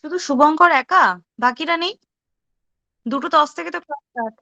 শুধু শুভঙ্কর একা? বাকিরা নেই? 2:10 থেকে তো ক্লাস স্টার্ট।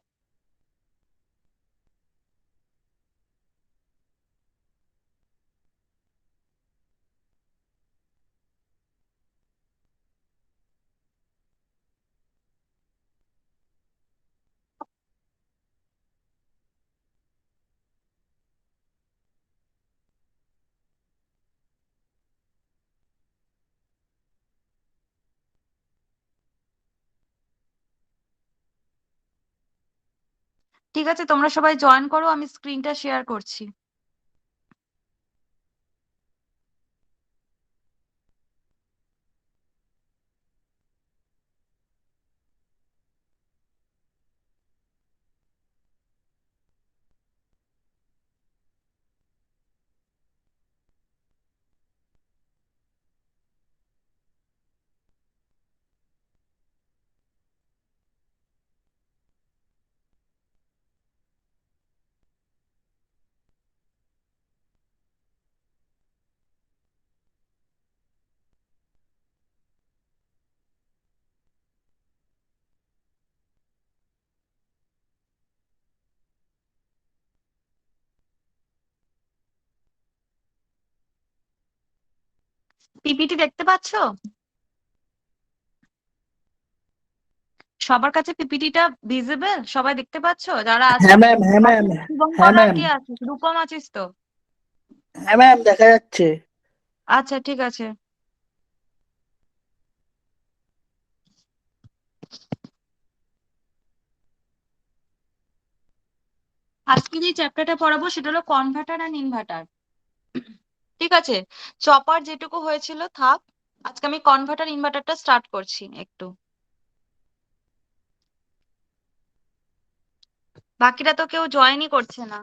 ঠিক আছে, তোমরা সবাই জয়েন করো, আমি স্ক্রিনটা শেয়ার করছি। পিপিটি দেখতে পাচ্ছো? সবার কাছে পিপিটিটা ভিজিবল? সবাই দেখতে পাচ্ছো যারা আছো? হ্যাঁ ম্যাম, হ্যাঁ ম্যাম। আচ্ছা, হ্যাঁ শুভঙ্কর আর ম্যাম। কে আছে? রূপম আছিস তো? হ্যাঁ ম্যাম, দেখা যাচ্ছে। আচ্ছা, ঠিক আছে। আজকে যে চ্যাপ্টারটা পড়াবো সেটা হলো কনভার্টার অ্যান্ড ইনভার্টার। ঠিক আছে, চপার যেটুকু হয়েছিল থাক। আজকে আমি কনভার্টার ইনভার্টারটা স্টার্ট করছি একটু। বাকিরা তো কেউ জয়েনই করছে না।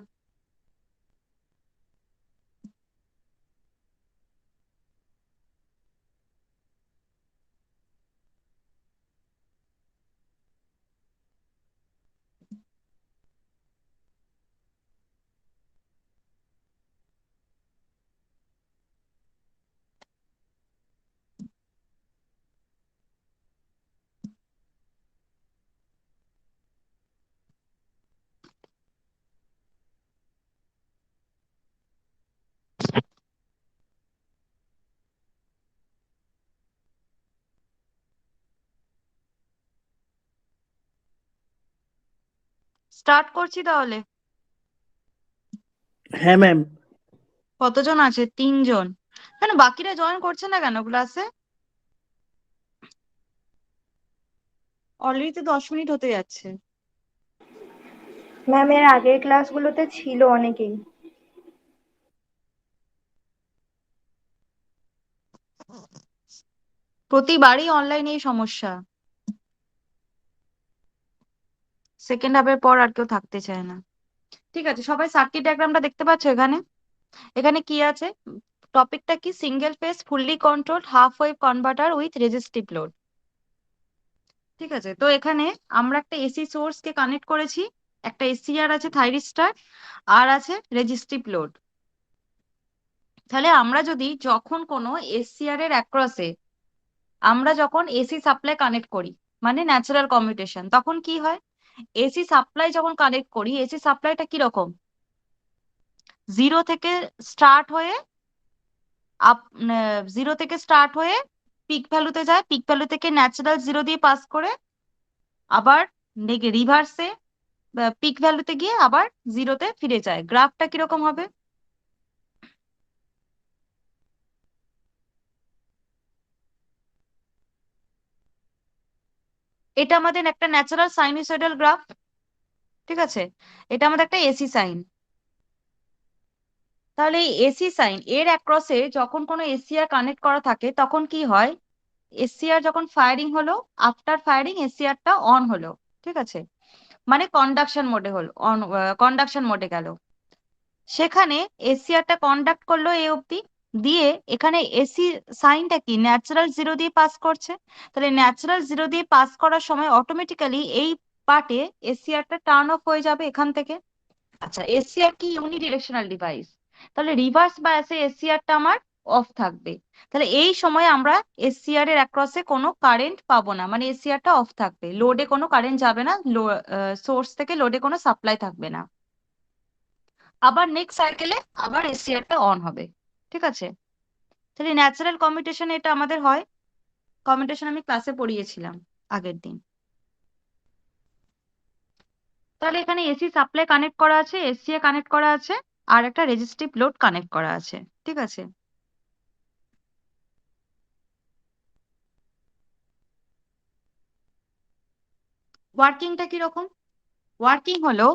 স্টার্ট করছি তাহলে। হ্যাঁ ম্যাম। কতজন আছে? 3 জন। কেন বাকিরা জয়েন করছে না কেন ক্লাসে? অলরেডি তো 10 মিনিট হতে যাচ্ছে। ম্যাম, এর আগের ক্লাসগুলোতে ছিল অনেকেই। প্রতিবারই অনলাইনে এই সমস্যা। সেকেন্ড হাফের পর আর কেউ থাকতে চায় না। ঠিক আছে, সবাই সার্কিট ডায়াগ্রামটা দেখতে পাচ্ছ এখানে? এখানে কি আছে? টপিকটা কি? Single phase fully controlled half wave converter with resistive load. ঠিক আছে, তো এখানে আমরা একটা এসি সোর্স কে কানেক্ট করেছি, একটা এসিআর আছে থাইরিস্টার, আর আছে রেজিস্টিভ লোড। তাহলে আমরা যদি যখন কোনো এসিআর এর অ্যাক্রসে আমরা যখন এসি সাপ্লাই কানেক্ট করি, মানে ন্যাচারাল কমিউটেশন, তখন কি হয়? এসি সাপ্লাই যখন কানেক্ট করি, এসি সাপ্লাইটা কিরকম? জিরো থেকে স্টার্ট হয়ে আপ, জিরো থেকে স্টার্ট হয়ে পিক ভ্যালুতে যায়, পিক ভ্যালু থেকে ন্যাচারাল জিরো দিয়ে পাস করে আবার রিভার্সে পিক ভ্যালুতে গিয়ে আবার জিরোতে ফিরে যায়। গ্রাফটা কিরকম হবে? এটা আমাদের একটা ন্যাচারাল সাইনুসয়েডাল গ্রাফ। ঠিক আছে, এটা আমাদের একটা এসি সাইন। তাহলে এই এসি সাইন এর অ্যাক্রসে যখন কোনো এসিআর কানেক্ট করা থাকে তখন কি হয়? এসিআর যখন ফায়ারিং হলো, আফটার ফায়ারিং এসিআরটা অন হলো। ঠিক আছে, মানে কন্ডাকশন মোডে হলো, অন কন্ডাকশন মোডে গেল। সেখানে এসিআরটা কন্ডাক্ট করলো এ অবধি, দিয়ে এখানে এসি সাইনটা কি ন্যাচারাল জিরো দিয়ে পাস করছে। তাহলে ন্যাচারাল জিরো দিয়ে পাস করার সময় অটোমেটিক্যালি এই পার্টে এসিআরটা টার্ন অফ হয়ে যাবে এখান থেকে। আচ্ছা, এসিআর কি ইউনিডিরেকশনাল ডিভাইস, তাহলে রিভার্স বায়াসে এসিআরটা আমার অফ থাকবে। তাহলে এই সময় আমরা এসসিআর এর অ্যাক্রসে কোনো কারেন্ট পাবো না, মানে এসসিআরটা অফ থাকবে, লোডে কোনো কারেন্ট যাবে না, সোর্স থেকে লোডে কোনো সাপ্লাই থাকবে না। আবার নেক্সট সাইকেলে আবার এসসিআরটা অন হবে। ঠিক আছে, তাহলে ন্যাচারাল কমিউটেশন এটা আমাদের হয়। কমিউটেশন আমি ক্লাসে পড়িয়েছিলাম আগের দিন। তাহলে এখানে এসি সাপ্লাই কানেক্ট করা আছে, এসসিএ কানেক্ট করা আছে, আর একটা রেজিস্টিভ লোড কানেক্ট করা আছে। ঠিক আছে, ওয়ার্কিংটা কিরকম? ওয়ার্কিং হলো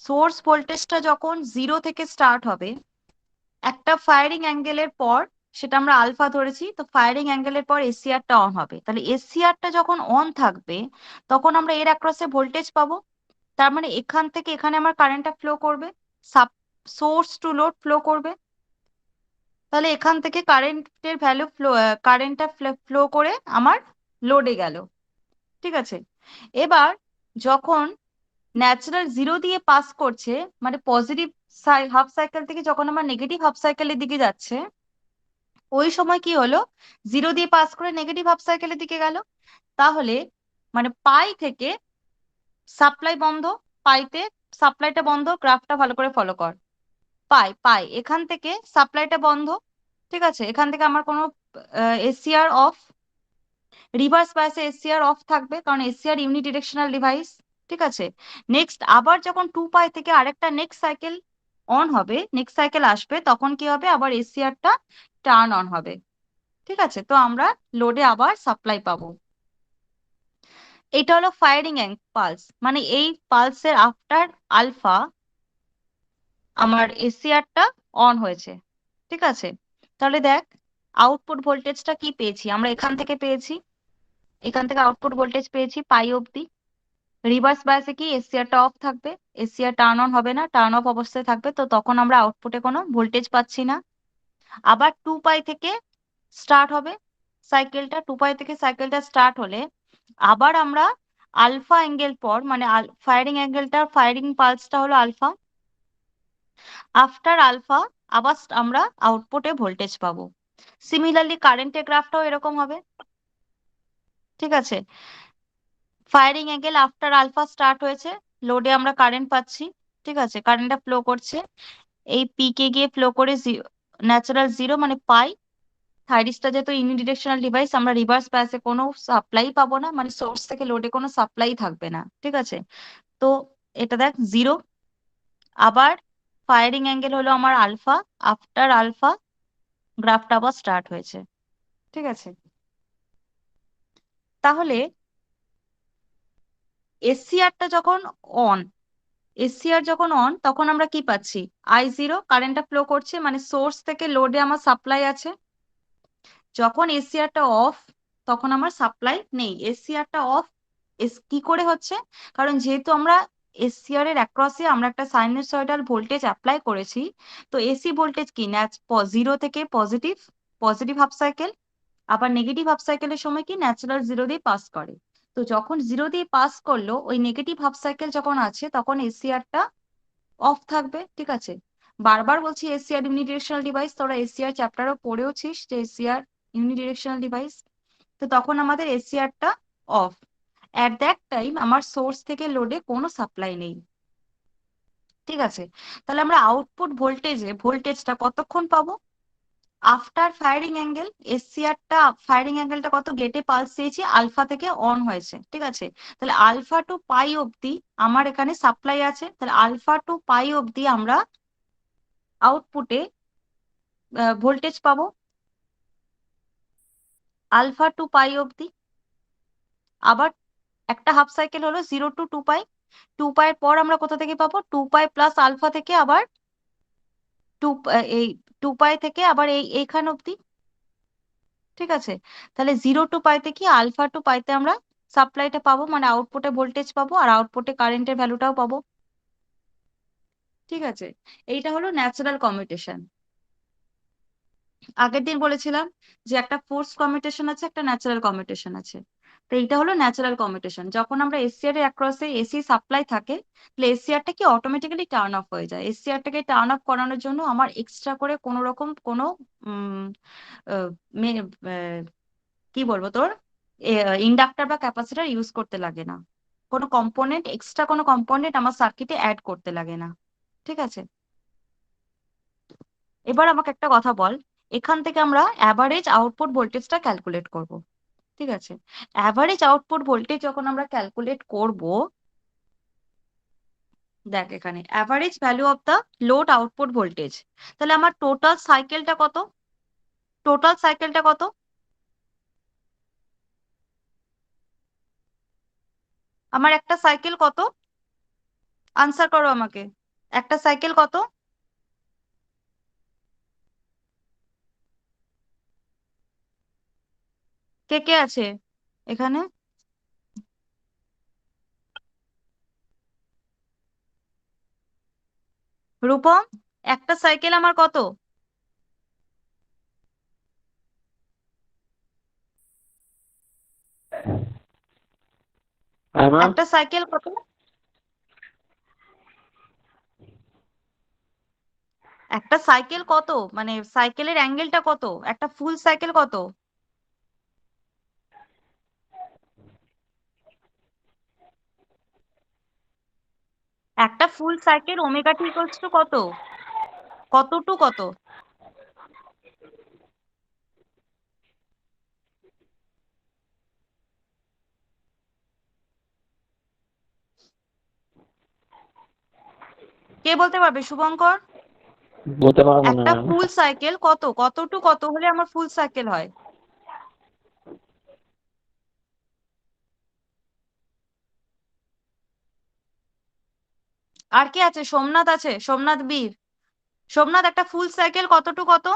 সোর্স ভোল্টেজটা যখন 0 থেকে স্টার্ট হবে, একটা ফায়ারিং অ্যাঙ্গেলের পর, সেটা আমরা আলফা ধরেছি, তো ফায়ারিং অ্যাঙ্গেলের পর এসসিআরটা অন হবে। তাহলে এসসিআরটা যখন অন থাকবে তখন আমরা এর অ্যাক্রসে ভোল্টেজ পাবো। তার মানে এখান থেকে এখানে আমার কারেন্টটা ফ্লো করবে, সোর্স টু লোড ফ্লো করবে। তাহলে এখান থেকে কারেন্টের ভ্যালু কারেন্টটা ফ্লো করে আমার লোডে গেল। ঠিক আছে, এবার যখন ন্যাচারাল জিরো দিয়ে পাস করছে, মানে পজিটিভ হাফ সাইকেল থেকে যখন আমার নেগেটিভ হাফ সাইকেলের দিকে যাচ্ছে, ওই সময় কি হলো, জিরো দিয়ে পাস করে নেগেটিভ হাফ সাইকেলের দিকে গেল। তাহলে মানে পাই থেকে সাপ্লাই বন্ধ, পাইতে সাপ্লাইটা বন্ধ, গ্রাফটা ভালো করে ফলো কর। পাই পাই এখান থেকে সাপ্লাইটা বন্ধ। ঠিক আছে, এখান থেকে আমার কোনো এসসিআর অফ, রিভার্স বায়াসে এসসিআর অফ থাকবে কারণ এসসিআর ইউনিডিরেকশনাল ডিভাইস। ঠিক আছে, নেক্সট আবার যখন 2 পাই থেকে আরেকটা নেক্সট সাইকেল অন হবে, নেক্সট সাইকেল আসবে, তখন কি হবে, আবার এসসিআরটা টার্ন অন হবে। ঠিক আছে, তো আমরা লোডে আবার সাপ্লাই পাবো। এটা হলো ফায়ারিং পালস, মানে এই পালসের আফটার আলফা আমার এসসিআরটা অন হয়েছে। ঠিক আছে, তাহলে দেখ আউটপুট ভোল্টেজটা কি পেয়েছি আমরা, এখান থেকে পেয়েছি, এখান থেকে আউটপুট ভোল্টেজ পেয়েছি পাই অব্দি। রিভার্স বায়াসে কি এসসিআরটা অফ থাকবে, এসসিআর টার্ন অন হবে না, টার্ন অফ অবস্থায় থাকবে, তো তখন আমরা আউটপুটে কোনো ভোল্টেজ পাচ্ছি না। আবার 2 পাই থেকে স্টার্ট হবে সাইকেলটা, 2 পাই থেকে সাইকেলটা স্টার্ট হলে আবার আমরা আলফা অ্যাঙ্গেল পর, মানে ফায়ারিং অ্যাঙ্গেলটা, ফায়ারিং পালসটা হলো আলফা, আফটার আলফা আবার আমরা আউটপুটে ভোল্টেজ পাবো। সিমিলারলি কারেন্টের গ্রাফটাও এরকম হবে। ঠিক আছে, firing angle after alpha start হয়েছে, লোডে আমরা কারেন্ট পাচ্ছি। ঠিক আছে, কারেন্টটা ফ্লো করছে, এই পিকে গিয়ে ফ্লো করে ন্যাচারাল জিরো মানে পাই। থাইরিসটা যেহেতু ইউনিডিরেকশনাল ডিভাইস, আমরা রিভার্স বায়াসে কোনো সাপ্লাই পাবো না, মানে সোর্স থেকে লোডে কোনো সাপ্লাই থাকবে না। ঠিক আছে, তো এটা দেখ জিরো, আবার ফায়ারিং অ্যাঙ্গেল হলো আমার আলফা, আফটার আলফা গ্রাফটা আবার স্টার্ট হয়েছে। ঠিক আছে, তাহলে এসসিআরটা যখন অন, এসসিআর যখন অন তখন আমরা কি পাচ্ছি, I0 কারেন্টটা ফ্লো করছে, মানে সোর্স থেকে লোডে আমার সাপ্লাই আছে। যখন এসসিআরটা অফ তখন আমার সাপ্লাই নেই, এসসিআরটা অফ। কি করে হচ্ছে, কারণ যেহেতু আমরা এসসিআর এর অ্যাক্রসে আমরা একটা সাইনুসয়েডাল ভোল্টেজ অ্যাপ্লাই করেছি, তো এসি ভোল্টেজ কি জিরো থেকে পজিটিভ, পজিটিভ হাফ সাইকেল, আবার নেগেটিভ হাফ সাইকেলের সময় কি ন্যাচারাল জিরো দিয়ে পাস করে। তো যখন জিরো দিয়ে পাস করলো, ওই নেগেটিভ হাফ সাইকেল যখন আছে তখন এসসিআরটা অফ থাকবে। ঠিক আছে, বারবার বলছি এসসিআর ইউনিডিরেকশনাল ডিভাইস, তোরা এসসিআর চ্যাপ্টারও পড়েওছিস যে এসসিআর ইউনিডিরেকশনাল ডিভাইস। তো তখন আমাদের এসসিআরটা অফ, অ্যাট দ্যাট টাইম আমার সোর্স থেকে লোডে কোনো সাপ্লাই নেই। ঠিক আছে, তাহলে আমরা আউটপুট ভোল্টেজটা কতক্ষণ পাবো, আফটার ফায়ারিং অ্যাঙ্গেল এসসিআরটা, ফায়ারিং অ্যাঙ্গেলটা কত, গেটে পালস দিয়েছি, আলফা থেকে অন হয়েছে। ঠিক আছে, তাহলে আলফা টু পাই অব্দি আমার এখানে সাপ্লাই আছে, তাহলে আলফা টু পাই অব্দি আমরা আউটপুটে ভোল্টেজ পাবো, আলফা টু পাই অব্দি। আবার একটা হাফ সাইকেল হলো 0 to 2 পাই, 2 পাইয়ের পর আমরা কোথা থেকে পাবো, 2 পাই প্লাস আলফা থেকে আবার টু, এই 2 পাই থেকে আবার এইখান অব্দি। ঠিক আছে, তাহলে 0 to পাইতে কি আলফা টু পাইতে আমরা সাপ্লাইটা পাবো, মানে আউটপুটে ভোল্টেজ পাবো আর আউটপুটে কারেন্টের ভ্যালুটাও পাবো। ঠিক আছে, এইটা হলো ন্যাচারাল কমিউটেশন। আগের দিন বলেছিলাম যে একটা ফোর্স কমিউটেশন আছে, একটা ন্যাচারাল কমিউটেশন আছে। তো এইটা হলো ন্যাচারাল কমিউটেশন। যখন আমরা এসসিআর এর অ্যাক্রসে এসি সাপ্লাই থাকে, তাহলে এসসিআরটা কি অটোমেটিক্যালি টার্ন অফ হয়ে যায়। এসসিআরটাকে টার্ন অফ করানোর জন্য আমার এক্সট্রা করে কোনো রকম কোনো উম, আহ, কি বলবো তোর ইন্ডাক্টর বা ক্যাপাসিটর ইউজ করতে লাগে না, কোনো কম্পোনেন্ট এক্সট্রা কোনো কম্পোনেন্ট আমার সার্কিটে অ্যাড করতে লাগে না। ঠিক আছে, এবার আমাকে একটা কথা বল, এখান থেকে আমরা অ্যাভারেজ আউটপুট ভোল্টেজটা ক্যালকুলেট করব। ঠিক আছে, অ্যাভারেজ আউটপুট ভোল্টেজ যখন আমরা ক্যালকুলেট করব, দেখ এখানে average value of the load output voltage, তাহলে আমার টোটাল সাইকেলটা কত? টোটাল সাইকেলটা কত? আমার একটা সাইকেল কত? আনসার করো আমাকে, একটা সাইকেল কত? কে কে আছে এখানে? রূপম, একটা সাইকেল আমার কত? হ্যাঁ ম্যাম। একটা সাইকেল কত? একটা সাইকেল কত, মানে সাইকেলের অ্যাঙ্গেলটা কত? একটা ফুল সাইকেল কত? একটা full cycle omega t equals to কত? কত টু কত? কে বলতে পারবে, শুভঙ্কর? বলতে পারবো না একটা ম্যাম। ফুল সাইকেল কত, কত টু কত হলে আমার ফুল সাইকেল হয়? আর কে আছে? সোমনাথ আছে, সোমনাথ বীর। সোমনাথ, একটা ফুল সাইকেল কত টু কত?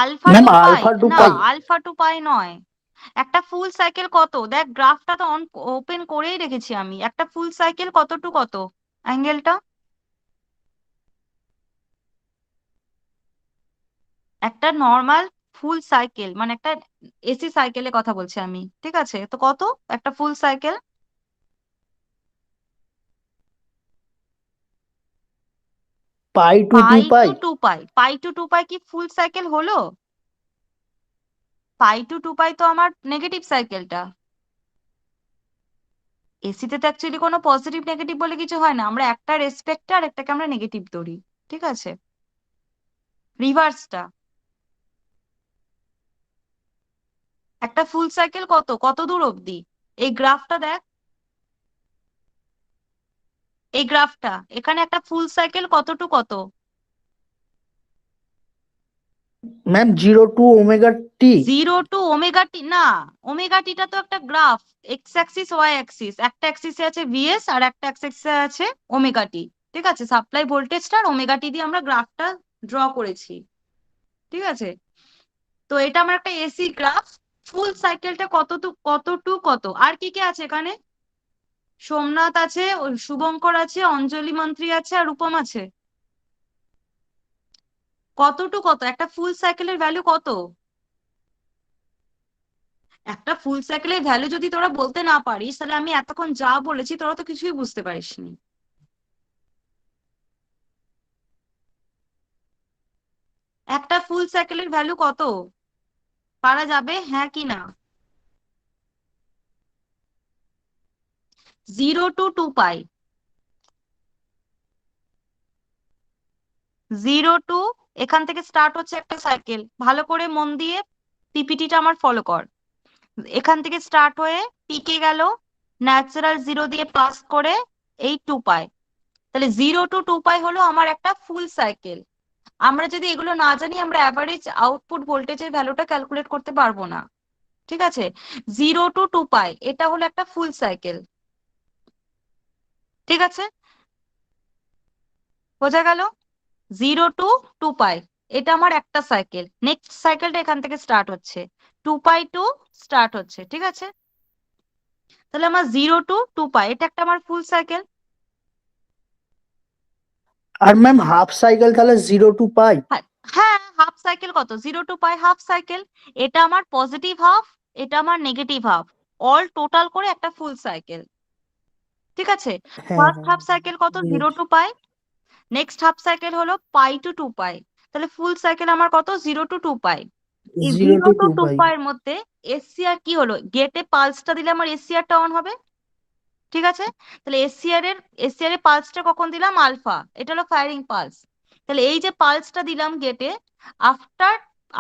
Alpha ma'am two pi? Alpha two না, পাই। আলফা টু পাই নয়। একটা ফুল সাইকেল কত, দেখ গ্রাফটা তো অন ওপেন করেই রেখেছি আমি। একটা ফুল সাইকেল কত টু কত অ্যাঙ্গেলটা? একটা নর্মাল ফুল সাইকেল মানে একটা এসি সাইকেলের কথা বলছি আমি, ঠিক আছে? তো কত একটা ফুল সাইকেল? পাই টু টু পাই পাই। টু টু পাই, পাই টু টু পাই কি ফুল সাইকেল হলো? পাই টু টু পাই তো আমার নেগেটিভ সাইকেলটা। এসিতে তো অ্যাকচুয়ালি কোনো পজিটিভ নেগেটিভ বলে কিছু হয় না, আমরা একটা রেসপেক্টে আর একটাকে আমরা নেগেটিভ ধরি। ঠিক আছে, রিভার্সটা। একটা ফুল সাইকেল কত, কত দূর অবধি? এই গ্রাফটা দেখ, এই গ্রাফটা, এখানে একটা ফুল সাইকেল কত টু কত? Ma'am 0 to omega T. Zero to omega T না, ওমেগা টিটা তো একটা graph, X axis Y axis, একটা অ্যাক্সিসে আছে ভিএস আর একটা অ্যাক্সিসে আছে ওমেগা টি। ঠিক আছে, সাপ্লাই ভোল্টেজটা আর ওমেগা টি দিয়ে আমরা গ্রাফটা ড্র করেছি। ঠিক আছে, তো এটা আমার একটা এসি গ্রাফ। ফুল সাইকেলটা কত টু কত? আর কি কি আছে এখানে? সোমনাথ আছে, শুভঙ্কর আছে, অঞ্জলি মন্ত্রী আছে, আর রূপম আছে। কত টু কত একটা ফুল সাইকেলের ভ্যালু কত? একটা ফুল সাইকেলের ভ্যালু যদি তোরা বলতে না পারিস, তাহলে আমি এতক্ষণ যা বলেছি তোরা তো কিছুই বুঝতে পারিসনি। একটা ফুল সাইকেলের ভ্যালু কত? পারা যাবে হ্যাঁ কি না? 0 টু 2 পাই। 0 টু, এখান থেকে স্টার্ট হচ্ছে একটা সাইকেল, ভালো করে মন দিয়ে পিপিটিটা আমার ফলো কর। এখান থেকে স্টার্ট হয়ে পিকে গেল, ন্যাচারাল জিরো দিয়ে পাস করে এই 2 পাই। তাহলে 0 টু 2 পাই হলো আমার একটা ফুল সাইকেল। আমরা যদি এগুলো না জানি, আমরা অ্যাভারেজ আউটপুট ভোল্টেজের ভ্যালুটা ক্যালকুলেট করতে পারবো না। ঠিক আছে, 0 টু 2 পাই এটা হলো একটা ফুল সাইকেল। ঠিক আছে, বোঝা গেল? 0 টু 2 পাই এটা আমার একটা সাইকেল, নেক্সট সাইকেলটা এখান থেকে স্টার্ট হচ্ছে, 2 পাই টু স্টার্ট হচ্ছে। ঠিক আছে, তাহলে আমার 0 টু 2 পাই এটা একটা আমার ফুল সাইকেল। আর ম্যাম হাফ সাইকেল তাহলে 0 to π। হ্যাঁ, হ্যাঁ, হাফ সাইকেল কত? 0 to π হাফ সাইকেল। এটা আমার পজিটিভ হাফ, এটা আমার নেগেটিভ হাফ, অল টোটাল করে একটা ফুল সাইকেল। ঠিক আছে, হ্যাঁ ফার্স্ট হ্যাঁ হাফ সাইকেল কত? জিরো বুঝেছি। টু পাই। নেক্সট হাফ সাইকেল হলো π to 2π। তাহলে ফুল সাইকেল আমার কত? 0 to 2π। এই zero zero to two two two pi pi এর মধ্যে এসসিআর কি হলো? গেটে পালসটা দিলে আমার এসসিআরটা অন হবে। ঠিক আছে, তাহলে এসসিআর এর পালসটা কখন দিলাম? আলফা, এটা হলো ফায়ারিং পালস। তাহলে এই যে পালসটা দিলাম গেটে, আফটার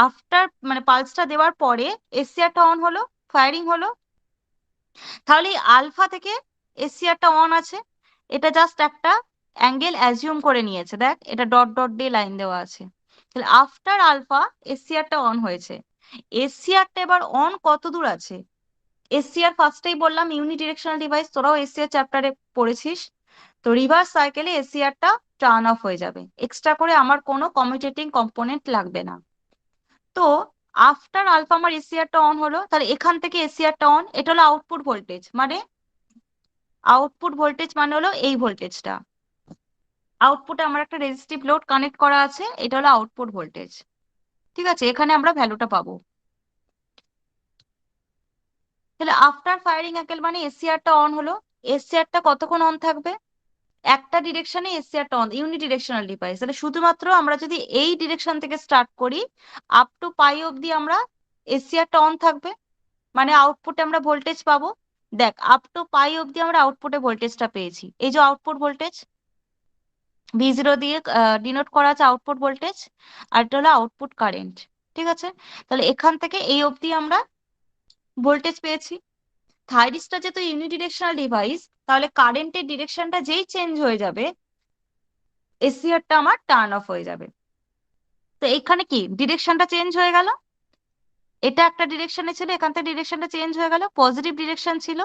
আফটার মানে পালসটা দেওয়ার পরে এসসিআরটা অন হলো, ফায়ারিং হলো। তাহলে এই আলফা থেকে এসসিআরটা অন আছে, এটা জাস্ট একটা অ্যাঙ্গেল অ্যাজিউম করে নিয়েছে। দেখ, এটা ডট ডট দিয়ে লাইন দেওয়া আছে। তাহলে আফটার আলফা এসসিআরটা অন হয়েছে। এসসিআরটা এবার অন কত দূর আছে? এসসিআর ফার্স্টেই বললাম ইউনিডিরেকশনাল ডিভাইস, তোরাও এসসিআর চ্যাপ্টারে পড়েছিস। তো রিভার্স সাইকেলে এসসিআরটা টার্ন অফ হয়ে যাবে, এক্সট্রা করে আমার কোনো কমিউটেটিং কম্পোনেন্ট লাগবে না। তো আফটার আলফা আমার এসসিআরটা অন হলো, তাহলে এখান থেকে এসসিআরটা অন, এটা হলো আউটপুট ভোল্টেজ। মানে আউটপুট ভোল্টেজ মানে হলো এই ভোল্টেজটা। আউটপুটে আমার একটা রেজিস্টিভ লোড কানেক্ট করা আছে, এটা হলো আউটপুট ভোল্টেজ। ঠিক আছে, এখানে আমরা ভ্যালুটা পাবো। তাহলে আফটার ফায়ারিং অ্যাঙ্গেল মানে এসসিআরটা অন হলো। এসসিআরটা কতক্ষণ অন থাকবে? একটা ডিরেকশনে এসসিআরটা অন, ইউনিডিরেকশনাল ডিভাইস। তাহলে শুধুমাত্র আমরা যদি এই ডিরেকশন থেকে স্টার্ট করি, আপ টু পাই অব্দি আমরা এসসিআরটা অন থাকবে, মানে আউটপুটে আমরা ভোল্টেজ পাবো। দেখ, আপ টু পাই অব্দি আমরা আউটপুটে ভোল্টেজটা পেয়েছি, এই যে আউটপুট ভোল্টেজ V0 দিয়ে ডিনোট করা আছে আউটপুট ভোল্টেজ, আর এটা হলো আউটপুট কারেন্ট। ঠিক আছে, তাহলে এখান থেকে এই অবধি আমরা ভোল্টেজ পেয়েছি। থাইরিস্টটা যেহেতু ইউনিডিরেকশনাল ডিভাইস, তাহলে কারেন্টের ডিরেকশনটা যেই চেঞ্জ হয়ে যাবে, এসসিআরটা আমার টার্ন অফ হয়ে যাবে। তো এখানে কি ডিরেকশনটা চেঞ্জ হয়ে গেল? এটা একটা ডিরেকশনে ছিল, এখান থেকে ডিরেকশনটা চেঞ্জ হয়ে গেল, পজিটিভ ডিরেকশন ছিল,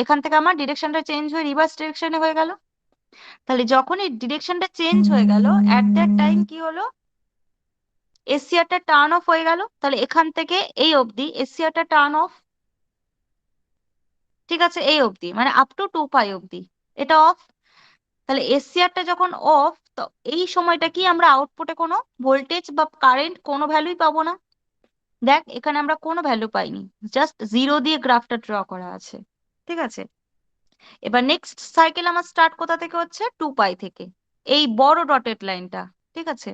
এখান থেকে আমার ডিরেকশনটা চেঞ্জ হয়ে রিভার্স ডিরেকশনে হয়ে গেল। তাহলে যখন এই ডিরেকশনটা চেঞ্জ হয়ে গেল, অ্যাট দ্যাট টাইম কি হলো? এসসিআরটা টার্ন অফ হয়ে গেল। তাহলে এখান থেকে এই অবধি এসসিআরটা টার্ন অফ। ঠিক আছে, এই অবধি মানে আপ টু 2π অবধি এটা অফ। তাহলে এসসিআরটা যখন অফ, তো এই সময়টা কি আমরা আউটপুটে কোনো ভোল্টেজ বা কারেন্ট কোনো ভ্যালুই পাবো না। দেখ, এখানে আমরা কোনো ভ্যালু পাইনি, জাস্ট জিরো দিয়ে গ্রাফটা ড্র করা আছে। ঠিক আছে, এবার নেক্সট সাইকেল আমার স্টার্ট কোথা থেকে হচ্ছে? 2π থেকে, এই বড় ডটেড লাইনটা। ঠিক আছে,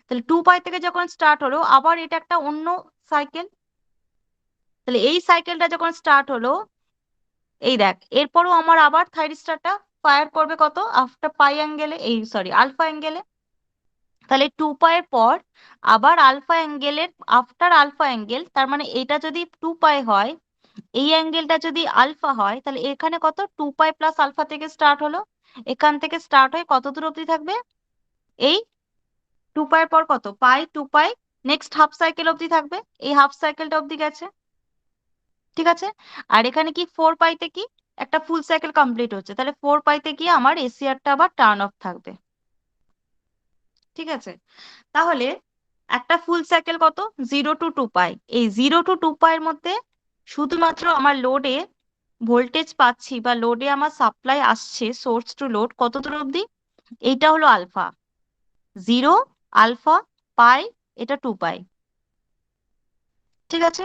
তাহলে 2π থেকে যখন স্টার্ট হলো, আবার এটা একটা অন্য সাইকেল। তাহলে এই সাইকেলটা যখন স্টার্ট হলো, এই দেখ, এরপরও আমার আবার থাইরিস্টারটা ফায়ার করবে কত? আফটার পাই অ্যাঙ্গেলে, এই সরি আলফা অ্যাঙ্গেলে। তাহলে 2π এর পর আবার আলফা অ্যাঙ্গেলের, আফটার আলফা অ্যাঙ্গেল, তার মানে এটা যদি 2π হয়, এই অ্যাঙ্গেলটা যদি আলফা হয়, তাহলে এখানে কত? 2π প্লাস আলফা থেকে স্টার্ট হলো, এখান থেকে স্টার্ট হয়ে কত দূর অব্দি থাকবে? এই 2π এর পর কত? π 2π, নেক্সট হাফ সাইকেল অব্দি থাকবে, এই হাফ সাইকেলটা অব্দি গেছে। ঠিক আছে, আর এখানে কি 4π তে কি একটা ফুল সাইকেল কমপ্লিট হচ্ছে, তাহলে 4π তে গিয়ে আমার এসিআরটা আবার টার্ন অফ থাকবে। ঠিক আছে, তাহলে একটা ফুল সাইকেল কত? 0 to 2π। এই 0 to 2π এর মধ্যে শুধুমাত্র আমার লোডে ভোল্টেজ পাচ্ছি বা লোডে আমার সাপ্লাই আসছে, সোর্স টু লোড কত দূর অব্দি? এইটা হলো আলফা, 0, আলফা, পাই, এটা 2π। ঠিক আছে,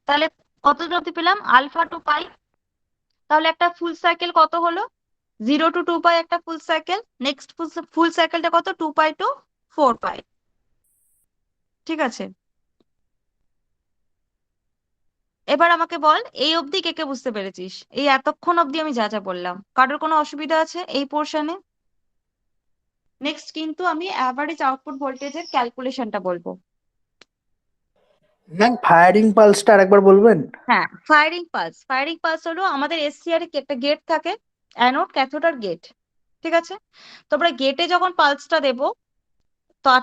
তাহলে কত দূর অব্দি পেলাম? Alpha to pi. তাহলে একটা ফুল সাইকেল কত হলো? 0 to 2π একটা ফুল সাইকেল। নেক্সট ফুল সাইকেলটা কত? 2π to 4π। ঠিক আছে, এবার আমাকে বল, এই অবধি কে কে বুঝতে পেরেছিস? এই এতক্ষণ অবধি আমি যা যা বললাম, কারোর কোনো অসুবিধা আছে এই পোর্শনে? নেক্সট কিন্তু আমি অ্যাভারেজ আউটপুট ভোল্টেজের ক্যালকুলেশনটা বলবো। ম্যাম ফায়ারিং পালসটা আরেকবার বলবেন? হ্যাঁ, ফায়ারিং পালস। ফায়ারিং পালস হলো আমাদের এসসিআর একটা গেট থাকে, অ্যানোড, ক্যাথোড আর গেট। ঠিক আছে, তো আমরা গেটে যখন পালসটা দেবো,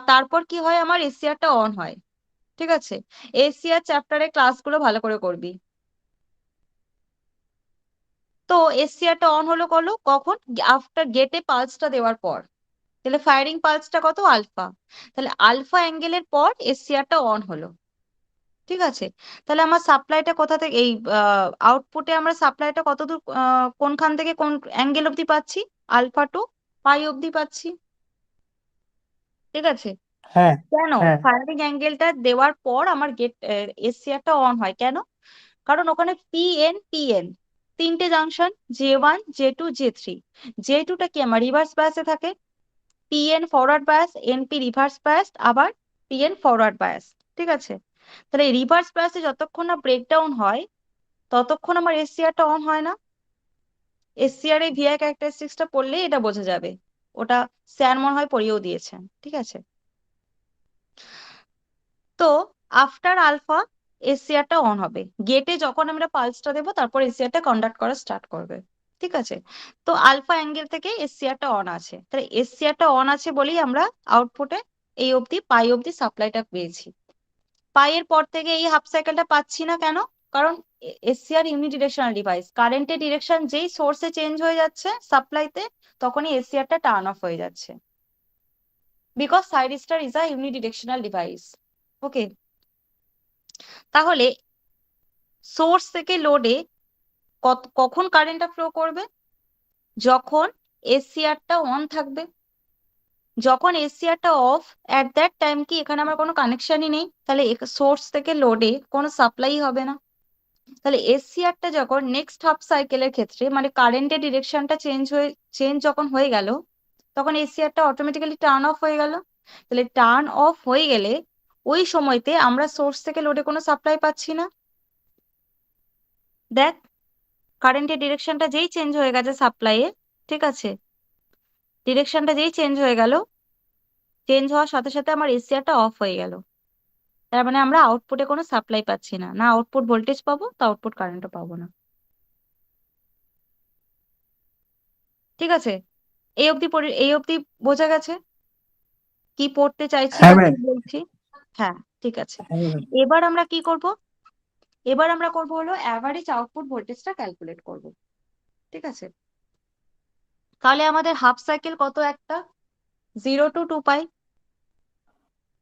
তারপর কি হয়? আমার এসসিআরটা অন হয়। ঠিক আছে, এসসিআর চ্যাপ্টারে ক্লাসগুলো ভালো করে করবি। তো এসসিআরটা অন হলো কখন? আফটার গেটে পালসটা দেওয়ার পর। তাহলে ফায়ারিং পালসটা কত? আলফা। তাহলে আলফা অ্যাঙ্গেলের পর এসসিআরটা অন হলো। ঠিক আছে, তাহলে আমার সাপ্লাইটা কোথা থেকে, এই আউটপুটে আমরা সাপ্লাইটা কত দূর, কোনখান থেকে কোন অ্যাঙ্গেল অব্দি পাচ্ছি? আলফা টু পাই অবধি পাচ্ছি। ঠিক আছে, হ্যাঁ কেন হ্যাঁ ফায়ারিং অ্যাঙ্গেলটা দেওয়ার পর আমার গেট এসসিআরটা অন হয় কেন? কারণ ওখানে পিএন তিনটে জাংশন, J1 J2 J3। J2টা কি আমার রিভার্স বায়াসে থাকে, PN forward bias, NP reverse bias, আবার পিএন ফরওয়ার্ড বায়াস। ঠিক আছে, তাহলে রিভার্স বায়াসে যতক্ষণ না ব্রেকডাউন হয় ততক্ষণ আমার এসসিআরটা অন হয় না। এসসিআর এই ভিআই ক্যারেক্টারিস্টিক্সটা পড়লেই এটা বোঝা যাবে, ওটা স্যার মনে হয় পড়িয়েও দিয়েছেন। ঠিক আছে, তো আফটার আলফা এসসিআরটা অন হবে, গেটে যখন আমরা পালসটা দেবো তারপর এসসিআরটা কন্ডাক্ট করা স্টার্ট করবে। ঠিক আছে, তো আলফা অ্যাঙ্গেল থেকে এসসিআরটা অন আছে, তাহলে এসসিআরটা অন আছে বলেই আমরা আউটপুটে এই অবধি পাই অবধি সাপ্লাইটা পেয়েছি। পাইয়ের পর থেকে এই হাফ সাইকেলটা পাচ্ছি না কেন? কারণ এসসিআর ইউনিডিরেকশনাল ডিভাইস, কারেন্টের ডিরেকশন যেই সোর্সে চেঞ্জ হয়ে যাচ্ছে সাপ্লাইতে তখনই এসসিআরটা টার্ন অফ হয়ে যাচ্ছে, because সাইরিস্টার is a unidirectional device. ওকে, তাহলে সোর্স থেকে লোডে কখন কারেন্টটা ফ্লো করবে? যখন এসসিআরটা অন থাকবে। যখন এসসিআরটা অফ, অ্যাট দ্যাট টাইম কি এখানে আমার কোনো কানেকশনই নেই, তাহলে সোর্স থেকে লোডে কোনো সাপ্লাই হবে না। তাহলে এসসিআরটা যখন নেক্সট হাফ সাইকেলের ক্ষেত্রে মানে কারেন্টের ডিরেকশনটা চেঞ্জ যখন হয়ে গেল তখন এসসিআরটা অটোমেটিক্যালি টার্ন অফ হয়ে গেল। তাহলে টার্ন অফ হয়ে গেলে ওই সময়তে আমরা সোর্স থেকে লোডে কোনো সাপ্লাই পাচ্ছি না। দেখ, কারেন্টের ডিরেকশনটা যেই চেঞ্জ হয়ে গেছে সাপ্লাইয়ে, ঠিক আছে, ডিরেকশনটা যেই চেঞ্জ হয়ে গেল, চেঞ্জ হওয়ার সাথে সাথে আমার এসসিআরটা অফ হয়ে গেল। তার মানে আমরা আউটপুটে কোনো সাপ্লাই পাচ্ছি না, না আউটপুট ভোল্টেজ পাবো তো আউটপুট কারেন্টও পাবো না। ঠিক আছে, এই অবধি বোঝা গেছে কি পড়তে চাইছি হ্যাঁ বা কি ম্যাম। বলছি? হ্যাঁ, ঠিক আছে। হ্যাঁ ম্যাম। এবার আমরা কি করব? এবার আমরা করব হলো অ্যাভারেজ আউটপুট ভোল্টেজটা ক্যালকুলেট করব। ঠিক আছে, তাহলে আমাদের হাফ সাইকেল কত একটা? 0 to 2 পাই।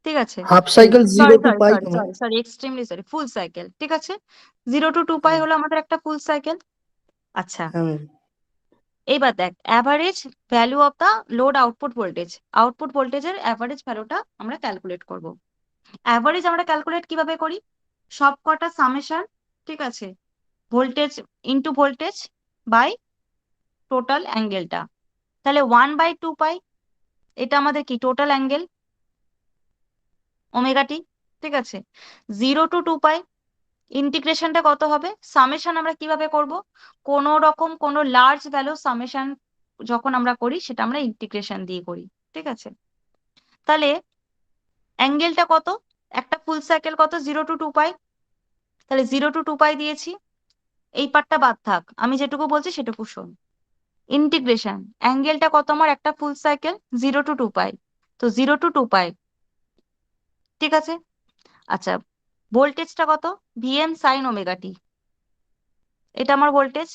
ঠিক আছে, half cycle zero sorry to sorry pi sorry sorry sorry extremely sorry, full cycle. ঠিক আছে, 0 to 2 পাই হলো আমাদের একটা ফুল সাইকেল। আচ্ছা, হ্যাঁ ম্যাম। এইবার দেখ average value of the load output voltage, output ভোল্টেজের অ্যাভারেজ ভ্যালুটা আমরা ক্যালকুলেট করব। অ্যাভারেজ আমরা ক্যালকুলেট কিভাবে করি? সব কটা সামেশন, ঠিক আছে, voltage into voltage by total অ্যাঙ্গেলটা। তাহলে 1/2 পাই, এটা আমাদের কি টোটাল অ্যাঙ্গেল ওমেগা টি। ঠিক আছে, 0 to 2 পাই, ইন্টিগ্রেশনটা কত হবে? সামেশন আমরা কিভাবে করব? কোন রকম কোন লার্জ ভ্যালু সামেশন যখন আমরা করি সেটা আমরা ইন্টিগ্রেশন দিয়ে করি। ঠিক আছে, তাহলে অ্যাঙ্গেলটা কত? একটা ফুল সাইকেল কত? 0 to 2 পাই। তাহলে 0 to 2 পাই দিয়েছি, এই পার্টটা বাদ থাক, আমি যেটুকু বলছি সেটুকু শোন। ইন্টিগ্রেশন অ্যাঙ্গেলটা কত আমার একটা ফুল সাইকেল? 0 to 2 পাই, তো 0 to 2 পাই। ঠিক আছে, আচ্ছা, ভোল্টেজটা কত? ভিএম সাইন ওমেগা টি, এটা আমার ভোল্টেজ।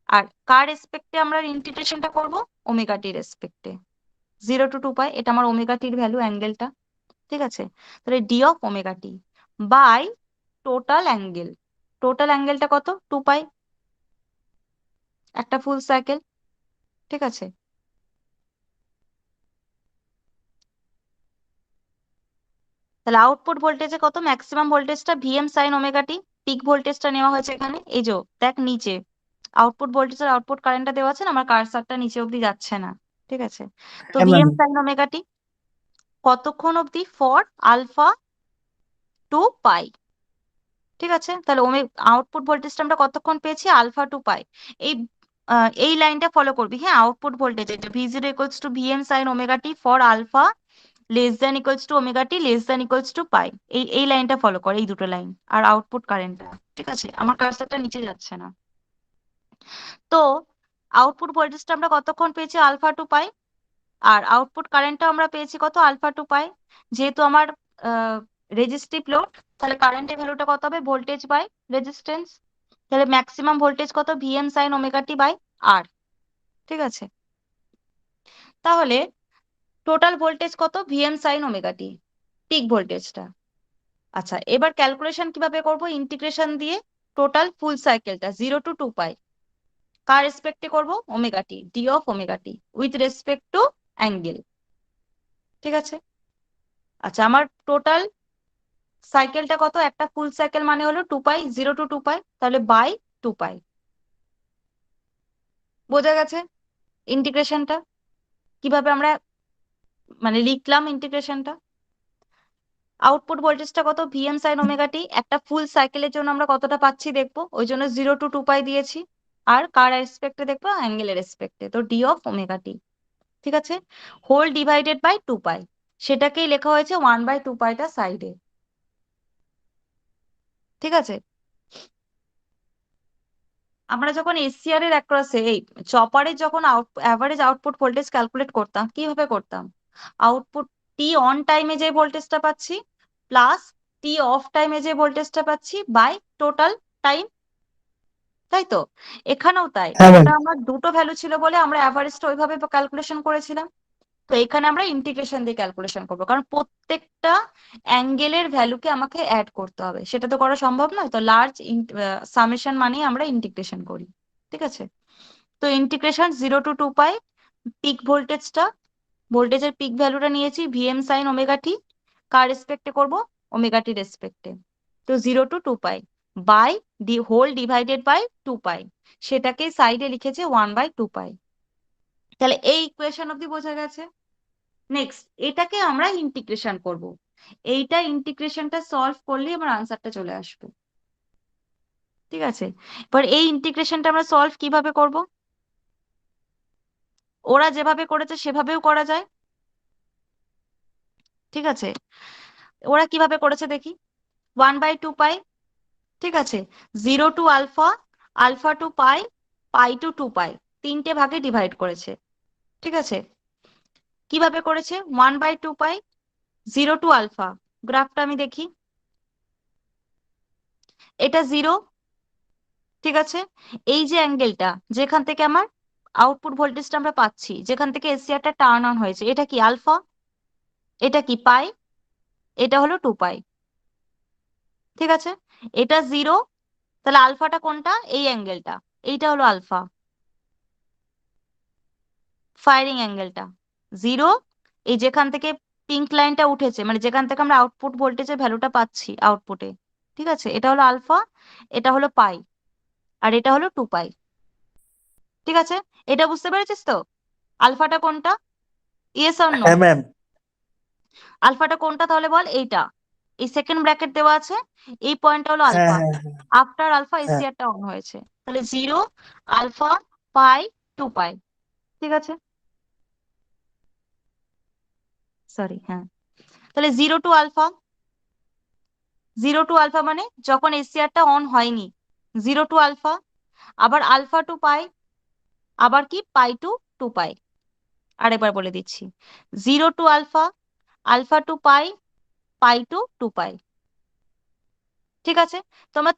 আর কার রেসপেক্টে আমরা ইন্টিগ্রেশনটা করব? Omega T রেসপেক্টে। 0 to 2 পাই, এটা আমার ওমেগা টির ভ্যালু অ্যাঙ্গেলটা। ঠিক আছে, তাহলে d of omega t by total angle, total অ্যাঙ্গেলটা কত? 2 পাই, একটা ফুল সাইকেল। ঠিক আছে, তাহলে আউটপুট ভোল্টেজে কত? ম্যাক্সিমাম ভোল্টেজটা VM sine omega t, peak ভোল্টেজটা নেওয়া হয়েছে এখানে, এই যে দেখ নিচে আউটপুট ভোল্টেজের আউটপুট কারেন্টটা দেওয়া আছে না, আমার কার্সারটা নিচে অব্দি যাচ্ছে না। ঠিক আছে, তো হ্যাঁ ম্যাম। ভিএম সাইন ওমেগা টি কতক্ষণ অব্দি? ফর আলফা টু পাই। ঠিক আছে, তাহলে আউটপুট ভোল্টেজটা আমরা কতক্ষণ পেয়েছি? আলফা 2 পাই। এই এই লাইনটা ফলো করবি, হ্যাঁ, আউটপুট ভোল্টেজ এটা V0 = VM sin omega T for alpha < < pi. এই লাইনটা ফলো কর, এই দুটো লাইন আর আউটপুট কারেন্টটা। ঠিক আছে, আমার কার্সারটা নিচে যাচ্ছে না। তো আউটপুট ভোল্টেজটা আমরা কতক্ষণ পেয়েছি? আলফা 2 পাই। আর আউটপুট কারেন্টটা আমরা পেয়েছি কত? Alpha 2 pi. যেহেতু আমার রেজিস্টিভ লোড, তাহলে কারেন্টের ভ্যালুটা কত হবে? Voltage by resistance. তাহলে ম্যাক্সিমাম ভোল্টেজ কত? VM sine omega t by R. ঠিক আছে, তাহলে টোটাল ভোল্টেজ কত? VM sine omega t, peak ভোল্টেজটা। আচ্ছা, এবার ক্যালকুলেশন কিভাবে করব? ইন্টিগ্রেশন দিয়ে টোটাল ফুল সাইকেলটা 0 to 2 পাই, কার রেসপেক্টে করব? Omega T, d of omega T with respect to angle. ঠিক আছে। আচ্ছা, আমার টোটাল সাইকেলটা কত? একটা ফুল সাইকেল মানে হলো 2 পাই, 0 to 2 পাই, তাহলে বাই 2 পাই। বোঝা গেছে ইন্টিগ্রেশনটা কিভাবে আমরা মানে লিখলাম ইন্টিগ্রেশনটা? আউটপুট ভোল্টেজটা কত? ভিএম সাইন ওমেগা টি। একটা ফুল সাইকেলের জন্য আমরা কতটা পাচ্ছি দেখবো, ওই জন্য 0 to 2 পাই দিয়েছি। আর কার রেসপেক্টে দেখবো? অ্যাঙ্গেলের রেসপেক্টে, তো ডি অফ ওমেগা টি। ঠিক আছে। হোল ডিভাইডেড বাই 2 পাই, সেটাকেই লেখা হয়েছে 1/2 পাইটা সাইডে। ঠিক আছে। আমরা যখন এসসিআর এর অ্যাক্রসে এই চপারের যখন অ্যাভারেজ আউটপুট ভোল্টেজ ক্যালকুলেট করতাম, কিভাবে করতাম? আউটপুট টি অন টাইমে যে ভোল্টেজটা পাচ্ছি প্লাস টি অফ টাইমে যে ভোল্টেজটা পাচ্ছি বাই টোটাল টাইম, তাই তো? এখানেও তাই, হ্যাঁ ম্যাম। ওটা আমার দুটো ভ্যালু ছিল বলে আমরা অ্যাভারেজটা ওইভাবে ক্যালকুলেশন করেছিলাম। তো এখানে আমরা ইন্টিগ্রেশন দিয়ে ক্যালকুলেশন করবো, কারণ প্রত্যেকটা অ্যাঙ্গেলের ভ্যালুকে আমাকে অ্যাড করতে হবে, সেটা তো করা সম্ভব নয়। তো লার্জ সামেশন মানেই আমরা ইন্টিগ্রেশন করি। ঠিক আছে। তো ইন্টিগ্রেশন 0 to 2 পাই, পিক ভোল্টেজটা, ভোল্টেজের পিক ভ্যালুটা নিয়েছি ভিএম সাইন ওমেগা টি, কার রেসপেক্টে করব? ওমেগা টি রেসপেক্টে। তো 0 to 2 pi by D whole divided by 2 pi, সেটাকে সাইডে লিখেছে 1/2 পাই। তাহলে এই ইকুয়েশন অব্দি বোঝা গেছে। নেক্সট এটাকে আমরা ইন্টিগ্রেশন করব। এইটা ইন্টিগ্রেশনটা সলভ করলে আমার আনসারটা চলে আসবে। ঠিক আছে। এবার এই ইন্টিগ্রেশনটা আমরা সলভ কিভাবে করব? ওরা যেভাবে করেছে সেভাবেও করা যায়। ঠিক আছে। ওরা কিভাবে করেছে দেখি। 1/2 পাই, ঠিক আছে, 0 to আলফা, আলফা 2 পাই, পাই 2 পাই, তিনটে ভাগে ডিভাইড করেছে। ঠিক আছে। কিভাবে করেছে? 1/2 পাই, 0 to আলফা, গ্রাফটা আমি দেখি, এটা 0। ঠিক আছে। এই যে অ্যাঙ্গেলটা যেখান থেকে আমার আউটপুট ভোল্টেজটা আমরা পাচ্ছি, যেখান থেকে এসিআরটা টার্ন অন হয়েছে, এটা কি? আলফা। এটা কি? পাই। এটা হলো 2 পাই। ঠিক আছে। এটা 0, তাহলে আলফাটা কোনটা? এই অ্যাঙ্গেলটা, এইটা হলো আলফা, ফায়ারিং অ্যাঙ্গেলটা 0। এই যেখান থেকে পিঙ্ক লাইনটা উঠেছে, মানে যেখান থেকে আমরা আউটপুট ভোল্টেজের ভ্যালুটা পাচ্ছি আউটপুটে, ঠিক আছে, এটা হলো আলফা, এটা হলো পাই, আর এটা হলো 2 পাই। ঠিক আছে। এটা বুঝতে পেরেছিস তো? আলফাটা কোনটা? Yes or no? হ্যাঁ ম্যাম। আলফাটা কোনটা তাহলে বল? এইটা, এই সেকেন্ড ব্র্যাকেট দেওয়া আছে, এই পয়েন্টটা হলো হ্যাঁ আলফা। হ্যাঁ আফটার আলফা হ্যাঁ। এসিআরটা অন হয়েছে, তাহলে 0 আলফা পাই 2 পাই। ঠিক আছে। সরি, হ্যাঁ। তাহলে 0 to আলফা, 0 to আলফা মানে যখন এসিআরটা অন হয়নি, 0 to আলফা, আবার আলফা 2 পাই, আবার কি পাই 2 পাই। আরেকবার বলে দিচ্ছি, 0 to alpha, alpha 2 pi, pi 2 pi. ঠিক আছে। তো আমরা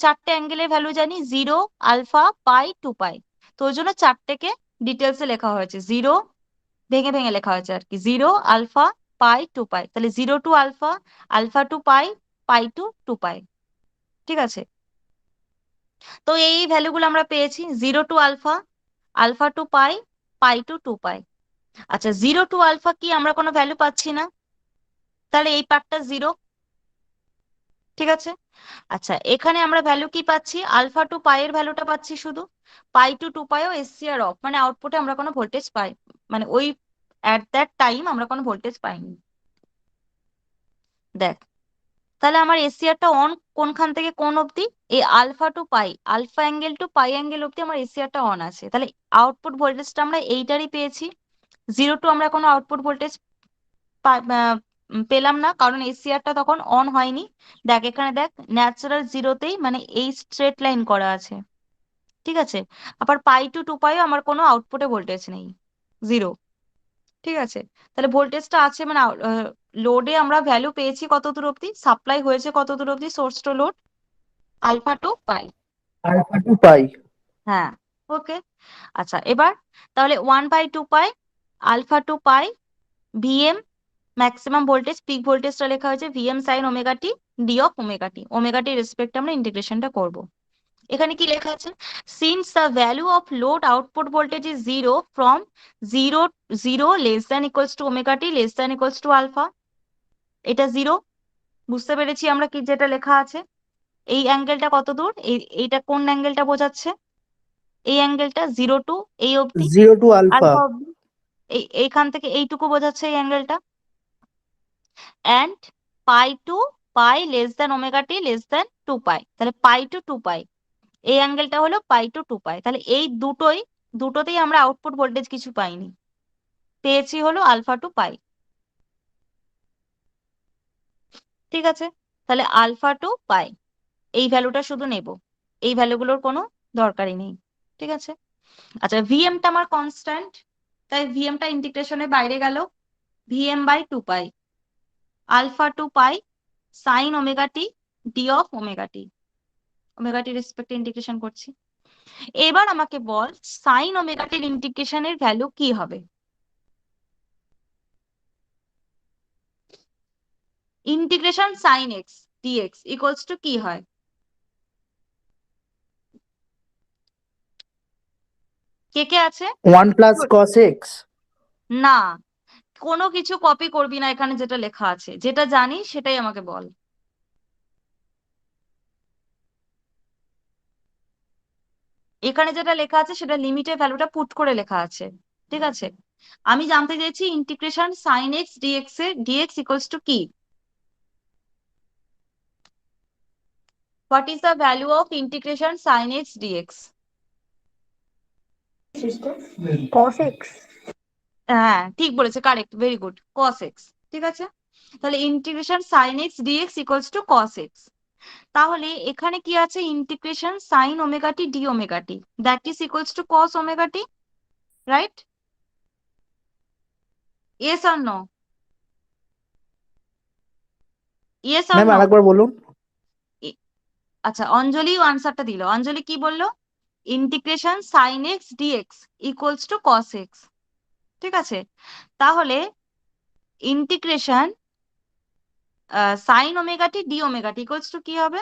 চারটে অ্যাঙ্গেলের ভ্যালু জানি, 0 আলফা পাই 2 পাই, তো ওই জন্য চারটেকে ডিটেলসে লেখা হয়েছে, 0 ভেঙে ভেঙে লেখা হয়েছে আর কি, 0 আলফা পাই 2 পাই, তাহলে 0 to alpha, alpha 2 pi, pi 2 pi. ঠিক আছে। তো এই ভ্যালুগুলো আমরা পেয়েছি, 0 to আলফা, আলফা 2 পাই, পাই 2 পাই। আচ্ছা, 0 to আলফা কি আমরা কোনো ভ্যালু পাচ্ছি না, তাহলে এই পার্টটা 0। ঠিক আছে। আচ্ছা, এখানে আমরা ভ্যালু কি পাচ্ছি? আলফা 2 পাই এর ভ্যালুটা পাচ্ছি শুধু, পাই 2 পাইও এসসিআর অফ, মানে আউটপুটে আমরা কোনো ভোল্টেজ পাই, মানে ওই অ্যাট দ্যাট টাইম আমরা কোনো ভোল্টেজ পাইনি। দেখ, তাহলে আমার এসিআরটা অন কোনখান থেকে কোন অবধি? এই আলফা 2 পাই, আলফা অ্যাঙ্গেল টু পাই অ্যাঙ্গেল অবধি আমার এসিআরটা অন আছে, তাহলে আউটপুট ভোল্টেজটা আমরা এইটারই পেয়েছি। 0 to আমরা কোনো আউটপুট ভোল্টেজ পেলাম না, কারণ এসিআরটা তখন অন হয়নি। দেখ এখানে দেখ, ন্যাচারাল জিরোতেই মানে এই স্ট্রেট লাইন করা আছে। ঠিক আছে। আবার পাই 2 পাইও আমার কোনো আউটপুটে ভোল্টেজ নেই, 0। ঠিক আছে। তাহলে ভোল্টেজটা আছে মানে লোডে আমরা ভ্যালু পেয়েছি কত দূর অব্দি, সাপ্লাই হয়েছে কত দূর অব্দি source to load, alpha 2 pi. Alpha 2 পাই। হ্যাঁ। ওকে। আচ্ছা, এবার তাহলে 1/2 পাই, আলফা 2 পাই, ভিএম ম্যাক্সিমাম ভোল্টেজ, পিক ভোল্টেজটা লেখা হয়েছে VM sine omega T, d of omega t, omega T respect আমরা ইন্টিগ্রেশনটা করব। এখানে কি লেখা আছে? Since the value of load output voltage is zero from zero zero less than equals to omega t less than equals to alpha. এটা zero, বুঝতে পেরেছি আমরা কি যেটা লেখা আছে। এই অ্যাঙ্গেলটা কত দূর, এইটা কোন অ্যাঙ্গেলটা বোঝাচ্ছে? এই অ্যাঙ্গেলটা জিরো টু এই অবধি, 0 to alpha। আলফা অবধি, এইখান থেকে এইটুকু বোঝাচ্ছে এই অ্যাঙ্গেলটা। And pi to pi less than omega t less than two pi, তাহলে পাই টু টু পাই, এই অ্যাঙ্গেলটা হলো পাই টু টু পাই। তাহলে এই দুটোতেই আমরা আউটপুট ভোল্টেজ কিছু পাইনি, পেয়েছি হলো আলফা টু পাই। ঠিক আছে, তাহলে আলফা টু পাই এই ভ্যালুটা শুধু নেব, এই ভ্যালুগুলোর কোনো দরকারই নেই। ঠিক আছে, আচ্ছা ভিএমটা আমার কনস্ট্যান্ট, তাই ভিএমটা ইন্টিগ্রেশনের বাইরে গেল। VM by two pi alpha to pi sine omega T d of omega t, omega টি রেসপেক্টে ইন্টিগ্রেশন করছি। এবার আমাকে বল সাইন ওমেগা টির ইন্টিগ্রেশনের ভ্যালু কি হবে? Integration sine x dx equals to কি হয়? কে কে আছে? 1 plus cos x। না, কোনো কিছু কপি করবি না, এখানে যেটা লেখা আছে যেটা জানিস সেটাই আমাকে বল। এখানে যেটা লেখা আছে সেটা লিমিটের ভ্যালুটা পুট করে লেখা আছে। ঠিক আছে, আমি জানতে চাইছি ইন্টিগ্রেশন সাইন এক্স ডিএক্স এর ডিএক্স ইকুয়ালস টু কি? What is the value of integration sine x D X? cos x। হ্যাঁ ঠিক বলেছে, correct, very good, cos X. ঠিক আছে, তাহলে integration sine x dx equals to cos X. তাহলে এখানে কি আছে? Integration sine omega T D omega T, that is equals to cos omega T, right? Yes or no? Yes or ma'am no? আরেকবার বলুন। আচ্ছা অঞ্জলিও আনসারটা দিল। অঞ্জলি কি বললো? Integration sine x dx equals to cos X. ঠিক আছে, তাহলে integration sine omega T D omega T equals to কি হবে?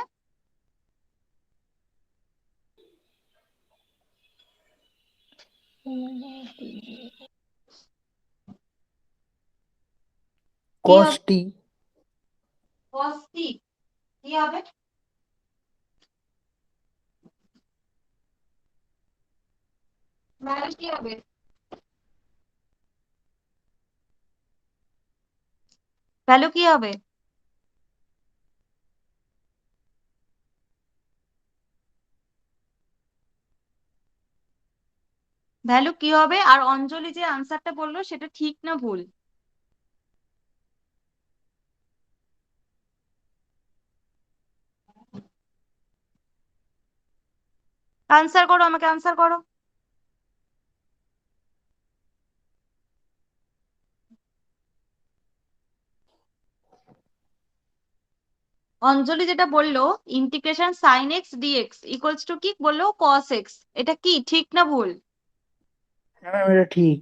কি cos হবে? t। কস টি, কি হবে? ভ্যালু কি হবে? ভ্যালু কি হবে? ভ্যালু কি হবে? আর অঞ্জলি যে আনসারটা বললো সেটা ঠিক না ভুল? আনসার করো, আমাকে আনসার করো। অঞ্জলি যেটা বললো integration sine x dx equals to কি বললো? কস এক্স, এটা কি ঠিক না ভুল? হ্যাঁ ম্যাম এটা ঠিক।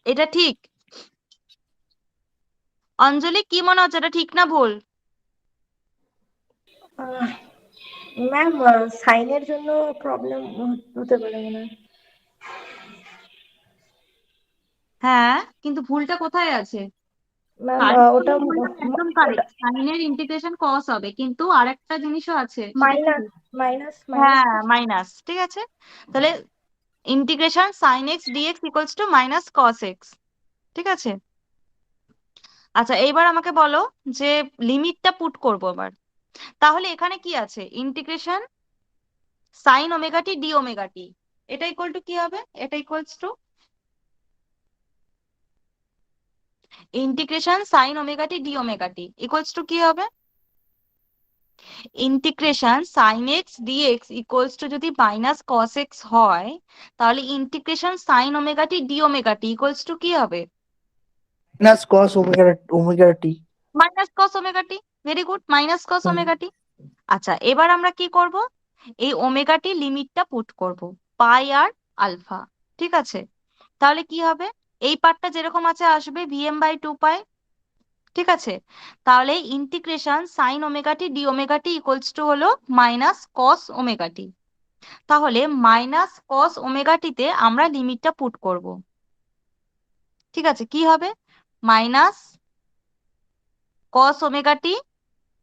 এটা ঠিক। অঞ্জলি কি মনে হচ্ছে, এটা ঠিক না ভুল? ম্যাম সাইনের জন্য প্রবলেম হতে পারে মনে হয়। হ্যাঁ, কিন্তু ভুলটা কোথায় আছে? ম্যাম কারেক্ট ওটা ভুলটা একদম ওটা কারেক্ট, সাইনের ইন্টিগ্রেশন কস হবে, কিন্তু আরেকটা জিনিসও আছে সেটা কি? মাইনাস মাইনাস মাইনাস হ্যাঁ মাইনাস, ঠিক আছে, তাহলে integration sine x dx equals to minus cos X. ঠিক আছে, আচ্ছা এইবার আমাকে বলো যে লিমিটটা পুট করবো এবার। তাহলে এখানে কি আছে? Integration sine omega T D omega t, এটা ইকুয়াল টু কি হবে? এটা equals to integration sine omega T D omega T equals to কি হবে? Integration sine x dx equals to যদি মাইনাস কস এক্স হয়, তাহলে integration sine omega T D omega T equals to কি হবে? Minus cos omega t। Minus cos omega t, very good, minus cos hmm. Omega t. আচ্ছা এবার আমরা কি করব? এই ওমেগা টি লিমিটটা পুট করব, পাই আর আলফা। ঠিক আছে, তাহলে কি হবে? এই পার্টটা যেরকম আছে আসবে ভিএম বাই টু পাই, ঠিক আছে, তাহলে integration sine omega T D omega টি ইকুয়ালস টু হলো মাইনাস কস ওমেগা টি। তাহলে মাইনাস কস ওমেগা টিতে আমরা লিমিটটা পুট করব। ঠিক আছে, কি হবে? মাইনাস কস ওমেগা টি,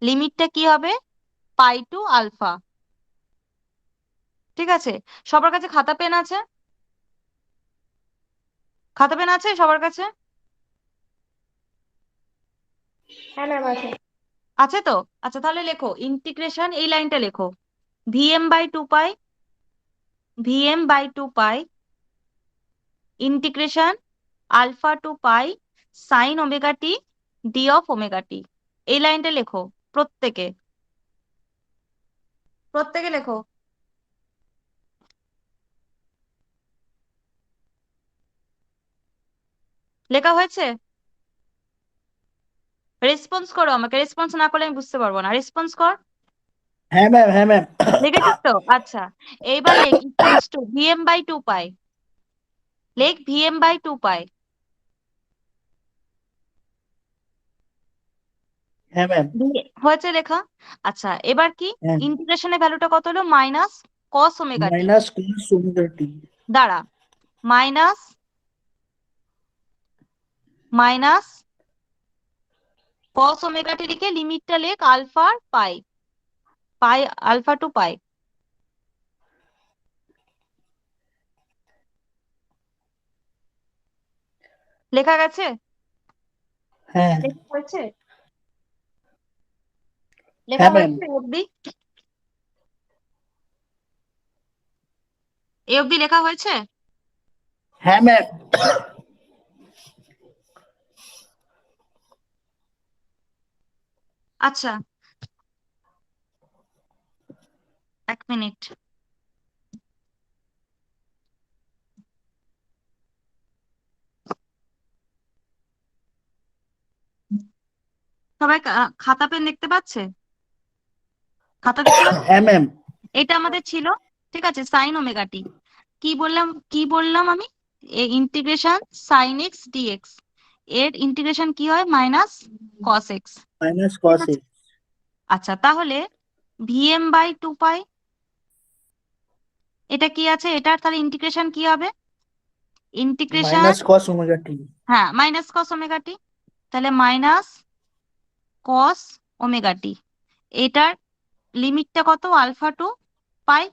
লিমিটটা কি হবে? পাই টু আলফা। ঠিক আছে, সবার কাছে খাতা পেন আছে? খাতা পেন আছে সবার কাছে? হ্যাঁ ম্যাম আছে। আছে তো? আচ্ছা, তাহলে লেখো ইন্টিগ্রেশন, এই লাইনটা লেখো, VM by two pi, VM by two pi integration alpha to pi sine omega T d of omega t. এই লাইনটা লেখো প্রত্যেকে, প্রত্যেকে লেখো। লেখা হয়েছে? রেসপন্স করো আমাকে, রেসপন্স না করলে আমি বুঝতে পারবো না, রেসপন্স কর। হ্যাঁ ম্যাম, হ্যাঁ ম্যাম। লিখেছিস তো? আচ্ছা, এইবার লেখ equals to VM by two pi, লেখ ভিএম বাই টু পাই। হ্যাঁ ম্যাম। হয়েছে লেখা? আচ্ছা, এবার কি হ্যাঁ, ইন্টিগ্রেশনের ভ্যালুটা কত হলো? মাইনাস কস ওমেগা টি। মাইনাস কস ওমেগা টি। দাঁড়া, মাইনাস মাইনাস কস ওমেগা টি লিখে লিমিটটা লেখ alpha pi, pi alpha to পাই। লেখা গেছে? হ্যাঁ, লেখা হয়েছে? লেখা হ্যাঁ ম্যাম। হয়েছে এ অব্দি? এ অব্দি লেখা হয়েছে? হ্যাঁ ম্যাম। আচ্ছা, এক মিনিট। সবাই খাতা পেন দেখতে পাচ্ছে? খাতা দেখতে পাচ্ছে? হ্যাঁ ম্যাম। এটা আমাদের ছিল, ঠিক আছে, সাইন ওমেগা টি। কি বললাম, কি বললাম আমি? ইন্টিগ্রেশন সাইন এক্স ডিএক্স, এর ইন্টিগ্রেশন কি হয়? Minus cos x. মাইনাস ঠিক কস আছে, এক্স। আচ্ছা, তাহলে ভিএম বাই টু পাই, এটা কি আছে? এটার তাহলে ইন্টিগ্রেশন কি হবে? ইন্টিগ্রেশন, মাইনাস কস ওমেগা টি। হ্যাঁ, মাইনাস কস ওমেগা টি। তাহলে মাইনাস কস ওমেগা টি, এটার লিমিটটা কত? Alpha to pi,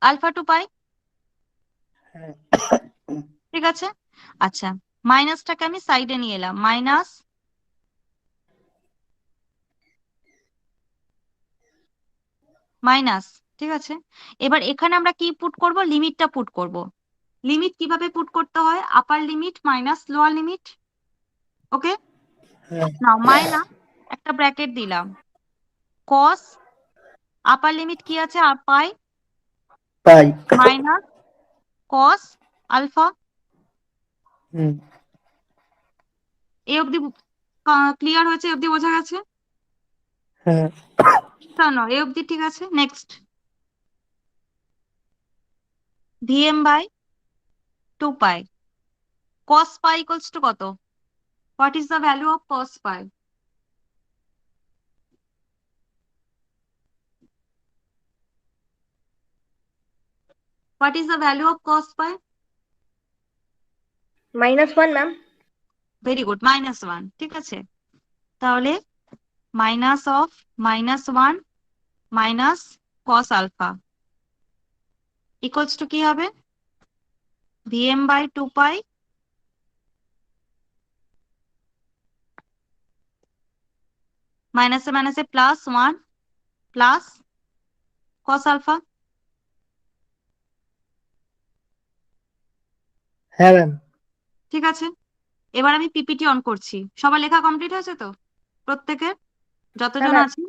alpha to পাই। হ্যাঁ। ঠিক আছে, আচ্ছা, মাইনাসটাকে আমি সাইডে নিয়ে এলাম, মাইনাস মাইনাস। ঠিক আছে, এবার এখানে আমরা কি পুট করব? লিমিটটা পুট করব। লিমিট কিভাবে পুট করতে হয়? Upper limit minus lower limit. Okay, হ্যাঁ, নাও মাইনাস, একটা ব্র্যাকেট দিলাম, কস, আপার লিমিট কি আছে? Pi, pi. Minus cos alpha. Hmm. এই অবধি ক্লিয়ার হয়েছে? এ অবধি বোঝা গেছে? হ্যাঁ, না, এ অবধি ঠিক আছে। Next, VM by two pi, cos pi equals to কত? What is the value of cos pi? What is the value of cos pi? -1 ma'am. Very good, minus one. ঠিক আছে, তাহলে minus of minus one minus cos alpha equals to কি হবে? VM by two pi মাইনাসে মাইনাসে plus one plus cos alpha. হ্যাঁ ma'am. ঠিক আছে, এবার আমি পিপিটি অন করছি। সবার লেখা কমপ্লিট হয়েছে তো প্রত্যেকের, হ্যাঁ যতজন ম্যাম। আছে?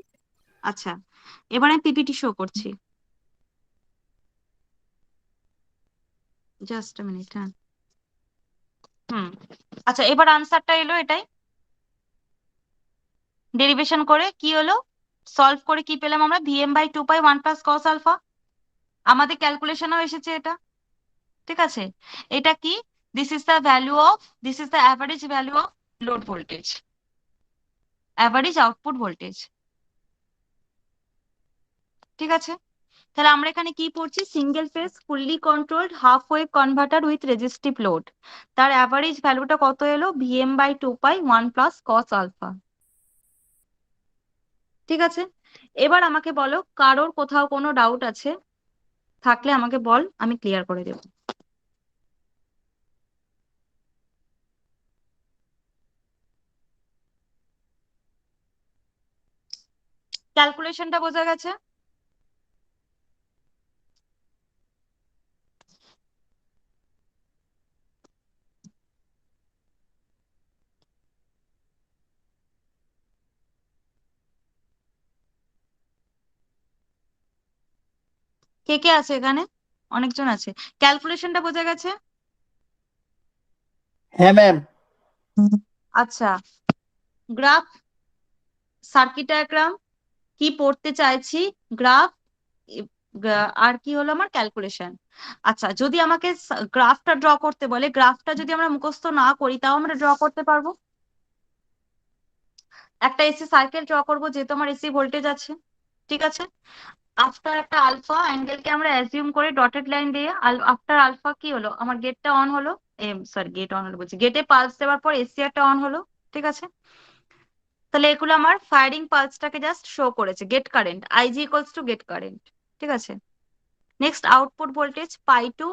আচ্ছা, এবার আমি পিপিটি শো করছি। জাস্ট মিনিট, হ্যাঁ। হুম, আচ্ছা, এবার আনসারটা এলো এটাই। ডেরিভেশন করে কি হলো? সলভ করে কি পেলাম আমরা? V M by two pi one plus cos alpha. আমাদের ক্যালকুলেশনেও এসেছে এটা। ঠিক আছে, এটা কি? This is the value of, this is the average value of load voltage, average output voltage। ঠিক আছে, তাহলে আমরা এখানে কি পড়ছি, single phase fully controlled half wave converter with resistive load, তার অ্যাভারেজ ভ্যালুটা কত এলো, Vm/2 পাই 1 প্লাস কস আলফা। ঠিক আছে, এবার আমাকে বলো কারোর কোথাও কোনো ডাউট আছে, থাকলে আমাকে বল, আমি ক্লিয়ার করে দেবো। ক্যালকুলেশনটা বোঝা গেছে? কে কে আছে এখানে? অনেকজন আছে। ক্যালকুলেশনটা বোঝা গেছে? হ্যাঁ ম্যাম। আচ্ছা, গ্রাফ, সার্কিট ডায়াগ্রাম, কি পড়তে চাইছি, গ্রাফ, আর কি হলো আমার ক্যালকুলেশন। আচ্ছা, যদি আমাকে গ্রাফটা ড্র করতে বলে, গ্রাফটা যদি আমরা মুখস্থ না করি তাও আমরা ড্র করতে পারবো। একটা এসি সার্কিট ড্র করবো, যেহেতু আমার এসি ভোল্টেজ আছে। ঠিক আছে, আফটার একটা আলফা অ্যাঙ্গেলকে আমরা অ্যাজিউম করে ডটেড লাইন দিয়ে, আফটার আলফা কি হলো, আমার গেটটা অন হলো, সরি গেট অন হলো বলছি, গেটে পালস দেওয়ার পর এসিআরটা অন হলো। ঠিক আছে, তাহলে এগুলো আমার ফায়ারিং পালসটাকে জাস্ট শো করেছে, gate current I G equals to gate current. ঠিক আছে, next output voltage pi to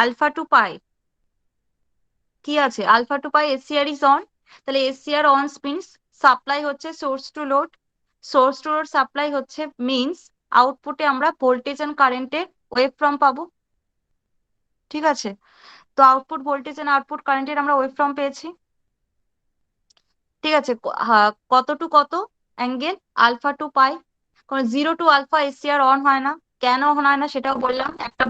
alpha to pi, কি আছে, alpha to pi SCR is on, তাহলে এসিআর অন মিনস সাপ্লাই হচ্ছে source to load, source to load supply হচ্ছে means আউটপুটে আমরা voltage and কারেন্টে ওয়েভ ফর্ম পাবো। ঠিক আছে, তো আউটপুট ভোল্টেজ এন্ড আউটপুট কারেন্টের আমরা ওয়েভ ফর্ম পেয়েছি। ঠিক আছে, কত টু কত অ্যাঙ্গেল, আলফা টু পাই, কারণ 0 টু আলফা এসিআর অন হয় না, কেন অন হয় না সেটাও বললাম, একটা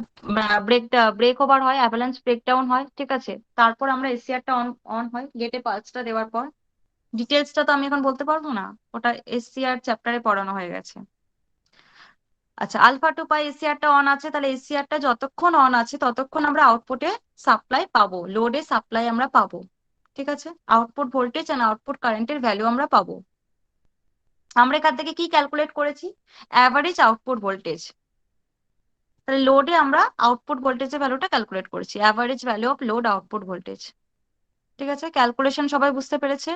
ব্রেক ওভার হয়, অ্যাভালান্স ব্রেকডাউন হয়। ঠিক আছে, তারপর আমরা এসিআরটা অন অন হয় গেটে পালসটা দেওয়ার পর। ডিটেলসটা তো আমি এখন বলতে পারবো না, ওটা এসিআর চ্যাপ্টারে পড়ানো হয়ে গেছে। আচ্ছা, আলফা টু পাই এসিআরটা অন আছে, তাহলে এসিআরটা যতক্ষণ অন আছে ততক্ষণ আমরা আউটপুটে সাপ্লাই পাবো, লোডে সাপ্লাই আমরা পাবো। ঠিক আছে, আউটপুট ভোল্টেজ এন্ড আউটপুট কারেন্টের ভ্যালু আমরা পাবো। আমরা এখান থেকে কি ক্যালকুলেট করেছি, অ্যাভারেজ আউটপুট ভোল্টেজ, তাহলে লোডে আমরা আউটপুট ভোল্টেজের ভ্যালুটা ক্যালকুলেট করেছি, average value of load output voltage. ঠিক আছে, ক্যালকুলেশন সবাই বুঝতে পেরেছে?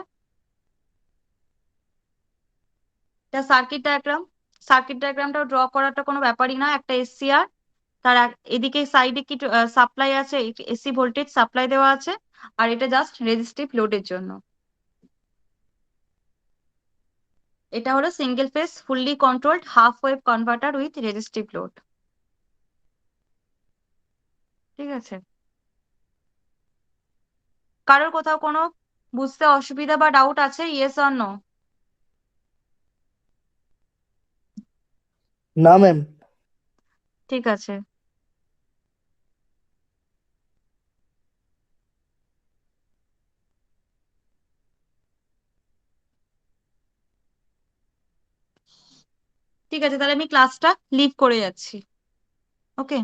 এটা সার্কিট ডায়াগ্রাম, সার্কিট ডায়াগ্রামটা ড্র করাটা কোনো ব্যাপারই না, একটা এসিআর, তার এদিকে সাইডে কি সাপ্লাই আছে, এসি ভোল্টেজ সাপ্লাই দেওয়া আছে, আর এটা জাস্ট রেজিস্টিভ লোডের জন্য। এটা হলো single phase fully controlled half wave converter with resistive load. ঠিক আছে, কারোর কোথাও কোনো বুঝতে অসুবিধা বা ডাউট আছে, ইয়েস অর নো? না ম্যাম। ঠিক আছে, ঠিক আছে, তাহলে আমি ক্লাসটা লিভ করে যাচ্ছি। ওকে।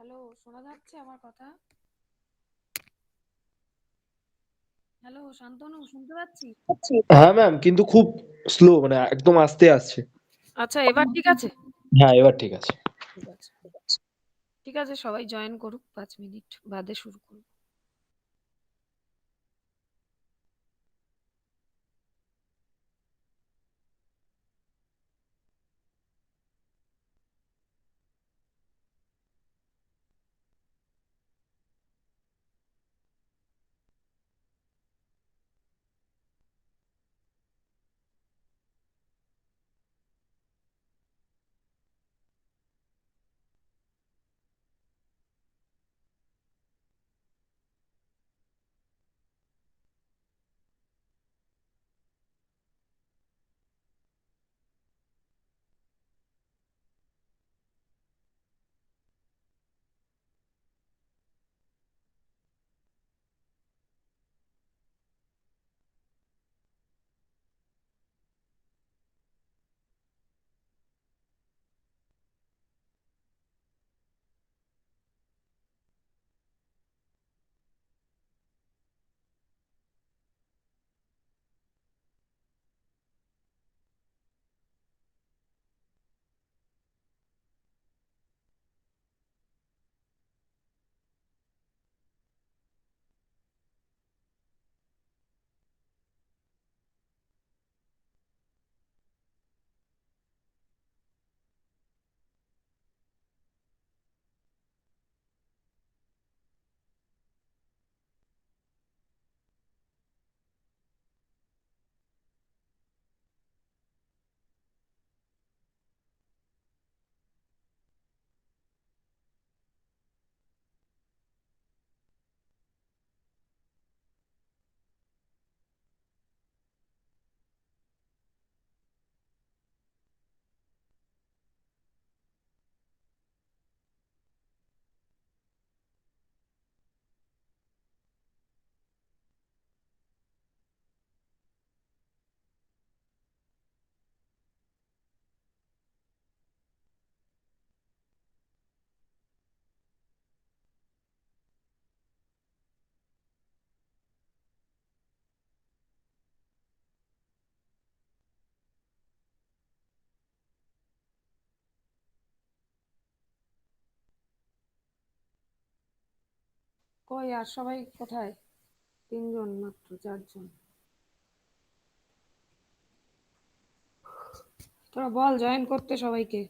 হ্যালো, শোনা যাচ্ছে আমার কথা? হ্যালো, শান্তনু, শুনতে পাচ্ছি? হ্যাঁ ম্যাম, কিন্তু খুব স্লো, মানে একদম আস্তে আসছে। আচ্ছা, এবার ঠিক আছে? হ্যাঁ, এবার ঠিক আছে। ঠিক আছে। ঠিক আছে, সবাই জয়েন করুক, 5 মিনিট বাদে শুরু করব। কই আর সবাই কোথায়? 3 জন মাত্র, 4 জন। তোরা বল জয়েন করতে সবাইকে।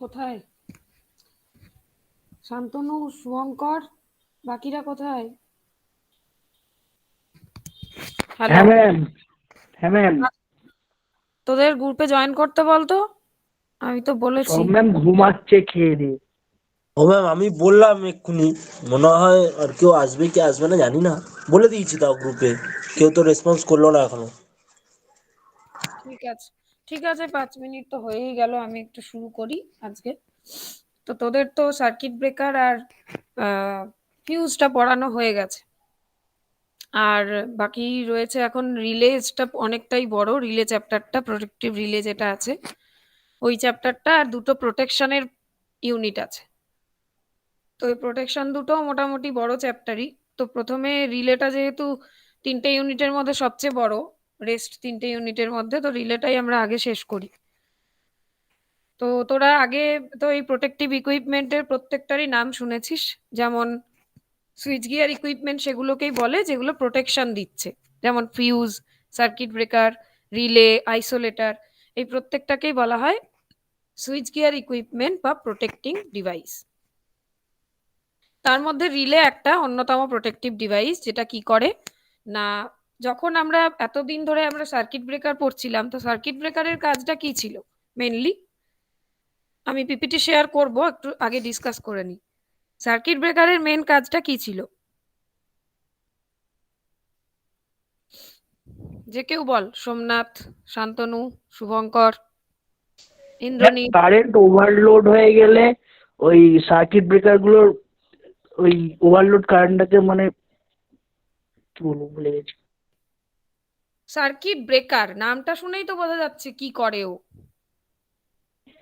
কোথায় শান্তনু, শুভঙ্কর, বাকিরা কোথায়? হ্যালো, হ্যাঁ ম্যাম। হ্যাঁ ম্যাম। তোদের গ্রুপে জয়েন করতে বলতো, আমি তো বলেছি। সব ম্যাম ঘুমাচ্ছে খেয়ে দিয়ে। ও ম্যাম, আমি বললাম এক্ষুনি, মনে হয় আর কেউ আসবে কি আসবে না জানি না, বলে দিয়েছি তাও গ্রুপে, কেউ তো রেসপন্স করলো না এখনো। ঠিক আছে, ঠিক আছে, 5 মিনিট তো হয়েই গেল, আমি একটু শুরু করি আজকে। তো তোদের তো সার্কিট ব্রেকার আর ফিউজটা পড়ানো হয়ে গেছে, আর বাকি রয়েছে এখন রিলেজটা, অনেকটাই বড় রিলে চ্যাপ্টারটা, প্রোটেক্টিভ রিলে যেটা আছে ওই চ্যাপ্টারটা আর দুটো প্রোটেকশনের ইউনিট আছে। তো এই প্রোটেকশন দুটো মোটামুটি বড় চ্যাপ্টারই। তো প্রথমে রিলেটা যেহেতু 3টে ইউনিটের মধ্যে সবচেয়ে বড়, রেস্ট 3টে ইউনিটের মধ্যে, তো রিলেটাই আমরা আগে শেষ করি। তো তোরা আগে তো এই প্রোটেক্টিভ ইকুইপমেন্টের প্রত্যেকটারই নাম শুনেছিস, যেমন সুইচ গিয়ার ইকুইপমেন্ট সেগুলোকেই বলে যেগুলো প্রোটেকশন দিচ্ছে, যেমন fuse, circuit breaker, relay, isolator, এই প্রত্যেকটাকেই বলা হয় সুইচ গিয়ার ইকুইপমেন্ট বা প্রোটেক্টিং ডিভাইস। তার মধ্যে রিলে একটা অন্যতম প্রোটেক্টিভ ডিভাইস, যেটা কি করে না, যখন আমরা এতদিন ধরে আমরা সার্কিট ব্রেকার পড়ছিলাম, তো সার্কিট ব্রেকারের কাজটা কি ছিল মেনলি, আমি পিপিটি শেয়ার করব, একটু আগে ডিসকাস করে নিই। সার্কিট ব্রেকারের মেন কাজটা কি ছিল, যে কেউ বল, সোমনাথ, শান্তনু, শুভঙ্কর, ইন্দ্রনীল। কারেন্ট ওভারলোড হয়ে গেলে ওই সার্কিট ব্রেকার গুলোর ওই ওভারলোড কারেন্টটাকে মানে কি বলবো ভুলে গেছি। সার্কিট ব্রেকার নামটা শুনেই তো বোঝা যাচ্ছে কি করে ও,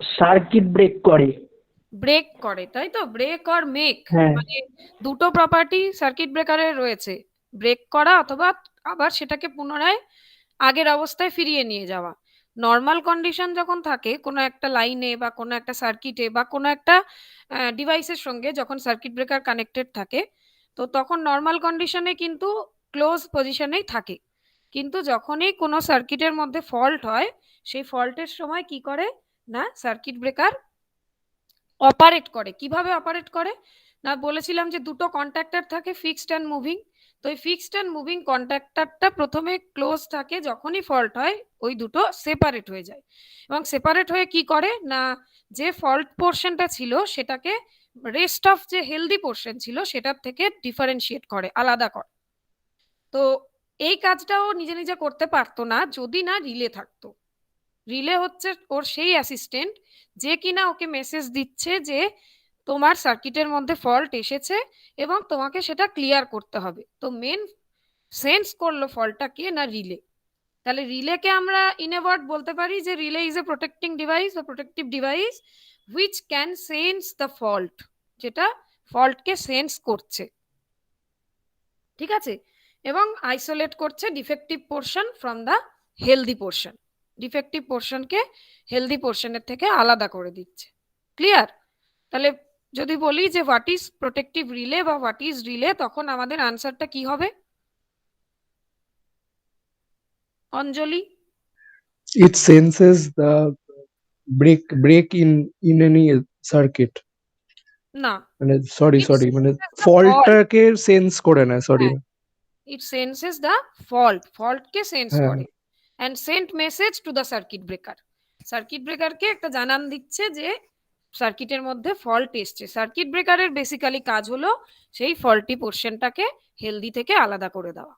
সার্কিট ব্রেক করে। ব্রেক করে, তাই তো, ব্রেক অর মেক, হ্যাঁ মানে দুটো প্রপার্টি সার্কিট ব্রেকারের রয়েছে, ব্রেক করা অথবা আবার সেটাকে পুনরায় আগের অবস্থায় ফিরিয়ে নিয়ে যাওয়া। নর্মাল কন্ডিশন যখন থাকে কোনো একটা লাইনে বা কোনো একটা সার্কিটে বা কোনো একটা ডিভাইসের সঙ্গে, যখন সার্কিট ব্রেকার কানেক্টেড থাকে, তো তখন নর্মাল কন্ডিশনে কিন্তু ক্লোজ পজিশনেই থাকে। কিন্তু যখনই কোনো সার্কিটের মধ্যে ফল্ট হয়, সেই ফল্টের সময় কি করে না, সার্কিট ব্রেকার অপারেট করে। কিভাবে অপারেট করে না, বলেছিলাম যে দুটো কন্ট্যাক্টর থাকে, ফিক্সড অ্যান্ড মুভিং। তো এই ফিক্সড অ্যান্ড মুভিং কন্ট্যাক্টরটা প্রথমে ক্লোজ থাকে, যখনই ফল্ট হয় ওই দুটো সেপারেট হয়ে যায়, এবং সেপারেট হয়ে কি করে না, যে ফল্ট পোর্শনটা ছিল সেটাকে রেস্ট অফ যে হেলদি পোর্শন ছিল সেটার থেকে ডিফারেন্সিয়েট করে, আলাদা করে। তো এই কাজটাও নিজে নিজে করতে পারতো না যদি না রিলে থাকতো। রিলে হচ্ছে ওর সেই অ্যাসিস্ট্যান্ট যে কিনা ওকে মেসেজ দিচ্ছে যে তোমার সার্কিটের মধ্যে ফল্ট এসেছে এবং তোমাকে সেটা ক্লিয়ার করতে হবে। তো মেন সেন্স করলো ফল্টটা কে না, রিলে। তাহলে রিলেকে আমরা ইন এ ওয়ার্ড বলতে পারি যে relay is a protecting device বা protective device which can sense the fault, যেটা ফল্টকে সেন্স করছে, ঠিক আছে, এবং আইসোলেট করছে defective portion from the healthy portion, defective পোর্শনকে হেলদি পোর্শনের থেকে আলাদা করে দিচ্ছে। ক্লিয়ার? তাহলে যদি বলি যে হোয়াট ইজ প্রোটেক্টিভ রিলে বা হোয়াট ইজ রিলে, তখন আমাদের আনসারটা কি হবে অঞ্জলি? It senses the break in any circuit. না, মানে সরি It সরি মানে senses the ফল্টটাকে সেন্স করে না, সরি। হ্যাঁ, ইট সেন্সেস দ্য ফল্টকে সেন্স হ্যাঁ করে and sent message to the circuit breaker. Circuit ব্রেকারকে একটা জানান দিচ্ছে যে সার্কিটের মধ্যে ফল্ট এসছে। সার্কিট ব্রেকারের বেসিক্যালি কাজ হলো সেই ফল্টি পোর্শনটাকে হেলদি থেকে আলাদা করে দেওয়া।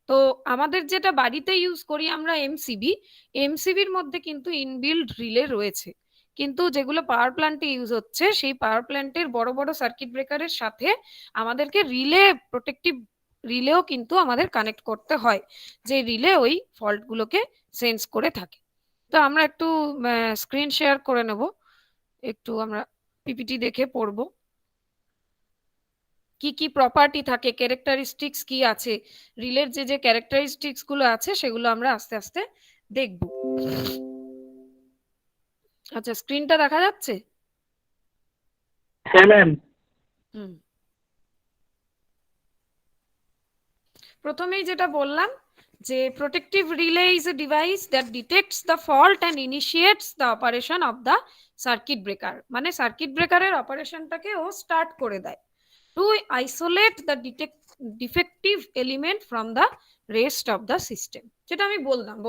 তো আমাদের যেটা বাড়িতে ইউজ করি আমরা এমসিবির মধ্যে কিন্তু ইনবিল্ড রিলে রয়েছে, কিন্তু যেগুলো পাওয়ার প্ল্যান্টে ইউজ হচ্ছে সেই পাওয়ার প্ল্যান্টের বড় বড় সার্কিট ব্রেকারের সাথে আমাদেরকে রিলে, প্রোটেক্টিভ রিলেও কিন্তু আমাদের কানেক্ট করতে হয়, যে রিলে ওই ফল্ট গুলোকে সেন্স করে থাকে। তো আমরা একটু স্ক্রিন শেয়ার করে নেব, একটু আমরা পিপিটি দেখে পড়বো কি কি প্রপার্টি থাকে, ক্যারেক্টারিস্টিক্স কি আছে, রিলের যে যে ক্যারেক্টারিস্টিক্স গুলো আছে সেগুলো আমরা আস্তে আস্তে দেখব। আচ্ছা, স্ক্রিনটা দেখা যাচ্ছে? হ্যাঁ ম্যাম। হুম, প্রথমেই যেটা বললাম যে protective relay is a device that detects the fault and initiates the operation of the circuit breaker. মানে সার্কিট ব্রেকারের অপারেশনটাকে ও স্টার্ট করে দেয় to isolate the defective element from the rest of the system. যেটা আমি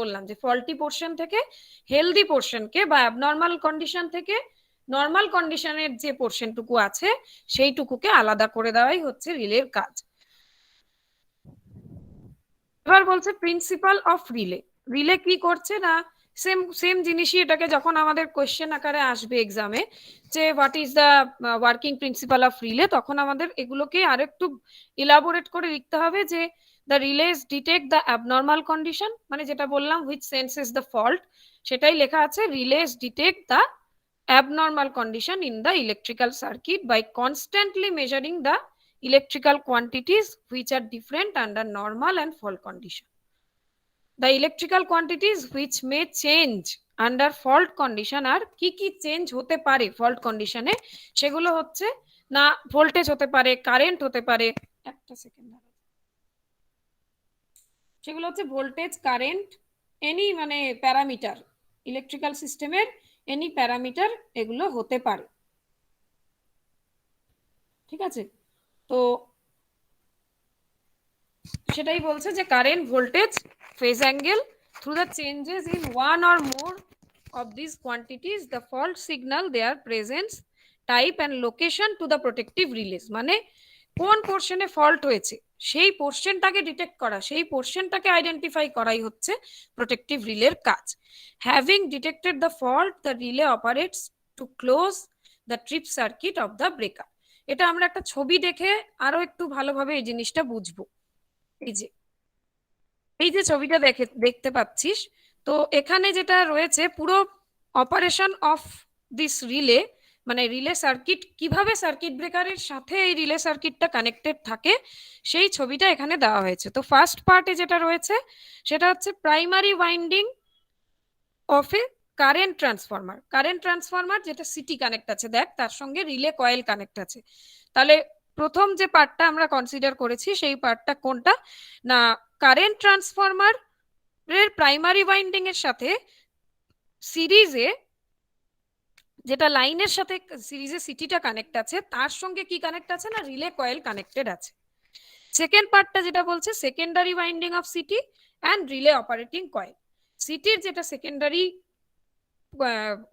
বললাম যে ফল্টি পোর্শন থেকে হেলদি পোর্শনকে বা অ্যাবনর্মাল কন্ডিশন থেকে নর্মাল কন্ডিশনের যে পোর্শনটুকু আছে সেইটুকুকে আলাদা করে দেওয়াই হচ্ছে রিলের কাজ। এবার বলছে প্রিন্সিপাল অফ রিলে। রিলে কি করছে না, সেম জিনিসই, এটাকে যখন আমাদের কোয়েশ্চেন আকারে আসবে এক্সামে যে what is the working principal of relay, তখন আমাদের এগুলোকে আরেকটু ইলাবোরেট করে লিখতে হবে যে the রিলেস detect the abnormal condition, মানে যেটা বললাম হুইচ সেন্সেস দ্য ফল্ট, সেটাই লেখা আছে relays detect the abnormal condition in the electrical circuit by constantly measuring the electrical quantities which are different under normal and fault condition. The electrical quantities which may change under fault condition আর কি কি change হতে পারে fault কন্ডিশনে, সেগুলো হচ্ছে না voltage হতে পারে, কারেন্ট হতে পারে, একটা সেকেন্ড, সেগুলো হচ্ছে ভোল্টেজ, কারেন্ট, এনি মানে প্যারামিটার, ইলেকট্রিক্যাল সিস্টেমের এনি প্যারামিটার এগুলো হতে পারে। ঠিক আছে, তো সেটাই বলছে যে current, voltage, phase angle, through the changes in one or more of these quantities the fault signal their presence, type and location to the protective relays, মানে কোন পোর্শনে ফল্ট হয়েছে সেই পোর্শনটাকে ডিটেক্ট করা, সেই পোর্শনটাকে আইডেন্টিফাই করাই হচ্ছে প্রোটেক্টিভ রিলের কাজ। Having detected the fault the relay operates to close the trip circuit of the breaker. এটা আমরা একটা ছবি দেখে আরো একটু ভালোভাবে এই জিনিসটা বুঝবো। এই যে ছবিটা দেখতে পাচ্ছিস, তো এখানে যেটা রয়েছে পুরো অপারেশন অফ দিস রিলে, মানে রিলে সার্কিট কিভাবে সার্কিট ব্রেকারের সাথে এই রিলে সার্কিটটা কানেক্টেড থাকে সেই ছবিটা এখানে দেওয়া হয়েছে। তো ফার্স্ট পার্টে যেটা রয়েছে সেটা হচ্ছে primary winding of A current transformer. Current transformer যেটা সিটি কানেক্ট আছে, দেখ তার সঙ্গে রিলে কয়েল কানেক্ট আছে। তাহলে প্রথম যে পার্টটা আমরা কনসিডার করেছি সেই পার্টটা কোনটা না, কারেন্ট ট্রান্সফরমার এর প্রাইমারি ওয়াইন্ডিং এর সাথে সিরিজে, যেটা লাইনের সাথে সিরিজে সিটিটা কানেক্ট আছে, তার সঙ্গে কি কানেক্ট আছে না রিলে কয়েল কানেক্টেড আছে। সেকেন্ড পার্টটা যেটা বলছে secondary winding of city and relay operating coil. সিটির যেটা সেকেন্ডারি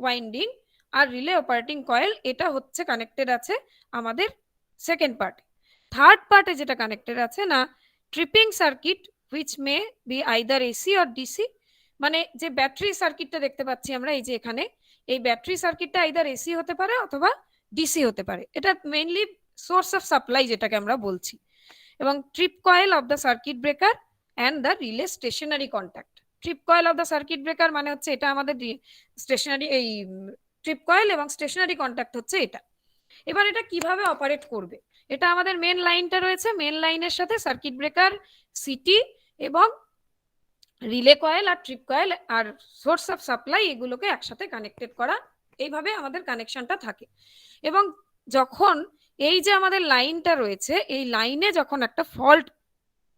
ওয়াইন্ডিং আর রিলে অপারেটিং কয়েল, এটা হচ্ছে কানেক্টেড আছে আমাদের সেকেন্ড পার্টে। থার্ড পার্টে যেটা কানেক্টেড আছে না tripping circuit which may be either AC or DC, মানে যে ব্যাটারি সার্কিটটা দেখতে পাচ্ছি আমরা এই যে এখানে, এই ব্যাটারি সার্কিটটা আইদার এসি হতে পারে অথবা ডিসি হতে পারে, এটা মেইনলি সোর্স অফ সাপ্লাই যেটাকে আমরা বলছি। এবং trip coil of the circuit breaker and the relay stationary contact. Trip coil of the circuit breaker মানে হচ্ছে এটা আমাদের স্টেশনারি, এই ট্রিপ কয়েল এবং স্টেশনারি কন্ট্যাক্ট হচ্ছে এটা। এবার এটা কিভাবে অপারেট করবে, এটা আমাদের মেন লাইনটা রয়েছে, মেন লাইনের সাথে সার্কিট ব্রেকার, সিটি এবং রিলে কয়েল আর ট্রিপ কয়েল আর সোর্স অফ সাপ্লাই এগুলোকে একসাথে কানেক্টেড করা, এইভাবে আমাদের কানেকশনটা থাকে। এবং যখন এই যে আমাদের লাইনটা রয়েছে, এই লাইনে যখন একটা ফল্ট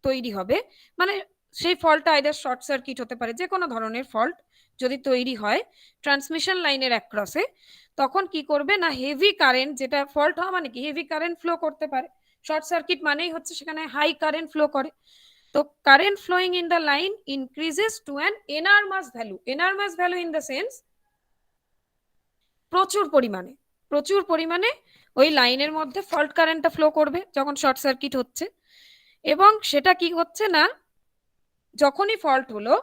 তৈরি হবে, মানে সেই ফল্টটা আইদার শর্ট সার্কিট হতে পারে, যে কোনো ধরনের ফল্ট যদি তৈরি হয় ট্রান্সমিশন লাইনের অ্যাক্রসে, তখন কি করবে না হেভি কারেন্ট, যেটা ফল্ট হওয়া মানে কি হেভি কারেন্ট ফ্লো করতে পারে, শর্ট সার্কিট মানেই হচ্ছে সেখানে হাই কারেন্ট ফ্লো করে। তো current flowing in the line increases to an enormous value, enormous value in the sense প্রচুর পরিমাণে, প্রচুর পরিমাণে ওই লাইনের মধ্যে ফল্ট কারেন্টটা ফ্লো করবে যখন শর্ট সার্কিট হচ্ছে। এবং সেটা কি হচ্ছে না যখনই ফল্ট হলো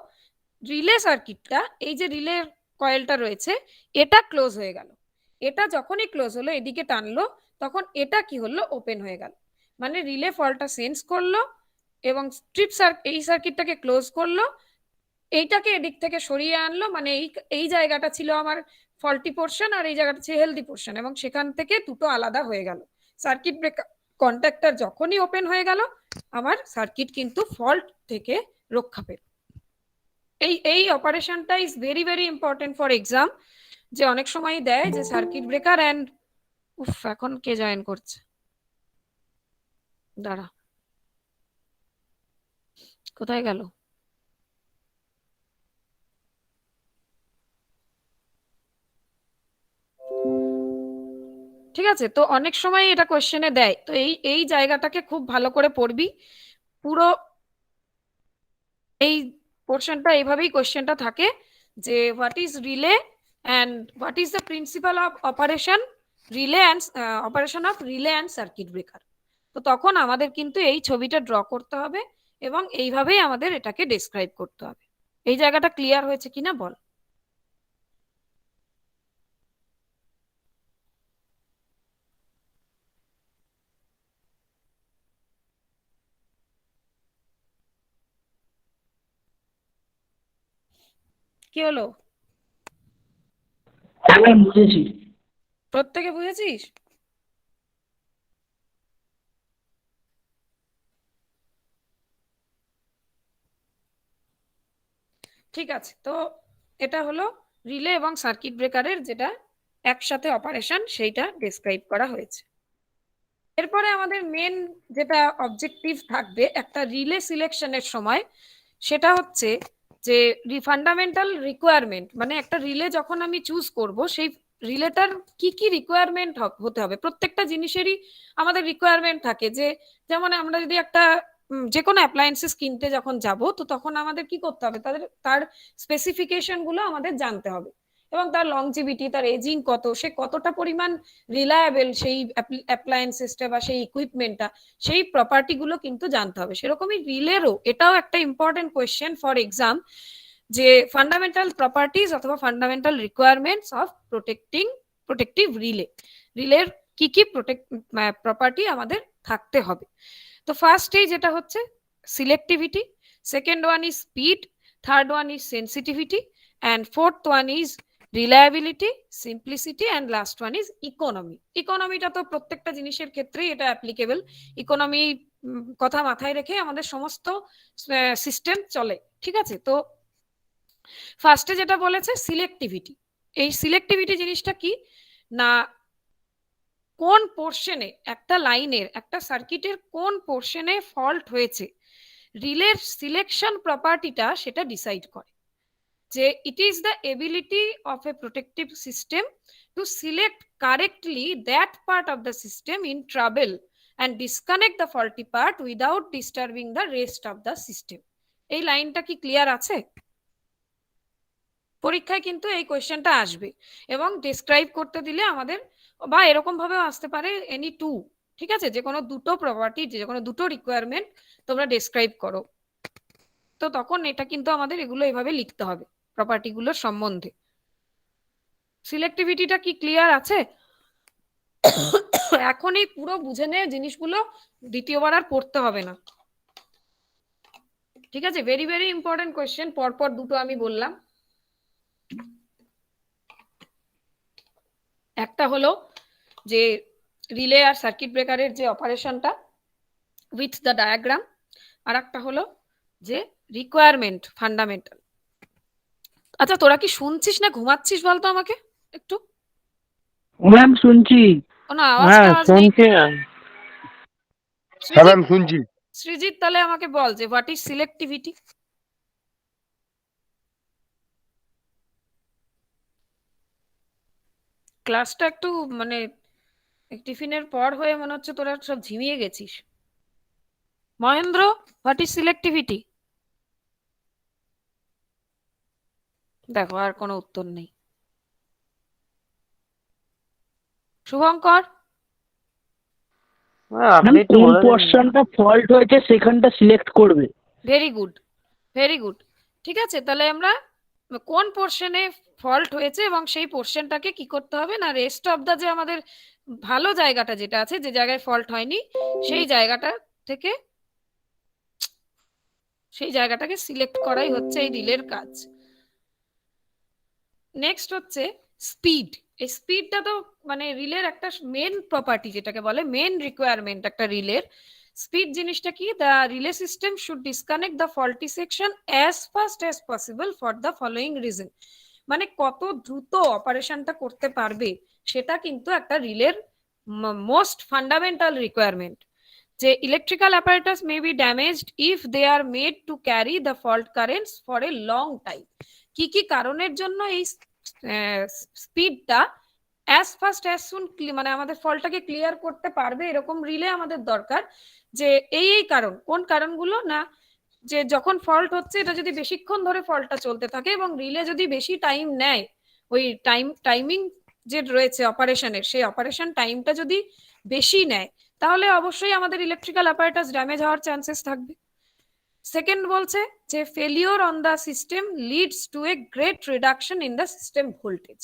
রিলে সার্কিটটা, এই যে রিলে কয়েলটা রয়েছে এটা ক্লোজ হয়ে গেল, এটা যখনই ক্লোজ হলো এদিকে টানলো তখন এটা কি হলো ওপেন হয়ে গেল, মানে রিলে ফল্টটা সেন্স করলো এবং স্ট্রিপ এই সার্কিটটাকে ক্লোজ করলো, এইটাকে এদিক থেকে সরিয়ে আনলো, মানে এই জায়গাটা ছিল আমার ফল্টি পোর্শন আর এই জায়গাটা ছিল হেলদি পোর্শন, এবং সেখান থেকে দুটো আলাদা হয়ে গেল। সার্কিট ব্রেকার কন্ট্যাক্টর যখনই ওপেন হয়ে গেল আমার সার্কিট কিন্তু ফল্ট থেকে রক্ষা পেল। এই অপারেশনটা is very very important for exam, যে অনেক সময় দেয় যে সার্কিট ব্রেকার অ্যান্ড উফ এখন কে জয়েন করছে, দাঁড়া কোথায় গেল, ঠিক আছে। তো অনেক সময় এটা কোশ্চেনে দেয়, তো এই জায়গাটাকে খুব ভালো করে পড়বি পুরো, এই পোর্শনটা এইভাবেই কোশ্চেনটা থাকে যে what is relay and what is the principle of operation relay and operation of relay and circuit breaker. তো তখন আমাদের কিন্তু এই ছবিটা ড্র করতে হবে এবং এইভাবেই আমাদের এটাকে ডেসক্রাইব করতে হবে। এই জায়গাটা ক্লিয়ার হয়েছে কিনা বল। কি হলো? হ্যাঁ ম্যাম, বুঝেছি। প্রত্যেকে বুঝেছিস? ঠিক আছে, তো এটা হলো রিলে এবং সার্কিট ব্রেকারের যেটা একসাথে অপারেশন, সেইটা ডেসক্রাইব করা হয়েছে। এরপরে আমাদের মেন যেটা অবজেক্টিভ থাকবে একটা রিলে সিলেকশনের সময়, সেটা হচ্ছে যে ফান্ডামেন্টাল রিকোয়ারমেন্ট, মানে একটা রিলে যখন আমি চুজ করব, সেই রিলেটার কি কি রিকোয়ারমেন্ট হতে হবে। প্রত্যেকটা জিনিসেরই আমাদের রিকোয়ারমেন্ট থাকে, যে যেমন আমরা যদি একটা যে কোনো অ্যাপ্লায়েন্সেস কিনতে যখন যাব, তো তখন আমাদের কি করতে হবে, তার স্পেসিফিকেশন গুলো আমাদের জানতে হবে, এবং তার লংজিভিটি, তার এজিং কত, সে কতটা পরিমাণ রিলায়েবল সেই অ্যাপ্লায়েন্সেসটা বা সেই ইকুইপমেন্টটা, সেই প্রপার্টি গুলো কিন্তু জানতে হবে। সেরকমই রিলেরও এটাও একটা ইম্পর্টেন্ট কোয়েশ্চেন ফর এক্সাম, যে ফান্ডামেন্টাল প্রপার্টিজ অথবা ফান্ডামেন্টাল রিকোয়ারমেন্টস অফ প্রোটেক্টিভ রিলের কি কি প্রপার্টি আমাদের থাকতে হবে। তো ফার্স্টেই যেটা হচ্ছে selectivity, second one is speed, third one is sensitivity, and fourth one is reliability, simplicity, and last one is economy. ইকোনমিটা তো প্রত্যেকটা জিনিসের ক্ষেত্রেই এটা অ্যাপ্লিকেবল। ইকোনমি কথা মাথায় রেখে আমাদের সমস্ত সিস্টেম চলে, ঠিক আছে? তো ফার্স্টে যেটা বলেছে সিলেক্টিভিটি, এই সিলেক্টিভিটি জিনিসটা কি না, কোন পোর্শনে একটা লাইনের, একটা সার্কিটের কোন পোর্শনে ফল্ট হয়েছে, রিলের সিলেকশন প্রপার্টিটা সেটা ডিসাইড করে, যে it is the ability of a protective system to select correctly that part of the system in trouble and disconnect the faulty part without disturbing the rest of the system. এই লাইনটা কি clear আছে? পরীক্ষায় কিন্তু এই কোয়েশ্চেনটা আসবে, এবং ডেসক্রাইব করতে দিলে আমাদের, বা এরকম ভাবেও আসতে পারে এনি টু, ঠিক আছে, যে কোনো দুটো প্রপার্টি, যে কোনো দুটো রিকোয়ারমেন্ট তোমরা ডেসক্রাইব করো, তো তখন এটা কিন্তু আমাদের এগুলো এভাবে লিখতে হবে প্রপার্টি গুলোর সম্বন্ধে। সিলেক্টিভিটিটা কি ক্লিয়ার আছে? এখনই পুরো বুঝে নে জিনিসগুলো, দ্বিতীয়বার আর পড়তে হবে না, ঠিক আছে? ভেরি ভেরি ইম্পর্টেন্ট কোয়েশ্চেন, পরপর দুটো আমি বললাম। একটা হলো যে রিলে আর সার্কিট ব্রেকারের যে অপারেশনটা উইথ দ্য ডায়াগ্রাম, আর একটা হলো যে রিকোয়ারমেন্ট ফান্ডামেন্টাল। আচ্ছা, তোরা কি শুনছিস না ঘুমাচ্ছিস বলতো আমাকে একটু? ম্যাম শুনছি। কোনো আওয়াজ হ্যাঁ টাওয়াজ নেই? শুনছি। হ্যাঁ সৃজিত, ম্যাম শুনছি। সৃজিত তাহলে আমাকে বল যে হোয়াট ইজ সিলেক্টিভিটি। ক্লাসটা একটু মানে টিফিনের পর হয়ে মনে হচ্ছে তোরা সব ঝিমিয়ে গেছিস। Mahendra, what is selectivity? দেখো আর কোনো উত্তর নেই। শুভঙ্কর? হ্যাঁ, ম্যাম আপনি একটু কোন বলে দিন। পোর্শনটা ফল্ট হয়েছে সেখানটা সিলেক্ট করবে। Very good, very good. ঠিক আছে, তাহলে আমরা কোন পোর্শনে ফল্ট হয়েছে এবং সেই পোর্শনটাকে কি করতে হবে না, রেস্ট অফ দা যে আমাদের ভালো জায়গাটা যেটা আছে, যে জায়গায় ফল্ট হয়নি, সেই জায়গাটা থেকে সেই জায়গাটাকে সিলেক্ট করাই হচ্ছে এই রিলের কাজ। নেক্সট হচ্ছে স্পিড। এই স্পিডটা তো মানে রিলের একটা মেন প্রপার্টি, যেটাকে বলে মেন রিকোয়ারমেন্ট একটা রিলের। স্পিড জিনিসটা কি, the relay system should disconnect the faulty section as fast as possible for the following reason. মানে কত দ্রুত অপারেশনটা করতে পারবে, সেটা কিন্তু একটা রিলের মোস্ট ফান্ডামেন্টাল রিকোয়ারমেন্ট। যে electrical apparatus may be damaged if they are made to carry the fault currents for a long time. কি কি কারণের জন্য এই স্পিডটা অ্যাজ ফাস্ট অ্যাজ সুন, মানে আমাদের ফলটাকে ক্লিয়ার করতে পারবে এরকম রিলে আমাদের দরকার। যে এই কারণ, কোন কারণগুলো না, যে যখন ফল্ট হচ্ছে এটা যদি বেশিক্ষণ ধরে ফল্টটা চলতে থাকে এবং রিলে যদি বেশি টাইম নেয়, ওই টাইমিং যে রয়েছে অপারেশনের, সেই অপারেশন টাইমটা যদি বেশি নেয়, তাহলে অবশ্যই আমাদের ইলেকট্রিক্যাল অ্যাপারেটাস ড্যামেজ হওয়ার চান্সেস থাকবে। সেকেন্ড বলছে যে failure on the system leads to a great reduction in the system voltage.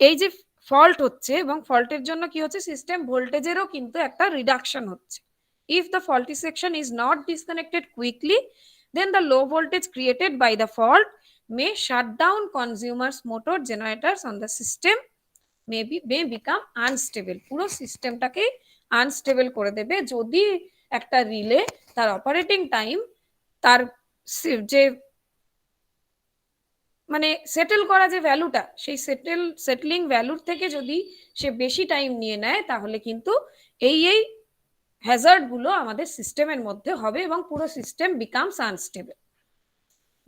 এই যে ফল্ট হচ্ছে এবং ফল্টের জন্য কি হচ্ছে, সিস্টেম ভোল্টেজেরও কিন্তু একটা রিডাকশন হচ্ছে। If the faulty section is not disconnected quickly, then the low voltage created by the fault may shut down consumers motor generators on the system, may become unstable. পুরো সিস্টেমটাকে আনস্টেবল করে দেবে যদি একটা relay তার operating time তার যে মানে সেটেল করা যে ভ্যালুটা সেই সেটলিং ভ্যালুর থেকে যদি সে বেশি টাইম নিয়ে নেয় তাহলে কিন্তু এই হ্যাজার্ড গুলো আমাদের সিস্টেমের মধ্যে হবে এবং পুরো system becomes unstable.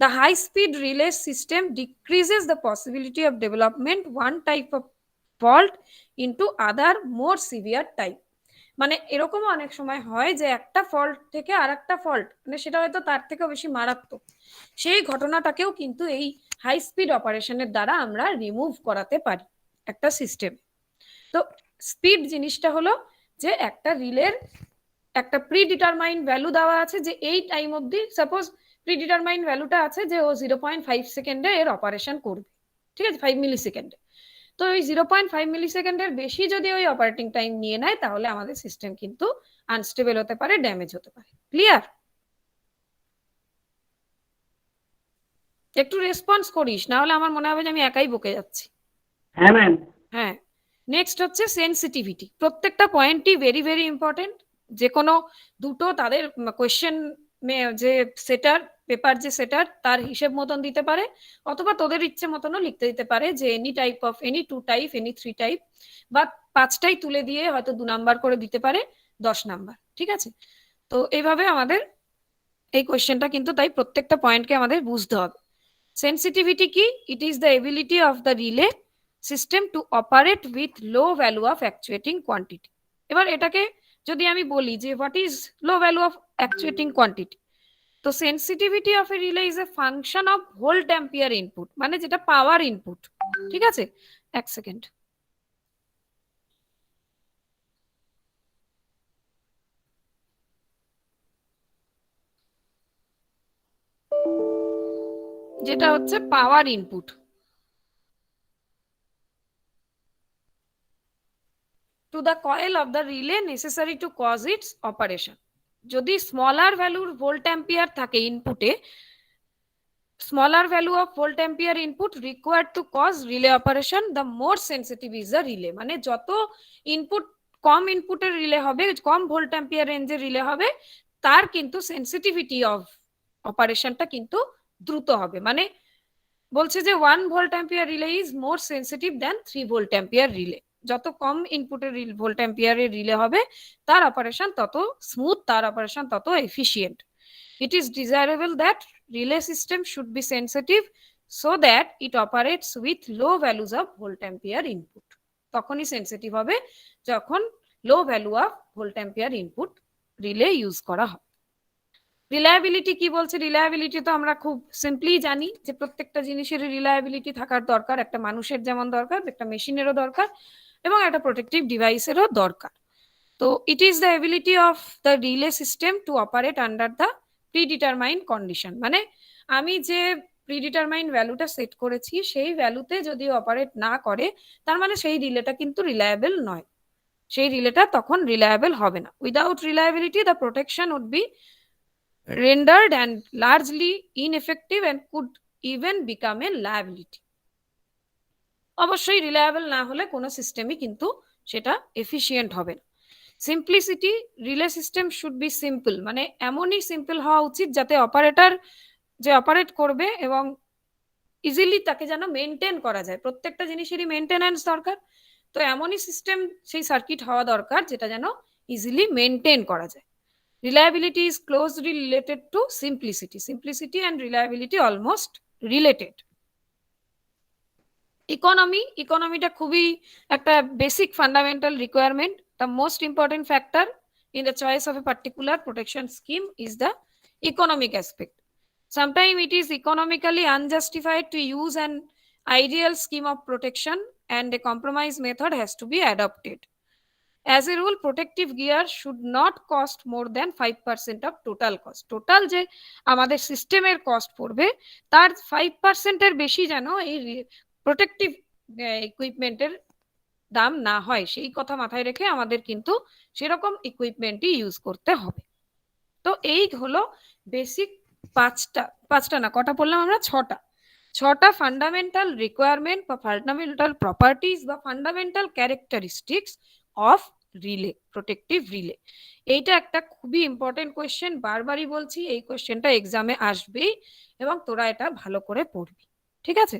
The high-speed relay system decreases the possibility of development one type of fault into other more severe type. মানে এরকম অনেক সময় হয় যে একটা ফল্ট থেকে আর একটা ফল্ট মানে সেটা হয়তো তার থেকেও বেশি মারাত্মক, সেই ঘটনাটাকেও কিন্তু এই হাই স্পিড অপারেশনের দ্বারা আমরা রিমুভ করাতে পারি একটা সিস্টেম। তো স্পিড জিনিসটা হলো যে একটা রিলের একটা প্রিডিটারমাইন্ড ভ্যালু দেওয়া আছে যে এই টাইম অবধি, সাপোজ প্রিডিটারমাইন্ড ভ্যালুটা আছে যে ও 0.5 সেকেন্ডে এর অপারেশন করবে, ঠিক আছে, 5 মিলি সেকেন্ডে। তো ওই 0.5 মিলি সেকেন্ডের বেশি যদি ওই অপারেটিং টাইম নিয়ে নেয় তাহলে আমাদের সিস্টেম কিন্তু আনস্টেবল হতে পারে, ড্যামেজ হতে পারে। ক্লিয়ার? একটু রেসপন্স করিস, না হলে আমার মনে হবে যে আমি একাই বকে যাচ্ছি। হ্যাঁ ম্যাম। হ্যাঁ, নেক্সট হচ্ছে সেন্সিটিভিটি। প্রত্যেকটা পয়েন্টই ভেরি ভেরি ইম্পর্টেন্ট। যে কোনো দুটো তাদের কোয়েশ্চেন যে সেটার পেপার যে সেটার তার হিসেব মতন দিতে পারে, অথবা তোদের ইচ্ছে মতনও লিখতে দিতে পারে যে any type of, any 2 type, any 3 type, বা 5টাই তুলে দিয়ে হয়তো 2 নাম্বার করে দিতে পারে, 10 নাম্বার, ঠিক আছে। তো এইভাবে আমাদের এই কোয়েশ্চেনটা কিন্তু তাই প্রত্যেকটা পয়েন্টকে আমাদের বুঝতে হবে। সেন্সিটিভিটি কি? It is the ability of the relay system to operate with low value of actuating quantity. এবার এটাকে যদি আমি বলি যে what is low value of actuating quantity, তো sensitivity of a relay is a function of volt ampere input, মানে যেটা পাওয়ার input, ঠিক আছে। এক সেকেন্ড, যেটা হচ্ছে পাওয়ার input to the coil of the relay necessary to cause its operation. যদি smaller ভ্যালুর ভোল্ট অ্যাম্পিয়ার থাকে ইনপুটে, smaller value of volt ampere input required to cause relay operation, the more sensitive is the relay. মানে যত input কম ইনপুটের relay হবে, কম volt ampere রেঞ্জের relay হবে, তার কিন্তু সেন্সিটিভিটি অফ অপারেশনটা কিন্তু দ্রুত হবে। মানে বলছে যে 1 volt ampere relay is more sensitive than 3 volt ampere relay. যত কম ইনপুটের ভোল্ট অ্যাম্পিয়ারের রিলে হবে তার অপারেশন তত স্মুথ, তার অপারেশন তত efficient. It is desirable that relay system should be sensitive so that it operates with low values of volt ampere input. তখনই sensitive হবে যখন low value of volt ampere input relay use করা হয়। Reliability কি বলছে? Reliability তো আমরা খুব সিম্পলি জানি যে প্রত্যেকটা জিনিসের রিলায়েবিলিটি থাকার দরকার, একটা মানুষের যেমন দরকার, একটা মেশিনেরও দরকার, এবং একটা প্রোটেক্টিভ ডিভাইসেরও দরকার। তো it is the ability of the relay system to operate under the predetermined condition. মানে আমি যে প্রিডিটারমাইন্ড ভ্যালুটা সেট করেছি সেই ভ্যালুতে যদি অপারেট না করে তার মানে সেই রিলেটা কিন্তু রিলায়েবল নয়, সেই রিলেটা তখন রিলায়েবল হবে না। Without reliability the protection would be rendered and largely ineffective and could even become a liability. অবশ্যই রিলায়েবল না হলে কোনো সিস্টেমই কিন্তু সেটা এফিশিয়েন্ট হবে না। Simplicity, relay system should be simple, মানে এমনই সিম্পল হওয়া উচিত যাতে অপারেটর যে অপারেট করবে এবং ইজিলি তাকে যেন মেনটেন করা যায়। প্রত্যেকটা জিনিসেরই মেনটেন্যান্স দরকার, তো এমনই সিস্টেম সেই সার্কিট হওয়া দরকার যেটা যেন ইজিলি মেনটেন করা যায়। Reliability is closely related to simplicity. Simplicity and reliability almost related. ইকোনমিটা খুবই একটা basic fundamental requirement. The most important factor in the choice of a particular protection scheme is the economic aspect. Sometimes it is economically unjustified to use an ideal scheme of protection and a compromise method has to be adopted. As a rule, protective gear should not cost more than 5% of total cost. Total যে আমাদের সিস্টেমের cost পড়বে তার 5% এর বেশি যেন এই protective ইকুইপমেন্টের দাম না হয়, সেই কথা মাথায় রেখে আমাদের কিন্তু সেরকম ইকুইপমেন্টই ইউজ করতে হবে। তো এই হলো বেসিক পাঁচটা না কটা বললাম আমরা? 6টা ফান্ডামেন্টাল রিকোয়ারমেন্ট বা ফান্ডামেন্টাল প্রপার্টিজ বা fundamental characteristics of relay, protective relay. এইটা একটা খুবই ইম্পর্টেন্ট কোয়েশ্চেন, বারবারই বলছি এই কোয়েশ্চেনটা এক্সামে আসবেই এবং তোরা এটা ভালো করে পড়বি, ঠিক আছে?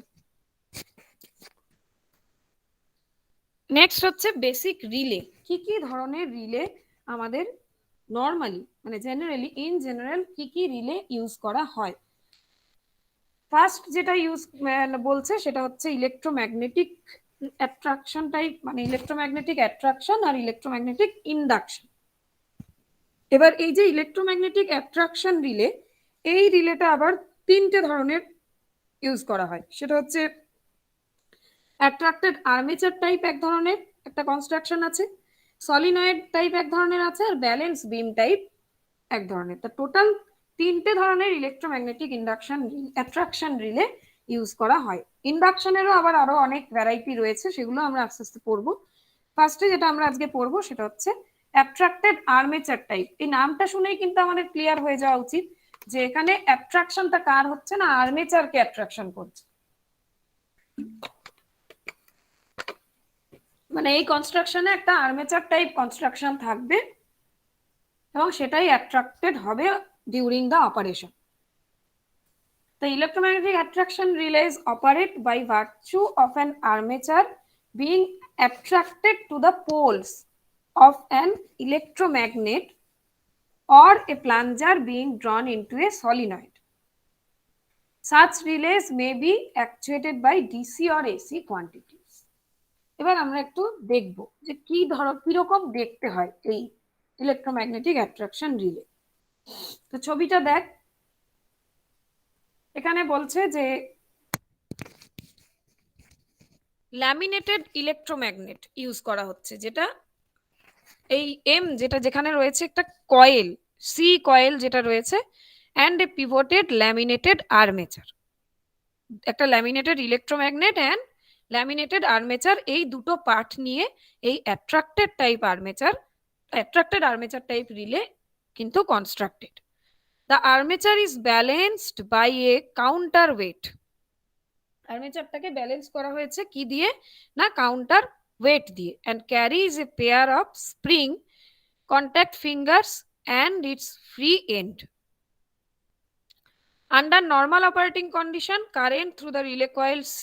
নেক্সট হচ্ছে বেসিক রিলে। কি কি ধরনের রিলে আমাদের নর্মালি মানে জেনারেলি ইন জেনারেল কি কি রিলে ইউজ করা হয়? ফার্স্ট যেটা ইউজ বলছে সেটা হচ্ছে ইলেকট্রোম্যাগনেটিক অ্যাট্রাকশন টাইপ, মানে ইলেকট্রোম্যাগনেটিক অ্যাট্রাকশন আর ইলেকট্রোম্যাগনেটিক ইন্ডাকশন। এবার এই যে ইলেকট্রোম্যাগনেটিক অ্যাট্রাকশন রিলে, এই রিলেটা আবার 3টে ধরনের ইউজ করা হয়। সেটা হচ্ছে অ্যাট্রাক্টেড আর্মেচার টাইপ এক ধরনের একটা কনস্ট্রাকশন আছে, সলিনয়েড টাইপ এক ধরনের আছে, আর ব্যালেন্স বিম টাইপ এক ধরনের। তা টোটাল 3টে ধরনের electromagnetic induction attraction relay use করা হয়। ইন্ডাকশনেরও আবার আরো অনেক ভ্যারাইটি রয়েছে, সেগুলো আমরা আস্তে আস্তে পড়বো। ফার্স্টে যেটা আমরা আজকে পড়বো সেটা হচ্ছে অ্যাট্রাক্টেড আর্মেচার টাইপ। এই নামটা শুনেই কিন্তু আমাদের ক্লিয়ার হয়ে যাওয়া উচিত যে এখানে অ্যাট্রাকশনটা কার হচ্ছে না, আর্মেচারকে অ্যাট্রাকশন করছে। মানে এই কনস্ট্রাকশনে একটা আর্মেচার টাইপ কনস্ট্রাকশন থাকবে এবং সেটাই অ্যাট্রাক্টেড হবে during the operation. The electromagnetic attraction relays operate by virtue of an armature being attracted to the poles of an electromagnet or a plunger being drawn into a solenoid. Such relays may be actuated by DC or AC quantities. এবার আমরা একটু দেখব যে কিরকম দেখতে হয় এই electromagnetic attraction relay. তো ছবিটা দেখ, এখানে বলছে যে ল্যামিনেটেড ইলেকট্রোম্যাগনেট ইউজ করা হচ্ছে, যেটা এই যেটা যেখানে রয়েছে একটা কয়েল, সি কয়েল যেটা রয়েছে, and a pivoted laminated armature. একটা laminated electromagnet and laminated armature, এই দুটো পার্ট নিয়ে এই অ্যাট্রাক্টেড আর্মেচার টাইপ রিলে কিন্তু constructed. The armature is balanced by a counter weight. আর্মেচারটাকে ব্যালেন্স করা হয়েছে কি দিয়ে না, কাউন্টার ওয়েট দিয়ে, and carries a pair of spring contact fingers and its free end. Under normal operating condition, current through the relay coil C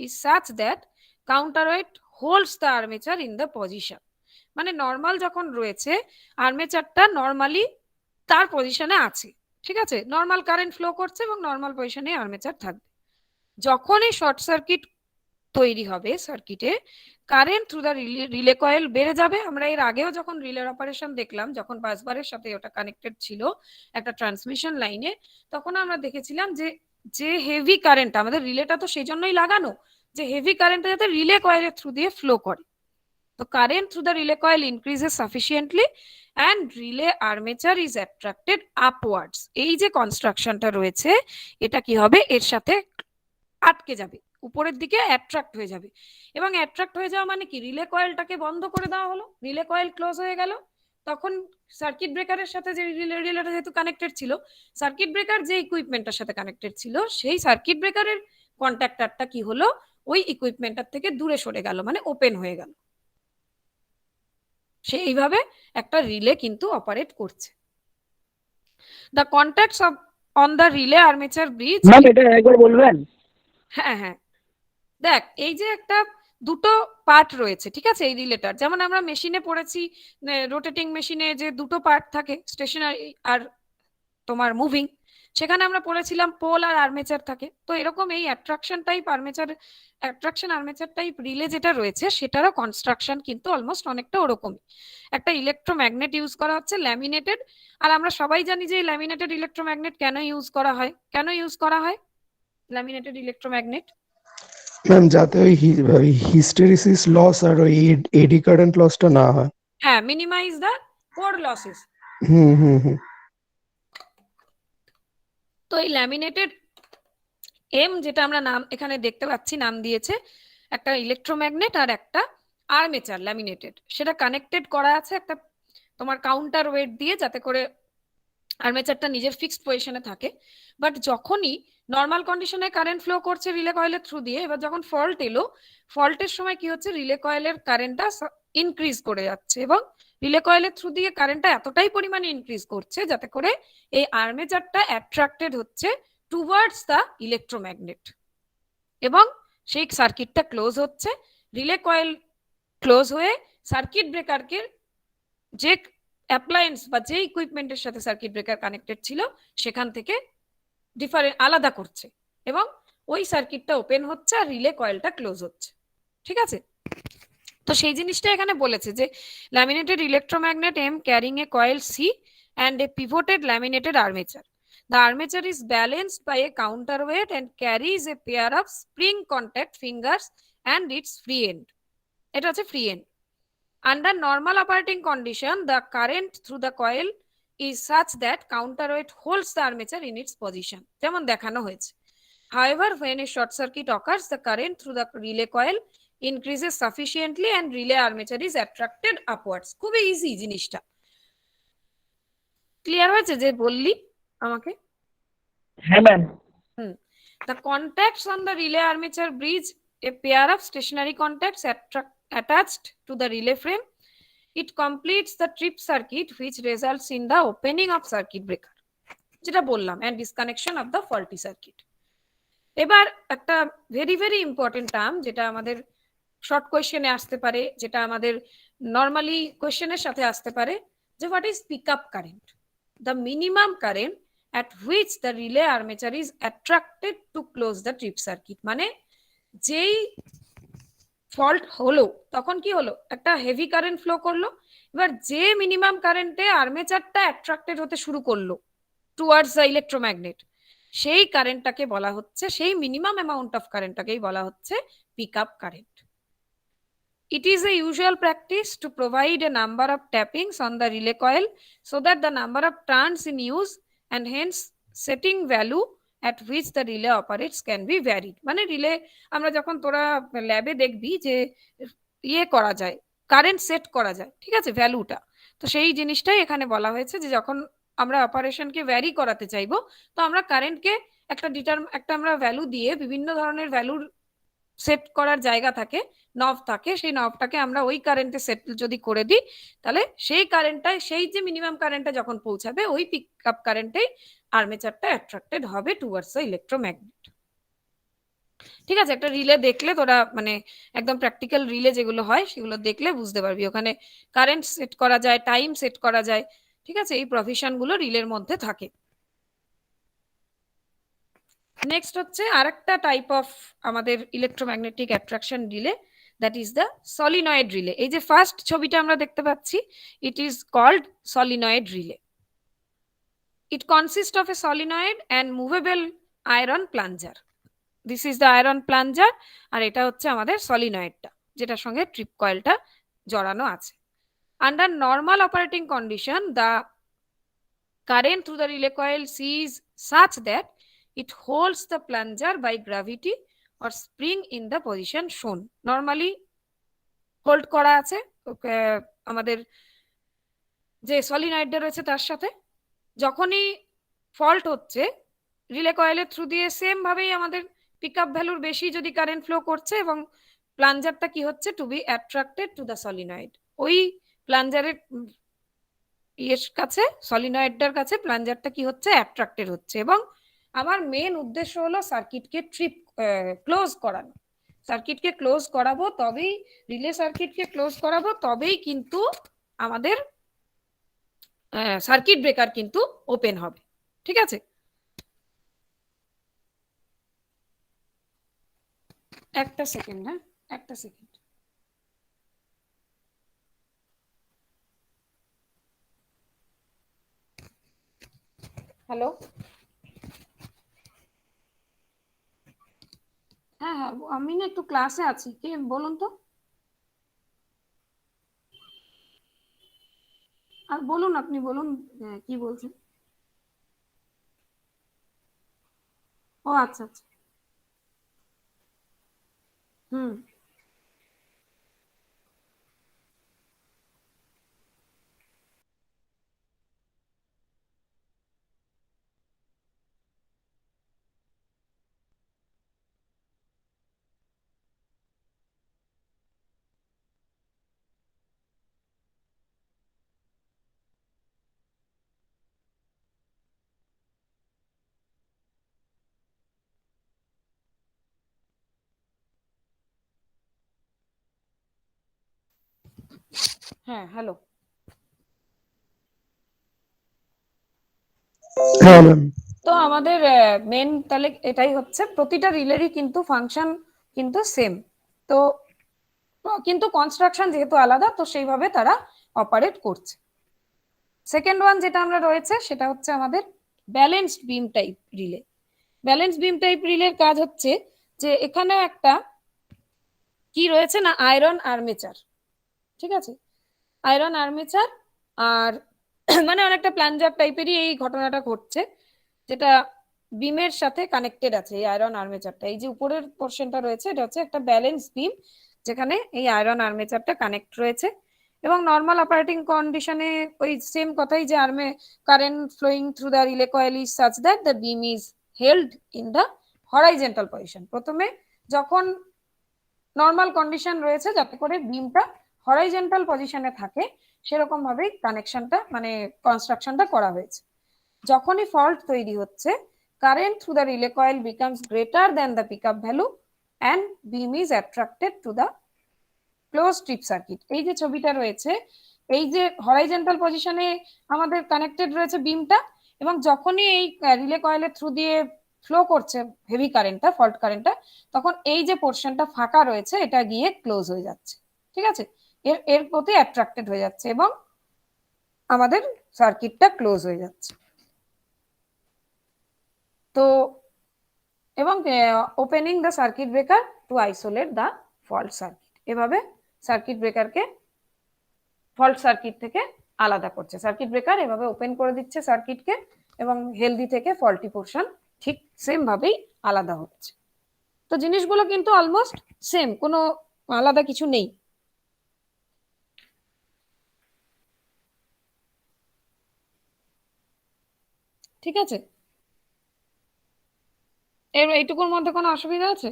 is such that counterweight holds the armature in the position. মানে normal যখন রয়েছে আর্মেচারটা normally তার পজিশনে আছে, ঠিক আছে, normal current flow করছে এবং নর্মাল পজিশনে আর্মেচার থাকবে। যখনই শর্ট সার্কিট তৈরি হবে সার্কিটে, current through the relay coil বেড়ে যাবে। আমরা এর আগেও যখন রিলের অপারেশন দেখলাম, যখন বাসবারের সাথে ওটা কানেক্টেড ছিল একটা ট্রান্সমিশন লাইনে, তখন আমরা দেখেছিলাম যে হেভি কারেন্ট, আমাদের রিলেটা তো সেই জন্যই লাগানো যে হেভি কারেন্টটা যাতে রিলে কয়েলের থ্রু দিয়ে ফ্লো করে। তো current through the relay coil increases sufficiently and relay armature is attracted upwards. এই যে কনস্ট্রাকশনটা রয়েছে এটা কি হবে, এর সাথে আটকে যাবে, উপরের দিকে অ্যাট্রাক্ট হয়ে যাবে। এবং অ্যাট্রাক্ট হয়ে যাওয়া মানে কি, রিলে কয়েলটাকে বন্ধ করে দেওয়া হলো, রিলে কয়েল ক্লোজ হয়ে গেল। তখন সার্কিট ব্রেকারের সাথে যে রিলেটা যেহেতু কানেক্টেড ছিল, সার্কিট ব্রেকার যে ইকুইপমেন্টটার সাথে কানেক্টেড ছিল, সেই সার্কিট ব্রেকারের কন্ট্যাক্টরটা কি হলো, ওই ইকুইপমেন্টটার থেকে দূরে সরে গেল, মানে ওপেন হয়ে গেল। সেইভাবে একটা রিলে কিন্তু অপারেট করছে। The contacts on the relay armature bridge. Ma'am এটা একবার বলবেন? হ্যাঁ হ্যাঁ, দেখ এই যে একটা দুটো পার্ট রয়েছে, ঠিক আছে, এই রিলেটার। যেমন আমরা মেশিনে পড়েছি, রোটেটিং মেশিনে যে দুটো পার্ট থাকে, স্টেশনারি আর তোমার মুভিং, সেখানে আমরা পড়েছিলাম পোল আর আর্মেচার থাকে। তো এরকম এই অ্যাট্রাকশন আর্মেচার টাইপ রিলে যেটা রয়েছে, সেটারও কনস্ট্রাকশন কিন্তু অলমোস্ট অনেকটা ওরকমই। একটা ইলেকট্রোম্যাগনেট ইউজ করা হচ্ছে ল্যামিনেটেড, আর আমরা সবাই জানি যে ল্যামিনেটেড ইলেকট্রোম্যাগনেট কেন ইউজ করা হয় ল্যামিনেটেড ইলেকট্রোম্যাগনেট। ম্যাম যাতে ওই হিস্টেরিসিস লস আর ওই এডি কারেন্ট লসটা না হয়। হ্যাঁ, মিনিমাইজ দ্য কোর লসেস। হুম। তো এই ল্যামিনেটেড যেটা আমরা নাম এখানে দেখতে পাচ্ছি, নাম দিয়েছে একটা ইলেকট্রোম্যাগনেট আর একটা আর্মেচার ল্যামিনেটেড, সেটা কানেক্টেড করা আছে একটা তোমার কাউন্টার ওয়েট দিয়ে, যাতে করে আর্মেচারটা নিজের ফিক্সড পজিশনে থাকে। বাট যখনই নর্মাল কন্ডিশনে কারেন্ট ফ্লো করছে রিলে কয়েলের থ্রু দিয়ে, এবার যখন ফল্ট এলো, ফল্টের সময় কি হচ্ছে, রিলে কয়েলের কারেন্টটা ইনক্রিজ করে যাচ্ছে এবং রিলে কয়েলের থ্রু দিয়ে কারেন্টটা এতটাই পরিমাণে ইনক্রিজ করছে যাতে করে এই আর্মেচারটা অ্যাট্রাক্টেড হচ্ছে টুয়ার্ডস দ্য ইলেকট্রোম্যাগনেট এবং সেই সার্কিটটা ক্লোজ হচ্ছে। রিলে কয়েল ক্লোজ হয়ে সার্কিট ব্রেকারকে যে অ্যাপ্লায়েন্স বা যে ইকুইপমেন্টের সাথে সার্কিট ব্রেকার কানেক্টেড ছিল সেখান থেকে আলাদা করছে এবং ওই সার্কিটটা ওপেন হচ্ছে আর রিলে কয়েলটা ক্লোজ হচ্ছে। ঠিক আছে, তো সেই জিনিসটা এখানে বলেছে যে laminated electromagnet M carrying a coil C and a pivoted laminated armature. The armature is balanced by a counterweight and carries a pair of spring contact fingers and its free end. এটা হচ্ছে free end. Under normal operating condition, the current through the coil is such that counterweight holds the armature in its position. যেমন দেখানো হয়েছে। However, when a short circuit occurs, the current through the relay coil increases sufficiently and relay armature is attracted upwards. খুবই easy জিনিসটা। Clear হয়েছে যে বললি আমাকে? হ্যাঁ ma'am. The contacts on the relay armature bridge a pair of stationary contacts attached to the relay frame. It completes the trip circuit which results in the opening of circuit breaker, যেটা বললাম, and disconnection of the faulty circuit. এবার একটা very very important term যেটা আমাদের short কোয়েশ্চেনে আসতে পারে, যেটা আমাদের নর্মালি কোয়েশ্চেনের সাথে আসতে পারে, যে what is pick up current, the minimum current at which the relay armature is attracted to close the trip circuit. মানে যেই ফল্ট হলো তখন কি হলো, একটা হেভি কারেন্ট ফ্লো করলো, এবার যে মিনিমাম কারেন্টে আর্মেচারটা অ্যাট্রাক্টেড হতে শুরু করলো টুয়ার্ডস দ্য ইলেকট্রোম্যাগনেট, সেই কারেন্টটাকে বলা হচ্ছে, সেই মিনিমাম অ্যামাউন্ট অফ কারেন্টটাকেই বলা হচ্ছে pick up current. It is a usual practice to provide a number of tappings on the relay coil so that the number of turns in use and hence setting value at which the relay operates can be varied. মানে relay আমরা যখন তোরা ল্যাবে দেখবি যে ইয়ে করা যায়, কারেন্ট সেট করা যায়, ঠিক আছে, ভ্যালুটা, তো সেই জিনিসটাই এখানে বলা হয়েছে যে যখন আমরা অপারেশনকে ভ্যারি করাতে চাইবো তো আমরা কারেন্টকে একটা আমরা ভ্যালু দিয়ে, বিভিন্ন ধরনের ভ্যালুর সেট করার জায়গা থাকে, নব থাকে, সেই নবটাকে আমরা ওই কারেন্টে সেট যদি করে দিই তাহলে সেই কারেন্টটাই, সেই যে মিনিমাম কারেন্টটা যখন পৌঁছাবে ওই পিক আপ কারেন্টেই আর্মেচারটা অ্যাট্রাক্টেড হবে টুয়ার্ডস দ্য ইলেকট্রোম্যাগনেট। ঠিক আছে, একটা রিলে দেখলে তোরা মানে একদম প্র্যাকটিক্যাল রিলে যেগুলো হয় সেগুলো দেখলে বুঝতে পারবি, ওখানে কারেন্ট সেট করা যায়, টাইম সেট করা যায়, ঠিক আছে, এই প্রভিশন গুলো রিলের মধ্যে থাকে। নেক্সট হচ্ছে আরেকটা টাইপ অফ আমাদের electromagnetic attraction relay, that is the solenoid relay. এই যে ফার্স্ট ছবিটা আমরা দেখতে পাচ্ছি, it is called solenoid relay. It consist of a solenoid and movable iron plunger. This is the iron plunger, আর এটা হচ্ছে আমাদের সলিনয়েডটা যেটার সঙ্গে ট্রিপ কয়েলটা জড়ানো আছে। Under normal operating condition the current through the relay coil C is such that it holds the plunger by gravity or spring in the position shown. Normally hold করা আছে আমাদের যে সলিনয়েডটা রয়েছে তার সাথে। যখনই ফল্ট হচ্ছে রিলে কয়েলের থ্রু দিয়ে সেম ভাবেই আমাদের পিক আপ ভ্যালুর বেশি যদি কারেন্ট ফ্লো করছে এবং প্লাঞ্জারটা কি হচ্ছে to be attracted to the solenoid, ওই প্লাঞ্জারের ইয়ের কাছে, সলিনয়েডটার কাছে প্লাঞ্জারটা কি হচ্ছে, অ্যাট্রাক্টেড হচ্ছে। এবং আমার মেন উদ্দেশ্য হলো সার্কিটকে ক্লোজ করানো, সার্কিটকে ক্লোজ করাবো তবেই, রিলে সার্কিটকে ক্লোজ করাবো তবেই কিন্তু আমাদের সার্কিট ব্রেকার কিন্তু ওপেন হবে। ঠিক আছে, একটা সেকেন্ড, হ্যাঁ একটা সেকেন্ড। হ্যালো, হ্যাঁ হ্যাঁ আমি না একটু ক্লাসে আছি, কে বলুন তো, আর বলুন, আপনি বলুন কি বলছেন। ও আচ্ছা আচ্ছা, হুম হ্যাঁ, হ্যালো। হ্যাঁ ম্যাম। তো আমাদের মেন তাহলে এটাই হচ্ছে, প্রতিটা রিলেরই কিন্তু ফাংশন কিন্তু সেম। তো কিন্তু কনস্ট্রাকশন যেহেতু আলাদা, তো সেইভাবে তারা অপারেট করছে। সেকেন্ড ওয়ান যেটা আমরা রয়েছে সেটা হচ্ছে আমাদের balanced beam type relay. Balance beam type রিলের কাজ হচ্ছে যে এখানেও একটা কি রয়েছে না, আয়রন আর্মেচার। ঠিক আছে, আয়রন আর্মেচার। আর মানে অনেকটা প্ল্যানজার টাইপেরই এই ঘটনাটা ঘটছে, যেটা বিমের সাথে কানেক্টেড আছে। এই আয়রন আর্মেচারটা, এই যে উপরের পোর্শনটা রয়েছে, এটা হচ্ছে একটা ব্যালেন্স বিম, যেখানে এই আয়রন আর্মেচারটা কানেক্ট রয়েছে। এবং নর্মাল অপারেটিং কন্ডিশনে ওই সেম কথাই, যে আর্মে current flowing through the relay coil is such that the beam is held in the horizontal position. প্রথমে যখন নর্মাল কন্ডিশন রয়েছে যাতে করে বিমটা হরাইজেন্টাল পজিশনে থাকে, সেরকম ভাবেই কানেকশনটা মানে কনস্ট্রাকশনটা করা হয়েছে। যখনই ফল্ট তৈরি হচ্ছে, current through the relay coil becomes greater than the pickup value and beam is attracted to the close strip circuit. এই যে ছবিটা রয়েছে, এই যে হরাইজেন্টাল পজিশনে আমাদের কানেক্টেড রয়েছে বিমটা, এবং যখনই এই রিলে কয়েলের থ্রু দিয়ে ফ্লো করছে হেভি কারেন্টটা, ফল্ট কারেন্টটা, তখন এই যে পোর্শনটা ফাঁকা রয়েছে এটা গিয়ে ক্লোজ হয়ে যাচ্ছে। ঠিক আছে, এর এর প্রতি অ্যাট্রাক্টেড হয়ে যাচ্ছে এবং আমাদের সার্কিটটা ক্লোজ হয়ে যাচ্ছে। তো এবং opening the circuit breaker to isolate the fault circuit, এভাবে সার্কিট ব্রেকারকে ফল্ট সার্কিট থেকে আলাদা করছে। সার্কিট ব্রেকার এভাবে ওপেন করে দিচ্ছে সার্কিটকে, এবং হেলদি থেকে ফল্টি পোর্শন ঠিক সেম ভাবেই আলাদা হচ্ছে। তো জিনিসগুলো কিন্তু অলমোস্ট সেম, কোনো আলাদা কিছু নেই। ঠিক আছে, এর এইটুকুর মধ্যে কোনো অসুবিধা আছে?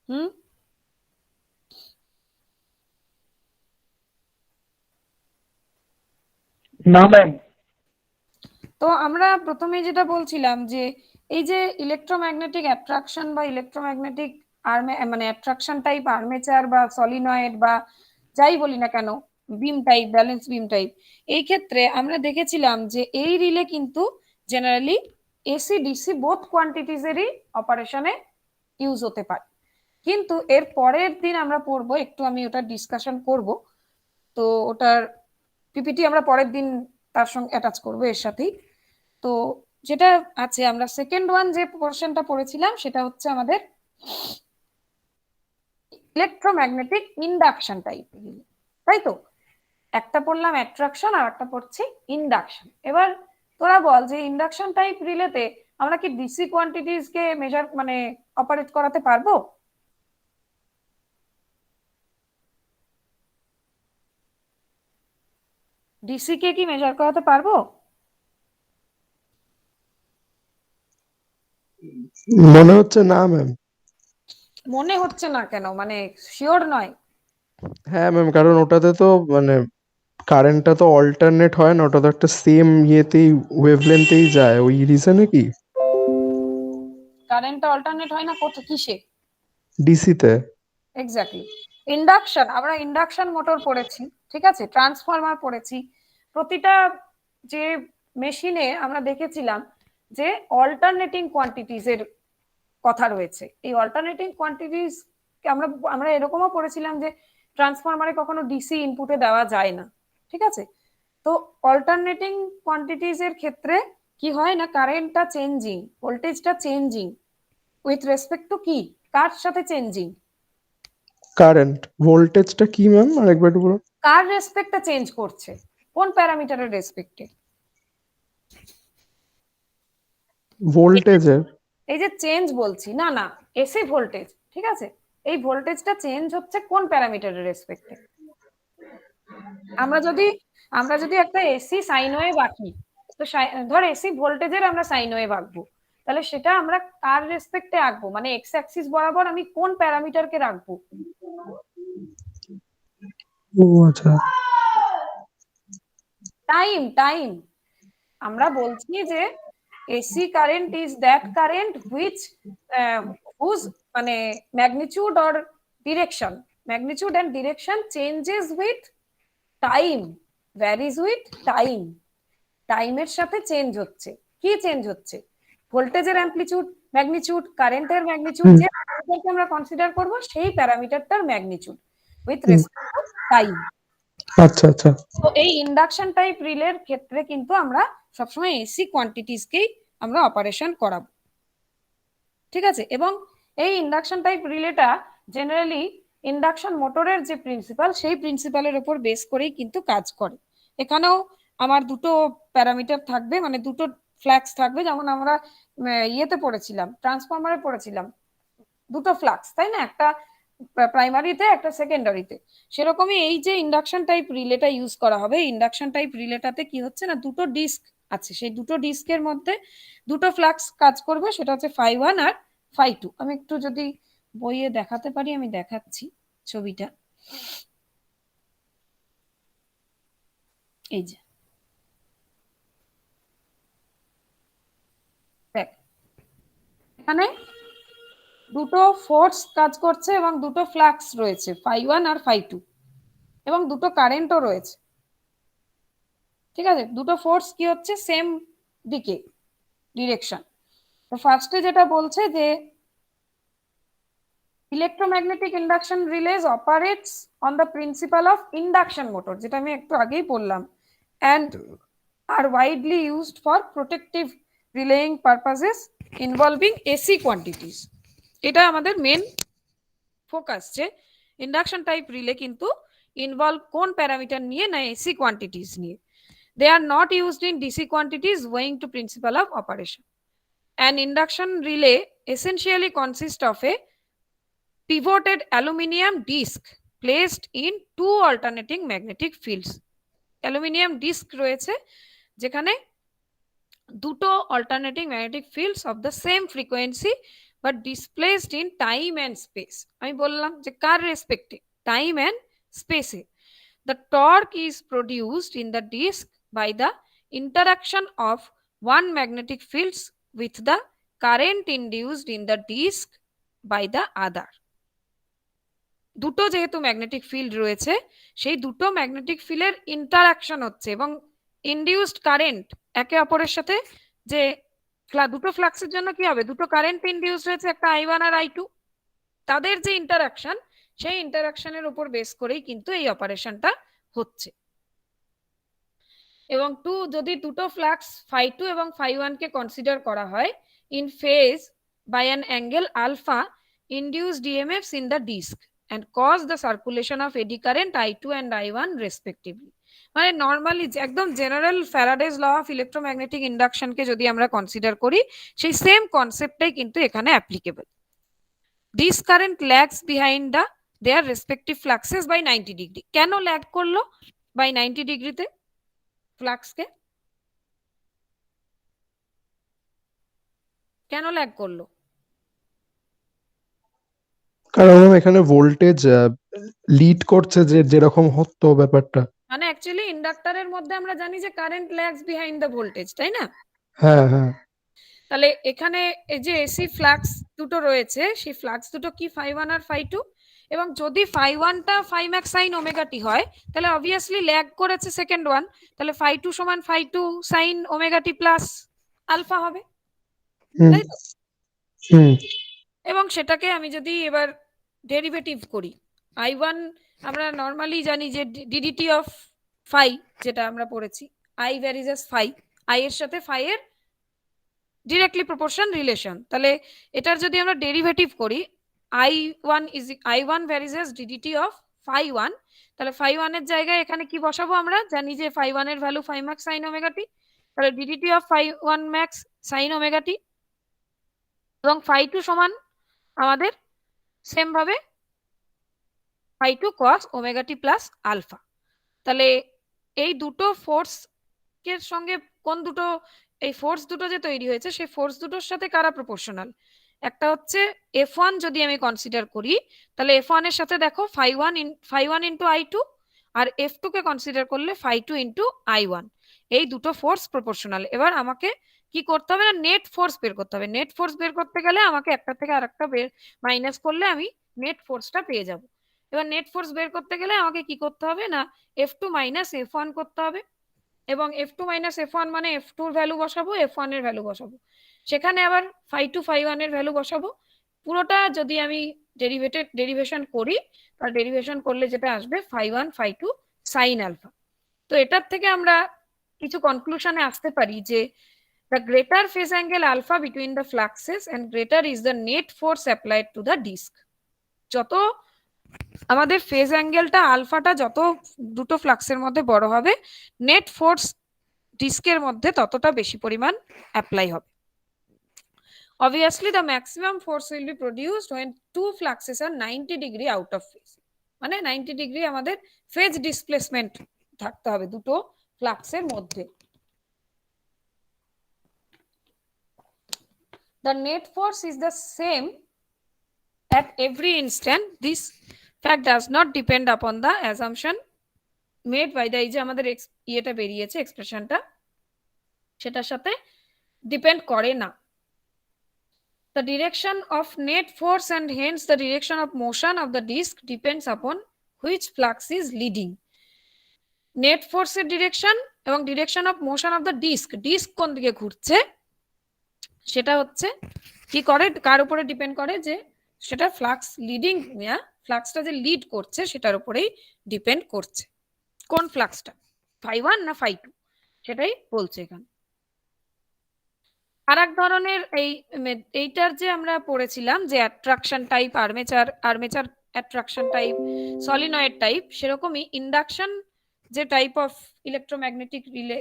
হুম। না ম্যাম। তো আমরা প্রথমে যেটা বলছিলাম যে এই যে ইলেকট্রোম্যাগনেটিক অ্যাট্রাকশন বা ইলেকট্রোম্যাগনেটিক আর্মে মানে অ্যাট্রাকশন টাইপ আর্মেচার বা সলিনয়েড বা যাই বলি না কেন, বিম টাইপ, ব্যালেন্স বিম টাইপ, এই ক্ষেত্রে আমরা দেখেছিলাম যে এই রিলে কিন্তু জেনারেলি এসি ডিসি বোথ কোয়ান্টিটিজেরই অপারেশনে ইউজ হতে পারে। কিন্তু এর পরের দিন আমরা পড়বো, একটু আমি ওটা ডিসকাশন করব, তো ওটার পিপিটি আমরা পরের দিন তার সঙ্গে অ্যাটাচ করবো এর সাথেই। তো যেটা আছে, আমরা সেকেন্ড ওয়ান যে পোর্শনটা পড়েছিলাম সেটা হচ্ছে আমাদের ইলেকট্রোম্যাগনেটিক ইন্ডাকশন টাইপ, তাই তো? একটা পড়লাম অ্যাট্রাকশন আর একটা পড়ছি ইন্ডাকশন। এবার তোরা বল যে ইন্ডাকশন টাইপ রিলেতে আমরা কি ডিসি কোয়ান্টিটিস কে মেজার মানে অপারেট করাতে পারবো? ডিসি কে কি মেজার করাতে পারবো? মনে হচ্ছে না ম্যাম। মনে হচ্ছে না কেন, মানে শিওর নয়? হ্যাঁ ম্যাম, কারণ ওটাতে তো মানে কারেন্টটা তো অল্টারনেট হয় না, ওটা তো একটা সেম ইয়েতেই ওয়েভলেন্থেই যায়, ওই রিজনে কি কারেন্টটা অল্টারনেট হয় না কোথায়, কিসে? ডিসিতে? এক্স্যাক্টলি। ইন্ডাকশন, আমরা ইন্ডাকশন মোটর পড়েছি, ঠিক আছে, ট্রান্সফরমার পড়েছি। প্রতিটা যে মেশিনে আমরা দেখেছিলাম যে অল্টারনেটিং কোয়ান্টিটিজ এর কথা রয়েছে। এই অল্টারনেটিং কোয়ান্টিটিস আমরা আমরা এরকমও পড়েছিলাম যে ট্রান্সফরমারে কখনো ডিসি ইনপুটে দেওয়া যায় না। ঠিক আছে, তো অল্টারনেটিং কোয়ান্টিটিজ এর ক্ষেত্রে কি হয় না, কারেন্টটা চেঞ্জিং, ভোল্টেজটা চেঞ্জিং উইথ রেসপেক্ট টু কি, কার সাথে চেঞ্জিং? কারেন্ট ভোল্টেজটা কি ম্যাম আরেকবার একটু বলুন। কার রেসপেক্টে চেঞ্জ করছে, কোন প্যারামিটারের রেসপেক্টে? ভোল্টেজের? এই যে চেঞ্জ বলছি, না না, এসি ভোল্টেজ, ঠিক আছে, এই ভোল্টেজটা চেঞ্জ হচ্ছে কোন প্যারামিটারের রেসপেক্টে? আমরা যদি আমরা যদি একটা এসি সাইন ওয়েভ আঁকি, তো ধর এসি ভোল্টেজের আমরা সাইন ওয়েভ আঁকবো, তাহলে সেটা আমরা কার রেসপেক্টে আঁকবো, মানে এক্স অ্যাক্সিস বরাবর আমি কোন প্যারামিটারকে রাখবো? ও আচ্ছা। Time time. আমরা বলছি যে AC current is that current which whose মানে magnitude or direction, magnitude and direction changes with time, varies with time, টাইমের সাথে চেঞ্জ হচ্ছে। কি চেঞ্জ হচ্ছে? ভোল্টেজের অ্যামপ্লিটিউড, ম্যাগনিটিউড, কারেন্টের ম্যাগনিটিউড, যে প্যারামিটারকে আমরা কনসিডার করব সেই প্যারামিটারটার magnitude with respect to time. আচ্ছা আচ্ছা। তো এই ইন্ডাকশন টাইপ রিলের ক্ষেত্রে কিন্তু আমরা সবসময় এসি কোয়ান্টিটিসকেই আমরা অপারেশন করাবো, ঠিক আছে? এবং এই ইন্ডাকশন টাইপ রিলেটা জেনারেলি ইন্ডাকশন মোটরের যে প্রিন্সিপাল সেই প্রিন্সিপালের উপর বেস করেই কিন্তু কাজ করে। এখানেও আমার দুটো প্যারামিটার থাকবে, মানে দুটো ফ্ল্যাক্স থাকবে, যেমন আমরা ইয়েতে পড়েছিলাম, ট্রান্সফরমারে পড়েছিলাম দুটো ফ্লাক্স, তাই না? একটা প্রাইমারিতে, একটা সেকেন্ডারিতে। সেরকমই এই যে ইন্ডাকশন টাইপ রিলেটা ইউজ করা হবে, ইন্ডাকশন টাইপ রিলেটাতে কি হচ্ছে না, দুটো ডিস্ক আছে, সেই দুটো ডিস্কের মধ্যে দুটো ফ্লাক্স কাজ করবে, সেটা হচ্ছে φ1 আর φ2। আমি একটু যদি বইয়ে দেখাতে পারি, আমি দেখাচ্ছি ছবিটা। এই যে দেখ, এখানে দুটো ফোর্স কাজ করছে এবং দুটো ফ্লাক্স রয়েছে, φ1 আর φ2, এবং দুটো কারেন্টও রয়েছে, ঠিক আছে? দুটো ফোর্স কি হচ্ছে, সেম দিকে, ডিরেকশন। তো ফার্স্টে যেটা বলছে যে electromagnetic induction relays operates on the principle of induction motor, যেটা আমি একটু আগেই বললাম, and are widely used for protective relaying purposes involving AC quantities. এটা আমাদের মেন ফোকাস, যে ইন্ডাকশন টাইপ রিলে কিন্তু ইনভলভ কোন প্যারামিটার নিয়ে, না এসি কোয়ান্টিটিস নিয়ে। They are not used in DC quantities owing to principle of operation. An induction relay essentially consists of a pivoted aluminum disc placed in two alternating magnetic fields. Aluminum disc রয়েছে যেখানে দুটো alternating magnetic fields of the same frequency but displaced in time and space. আমি বললাম যে কার রেসপেক্টে, time and স্পেসে। The torque is produced in the disc by the interaction of one magnetic fields with the current induced in the disc by the other. দুটো যেহেতু magnetic field রয়েছে, সেই দুটো magnetic ফিল্ডের ইন্টারাকশন হচ্ছে এবং ইনডিউসড কারেন্ট একে অপরের সাথে, যে দুটো ফ্লাক্সের জন্য কি হবে, দুটো কারেন্ট ইনডিউসড হয়েছে, একটা I1 আর I2, তাদের যে ইন্টারাকশন, সেই ইন্টারাকশনের উপর বেস করেই কিন্তু এই অপারেশনটা হচ্ছে। এবং যদি দুটো ফ্লাক্স φ2 এবং φ1 কে কনসিডার করা হয় in phase by an angle alpha, induced EMFs in the disc and cause the circulation of eddy current I2 and I1 respectively. মানে নর্মালি একদম general Faraday's law of electromagnetic induction কে যদি আমরা consider করি, সেই same কনসেপ্টটাই কিন্তু এখানে applicable. This current lags behind the their respective fluxes by 90 degree. কেন ল্যাগ করলো বাই 90 ডিগ্রিতে ফ্লাক্সকে, কেন ল্যাগ করলো? কারণ এখানে ভোল্টেজ লিড করছে, যে যেরকম হতো ব্যাপারটা। মানে অ্যাকচুয়ালি ইন্ডাক্টরের মধ্যে আমরা জানি যে current lags behind the voltage, তাই না? হ্যাঁ হ্যাঁ। তাহলে এখানে এই যে এসি ফ্লাক্স দুটো রয়েছে, সেই ফ্লাক্স দুটো কি φ1 আর φ2, এবং যদি φ1টা φmax sin ওমেগা টি হয়, তাহলে অবভিয়াসলি ল্যাগ করেছে সেকেন্ড ওয়ান, তাহলে φ2 সমান φ2 sin omega t plus alpha হবে, তাই তো? এবং সেটাকে আমি যদি এবার ডেরিভেটিভ করি, I1 আমরা নর্মালি জানি যে ডিডিটি অফ ফাই, যেটা আমরা পড়েছি, I ভ্যারিজেস ফাই, I এর সাথে ফাই এর ডিরেক্টলি প্রপোর্শন রিলেশন। তাহলে এটার যদি আমরা ডেরিভেটিভ করি, I1 ভ্যারিজেস ডিডিটি অফ φ1, তাহলে φ1 এর জায়গায় এখানে কি বসাবো, আমরা জানি যে φ1 এর value φmax sin omega t, তাহলে d d t of φ1 max sin omega t, এবং φ2 সমান আমাদের সেম ভাবে φ2 cos omega t plus alpha. তাহলে এই দুটো ফোর্স এর সঙ্গে কোন দুটো, এই ফোর্স দুটো যে তৈরি হয়েছে, সেই ফোর্স দুটোর সাথে কারা প্রপোর্শনাল? একটা হচ্ছে F1 যদি আমি কনসিডার করি, তাহলে F1 এর সাথে দেখো φ1 ইন্টু I2, আর F2 কে কনসিডার করলে φ2 ইন্টু I1, এই দুটো ফোর্স প্রপোর্শনাল। এবার আমাকে কি করতে হবে না, নেট ফোর্স বের করতে হবে। নেট ফোর্স বের করতে গেলে আমাকে একটা থেকে আরেকটা মাইনাস করলে আমি নেট ফোর্সটা পেয়ে যাব। এবার নেট ফোর্স বের করতে গেলে আমাকে কি করতে হবে না, F2 মাইনাস F1 করতে হবে। এবং F2 মাইনাস F1 মানে F2 এর ভ্যালু বসাবো, F1 এর ভ্যালু বসাবো। সেখানে আবার φ2 φ1 এর ভ্যালু বসাবো। পুরোটা যদি আমি ডেরিভেশন করি, তার ডেরিভেশন করলে যেটা আসবে φ1 φ2 সাইন আলফা। তো এটার থেকে আমরা কিছু কনক্লুশনে আসতে পারি যে the greater phase angle alpha between the fluxes and greater is the net force applied to the disk. যত আমাদের ফেজ অ্যাঙ্গেলটা আলফাটা যত দুটো ফ্লাক্সের মধ্যে বড় হবে, নেট ফোর্স ডিস্কের মধ্যে ততটা বেশি পরিমাণ অ্যাপ্লাই হবে। Obviously the maximum force will be produced when two fluxes are 90 degree out of phase, মানে 90 ডিগ্রি আমাদের ফেজ ডিসপ্লেসমেন্ট থাকতে হবে দুটো ফ্লাক্সের মধ্যে। The net force is the same at every instant. This fact does not depend upon the assumption made by the, এই যে আমাদের ইয়েটা বেরিয়েছে এক্সপ্রেশনটা, সেটার সাথে ডিপেন্ড করে না। The direction of net force and hence the direction of motion of the disk depends upon which flux is leading. Net ফোর্সের ডিরেকশন এবং direction of motion of the disc, disc কোন দিকে ঘুরছে সেটা হচ্ছে কি করে, কার উপরে ডিপেন্ড করে, যে সেটা ফ্লাক্স লিডিং, ফ্লাক্সটা যে লিড করছে সেটার উপরেই ডিপেন্ড করছে। কোন ফ্লাক্সটা, φ1 না φ2, সেটাই বলছে এখানে। আর এক ধরনের এইটার যে আমরা পড়েছিলাম যে attraction type, armature attraction type, solenoid type, সেরকমই ইন্ডাকশন যে টাইপ অফ ইলেকট্রোম্যাগনেটিক রিলে,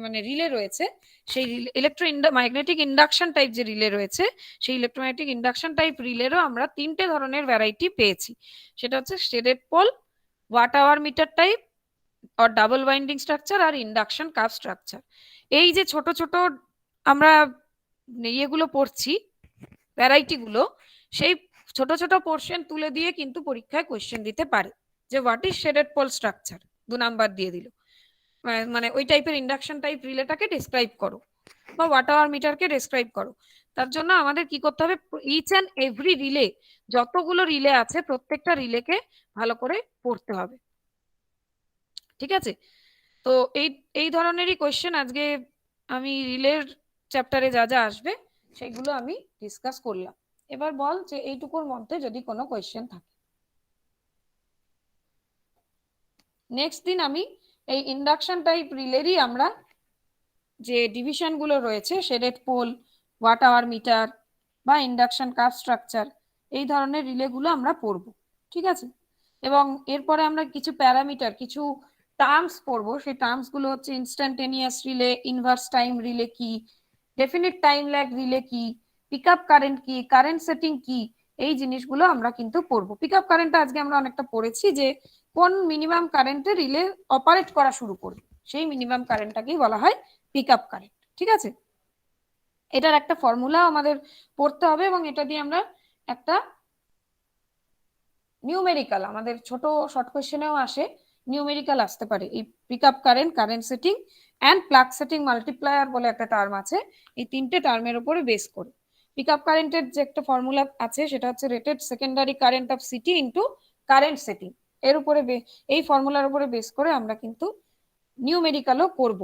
মানে রিলে রয়েছে, সেই ইলেকট্রোম্যাগনেটিক ইন্ডাকশন টাইপ যে রিলে রয়েছে, সেই ইলেকট্রোম্যাগনেটিক ইন্ডাকশন টাইপ রিলেরও আমরা তিনটে ধরনের ভ্যারাইটি পেয়েছি। সেটা হচ্ছে shaded pole, watt hour meter type আর ডাবল ওয়াইন্ডিং স্ট্রাকচার, আর ইন্ডাকশন কার্ভ স্ট্রাকচার। এই যে ছোট ছোট আমরা ইয়েগুলো পড়ছি, ভ্যারাইটি গুলো, সেই ছোট ছোট পোর্শন তুলে দিয়ে কিন্তু পরীক্ষায় কোয়েশ্চেন দিতে পারে যে what is shaded pole structure, 2 number দিয়ে দিল, মানে ওই টাইপের ইন্ডাকশন টাইপ রিলেটাকে ডেসক্রাইব করো বা ওয়াট আওয়ার মিটারকে ডেসক্রাইব করো। তার জন্য আমাদের কি করতে হবে, ইচ অ্যান্ড এভরি রিলে, যতগুলো রিলে আছে প্রত্যেকটা রিলেকে ভালো করে পড়তে হবে। ঠিক আছে, তো এই ধরনেরই কোয়েশ্চেন আজকে আমি রিলের চ্যাপ্টারে যা যা আসবে সেগুলো আমি ডিসকাস করলাম। এবার বল যে এইটুকুর মধ্যে যদি কোনো কোয়েশ্চেন থাকে। নেক্সট দিন আমি এই ইন্ডাকশন টাইপ রিলেরই আমরা যে ডিভিশন গুলো রয়েছে, shaded pole, watt hour meter বা ইন্ডাকশন কার্ভ স্ট্রাকচার, এই ধরনের রিলেগুলো আমরা পড়বো। ঠিক আছে, এবং এরপরে আমরা কিছু প্যারামিটার, কিছু টার্মস পড়বো। সেই টার্মস গুলো হচ্ছে instantaneous relay, inverse time relay কি, ডেফিনিট টাইম ল্যাগ রিলে কি, পিকআপ কারেন্ট কি, কারেন্ট সেটিং কি, এই জিনিসগুলো আমরা কিন্তু পড়বো। পিকআপ কারেন্টটা আজকে আমরা অনেকটা পড়েছি, যে কোন মিনিমাম কারেন্টে রিলে অপারেট করা শুরু করবে, সেই মিনিমাম কারেন্টটাকেই বলা হয় পিকআপ কারেন্ট। ঠিক আছে, এটার একটা ফর্মুলা আমাদের পড়তে হবে এবং এটা দিয়ে আমরা একটা নিউমেরিক্যাল, আমাদের ছোট শর্ট কোয়েশ্চেনেও আসে, নিউমেরিক্যাল আসতে পারে। এই pickup current, current setting and plug setting multiplier বলে একটা টার্ম আছে, এই তিনটে টার্মের উপরে বেস করে পিকআপ কারেন্টের যে একটা ফর্মুলা আছে সেটা হচ্ছে rated secondary current of city into current setting. এর উপরে এই ফর্মুলার উপরে বেস করে আমরা কিন্তু নিউমেরিক্যালও করব।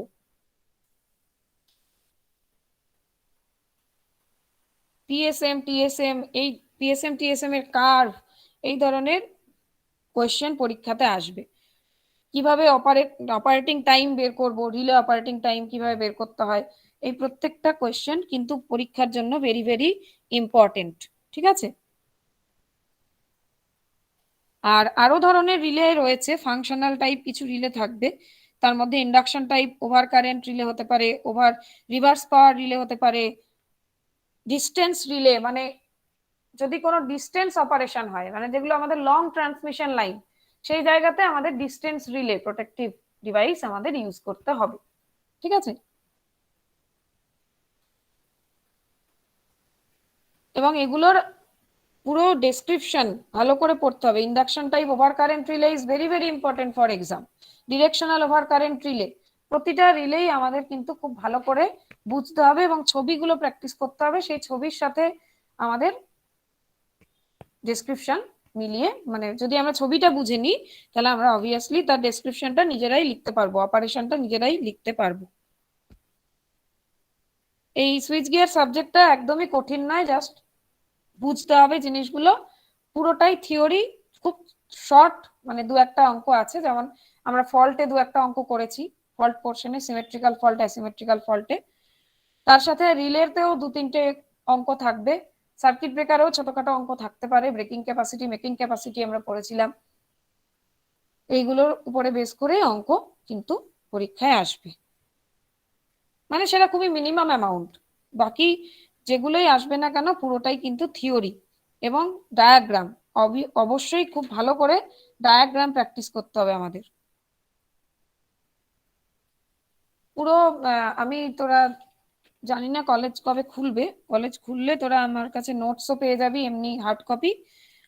পিএসএম টিএসএম, এই পিএসএম টিএসএম এর কার্ভ, এই ধরনের কোয়েশ্চেন পরীক্ষাতে আসবে। কিভাবে অপারেটিং টাইম বের করব, রিলে অপারেটিং টাইম কিভাবে বের করতে হয়, এই প্রত্যেকটা কোয়েশ্চেন কিন্তু পরীক্ষার জন্য ভেরি ভেরি ইম্পর্টেন্ট। ঠিক আছে, আর আরো ধরনের রিলে রয়েছে, ফাংশনাল টাইপ কিছু রিলে থাকবে, তার মধ্যে induction type over current relay হতে পারে, ওভার রিভার্স পাওয়ার রিলে হতে পারে, ডিস্টেন্স রিলে, মানে যদি কোনো ডিস্টেন্স অপারেশন হয়, মানে যেগুলো আমাদের লং ট্রান্সমিশন লাইন, সেই জায়গাতে আমাদের ডিস্টেন্স রিলে প্রোটেক্টিভ ডিভাইস আমাদের ইউজ করতে হবে। ঠিক আছে, এবং এগুলোর পুরো ডেসক্রিপশন ভালো করে পড়তে হবে। Induction type over current relay is very very important for exam. Directional over current relay, প্রতিটা রিলেই আমাদের কিন্তু খুব ভালো করে বুঝতে হবে এবং ছবিগুলো প্র্যাকটিস করতে হবে। সেই ছবির সাথে আমাদের ডেসক্রিপশন মিলিয়ে, মানে যদি আমরা ছবিটা বুঝে নিই তাহলে আমরা অবভিয়াসলি তার ডেসক্রিপশনটা নিজেরাই লিখতে পারবো, অপারেশনটা নিজেরাই লিখতে পারবো। এই সুইচ গিয়ার সাবজেক্টটা একদমই কঠিন নয়, জাস্ট বুঝতে হবে জিনিসগুলো, পুরোটাই থিওরি, খুব শর্ট, মানে দু একটা অঙ্ক আছে, যেমন আমরা ফল্টে দু একটা অঙ্ক করেছি, ফল্ট পোর্শনে, সিমেট্রিক্যাল ফল্ট, অ্যাসিমেট্রিক্যাল ফল্টে। তার সাথে রিলেতেও দু তিনটে অঙ্ক থাকবে, সার্কিট ব্রেকারেও ছোটখাটো অঙ্ক থাকতে পারে, ব্রেকিং ক্যাপাসিটি, মেকিং ক্যাপাসিটি আমরা পড়েছিলাম। এইগুলোর উপরে বেস করে অঙ্ক কিন্তু পরীক্ষায় আসবে, মানে সেটা খুবই মিনিমাম অ্যামাউন্ট। বাকি যেগুলোই আসবে না কেন পুরোটাই কিন্তু থিওরি এবং ডায়াগ্রাম। অবশ্যই খুব ভালো করে ডায়াগ্রাম প্র্যাকটিস করতে হবে আমাদের। পুরো আমি, তোরা জানি না কলেজ কবে খুলবে, কলেজ খুললে তোরা আমার কাছে নোটসও পেয়ে যাবি এমনি হার্ড কপি।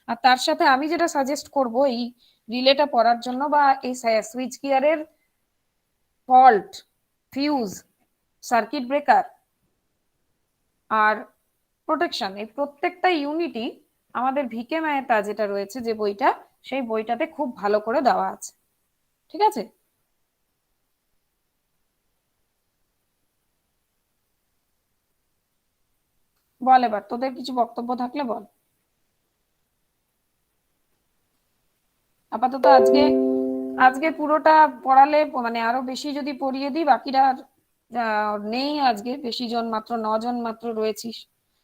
আর তার সাথে আমি যেটা সাজেস্ট করব এই রিলেটা পড়ার জন্য, বা এই সুইচ গিয়ারের ফল্ট, ফিউজ, সার্কিট ব্রেকার আর প্রোটেকশন, এই প্রত্যেকটা ইউনিটই আমাদের ভিকে মেহতা যেটা রয়েছে, যে বইটা, সেই বইটাতে খুব ভালো করে দেওয়া আছে। ঠিক আছে? বল এবার তোদের কিছু বক্তব্য থাকলে বল। আপাতত আজকে আজকে পুরোটা পড়ালে, মানে আরো বেশি যদি পড়িয়ে দিই, বাকিরা নেই আজকে, বেশি জন, মাত্র 9 জন মাত্র রয়েছিস।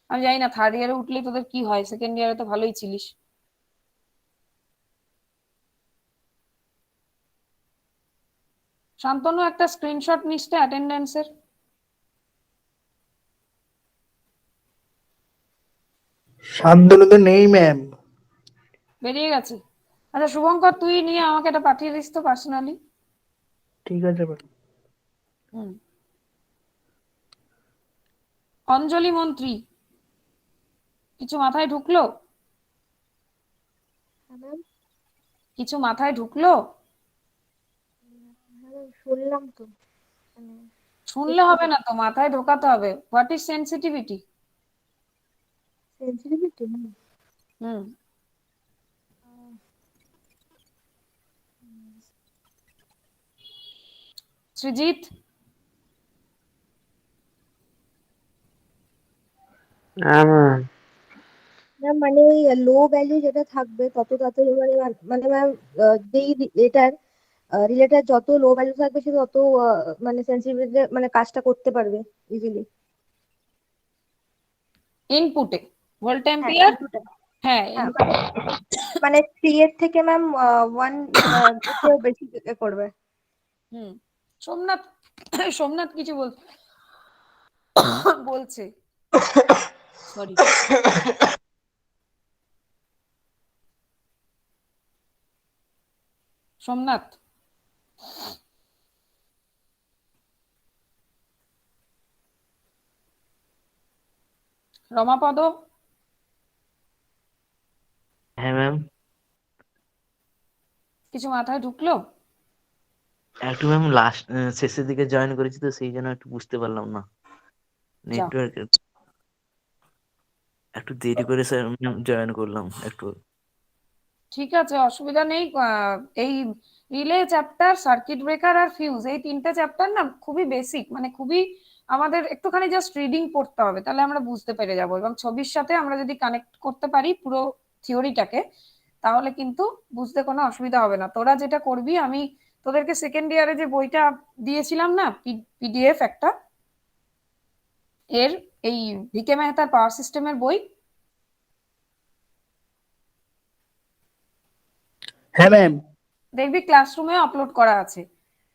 আমি জানি না থার্ড ইয়ারে উঠলে তোদের কি হয়, সেকেন্ড ইয়ারে তো ভালোই ছিলিস। শান্তনু একটা স্ক্রিনশট নিস তো অ্যাটেন্ডেন্সের। শান্তনু তো নেই ম্যাম। বেরিয়ে গেছে? আচ্ছা শুভঙ্কর, তুই নিয়ে আমাকে এটা পাঠিয়ে দিস তো পার্সোনালি। ঠিক আছে ম্যাম। হুম। অঞ্জলি মন্ত্রী, কিছু মাথায় ঢুকলো? হ্যাঁ ম্যাম। কিছু মাথায় ঢুকলো? হ্যাঁ ম্যাম, শুনলাম তো, মানে শুনলে হবে না তো, মাথায় ঢোকাতে হবে। What is sensitivity? Sensitivity. Hmm. Srijit, ma'am মানে ওই লো ভ্যালু যেটা থাকবে তত তাড়াতাড়ি, মানে মানে ম্যাম যেই এটার রিলেটার যত লো ভ্যালু থাকবে সে তত মানে সেন্সিটিভিটি মানে কাজটা করতে পারবে ইজিলি। ইনপুটে ভোল্ট হ্যাঁ অ্যাম্পিয়ার। ইনপুটটা। হ্যাঁ হ্যাঁ মানে মানে 3 এর থেকে ম্যাম 1 এর বেশি করবে। হুম। সোমনাথ, সোমনাথ কিছু বলছে, সরি। সোমনাথ, রমাপদ, হ্যাঁ ম্যাম। কিছু মাথায় ঢুকলো? একটু ম্যাম লাস্ট শেষের দিকে জয়েন করেছি তো সেই জন্য একটু বুঝতে পারলাম না, যা, নেটওয়ার্ক একটু দেরি করে স্যার জয়েন করলাম একটু। ঠিক আছে, অসুবিধা নেই। এই রিলে চ্যাপ্টার, সার্কিট ব্রেকার আর ফিউজ, এই তিনটে চ্যাপ্টার না খুবই বেসিক, মানে খুবই আমাদের একটুখানি জাস্ট রিডিং পড়তে হবে, তাহলে আমরা বুঝতে পেরে যাবো। এবং ছবির সাথে আমরা যদি কানেক্ট করতে পারি পুরো থিওরিটাকে, তাহলে কিন্তু বুঝতে কোনো অসুবিধা হবে না। তোরা যেটা করবি, আমি তোদেরকে সেকেন্ড ইয়ারে যে বইটা দিয়েছিলাম না, পিডিএফ একটা, এর এই ভিকে মেহতার পাওয়ার সিস্টেমের বই, হ্যাঁ ম্যাম। দেখবি ক্লাসরুমে আপলোড করা আছে।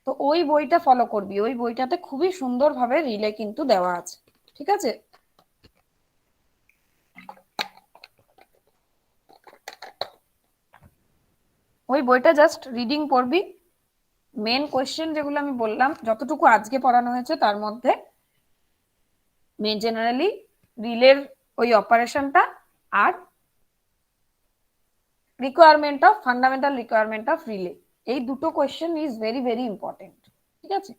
তো ওই বইটা ফলো করবি, ওই বইটাতে খুবই সুন্দরভাবে রিলে কিন্তু দেওয়া আছে। ঠিক আছে? ওই বইটা জাস্ট রিডিং পড়বি। মেন কোয়েশ্চেন যেগুলো আমি বললাম, যতটুকু আজকে পড়ানো হয়েছে তার মধ্যে মেন জেনারেলি রিলের ওই অপারেশনটা আর ফান্ডামেন্টাল রিকোয়ারমেন্ট অফ রিলে, এই দুটো question is very very important. ঠিক আছে?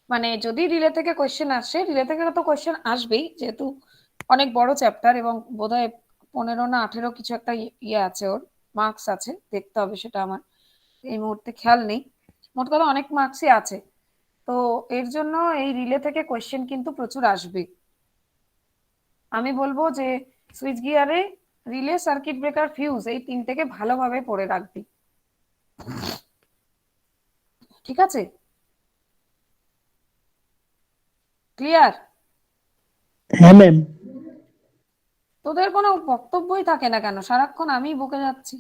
মানে যদি রিলে থেকে কোয়েশ্চেন আসে, রিলে থেকে তো কোয়েশ্চেন আসবেই, যেহেতু অনেক বড় চ্যাপ্টার এবং বোধহয় 15 না 18 কিছু একটা ইয়ে আছে, ওর মার্কস আছে, দেখতে হবে সেটা আমার এই মুহূর্তে খেয়াল নেই। মোট কথা অনেক মার্কসই আছে। তো এর জন্য এই রিলে থেকে কোয়েশ্চেন কিন্তু প্রচুর আসবে। আমি বলবো যে সুইচ গিয়ারে, রিলে, সার্কিট ব্রেকার, ফিউজ, এই তিনটেকে ভালোভাবে পড়ে রাখবি। ঠিক আছে? ক্লিয়ার? হ্যাঁ ম্যাম। তোদের কোনো বক্তব্যই থাকে না কেন? সারাক্ষণ আমি বকে যাচ্ছি।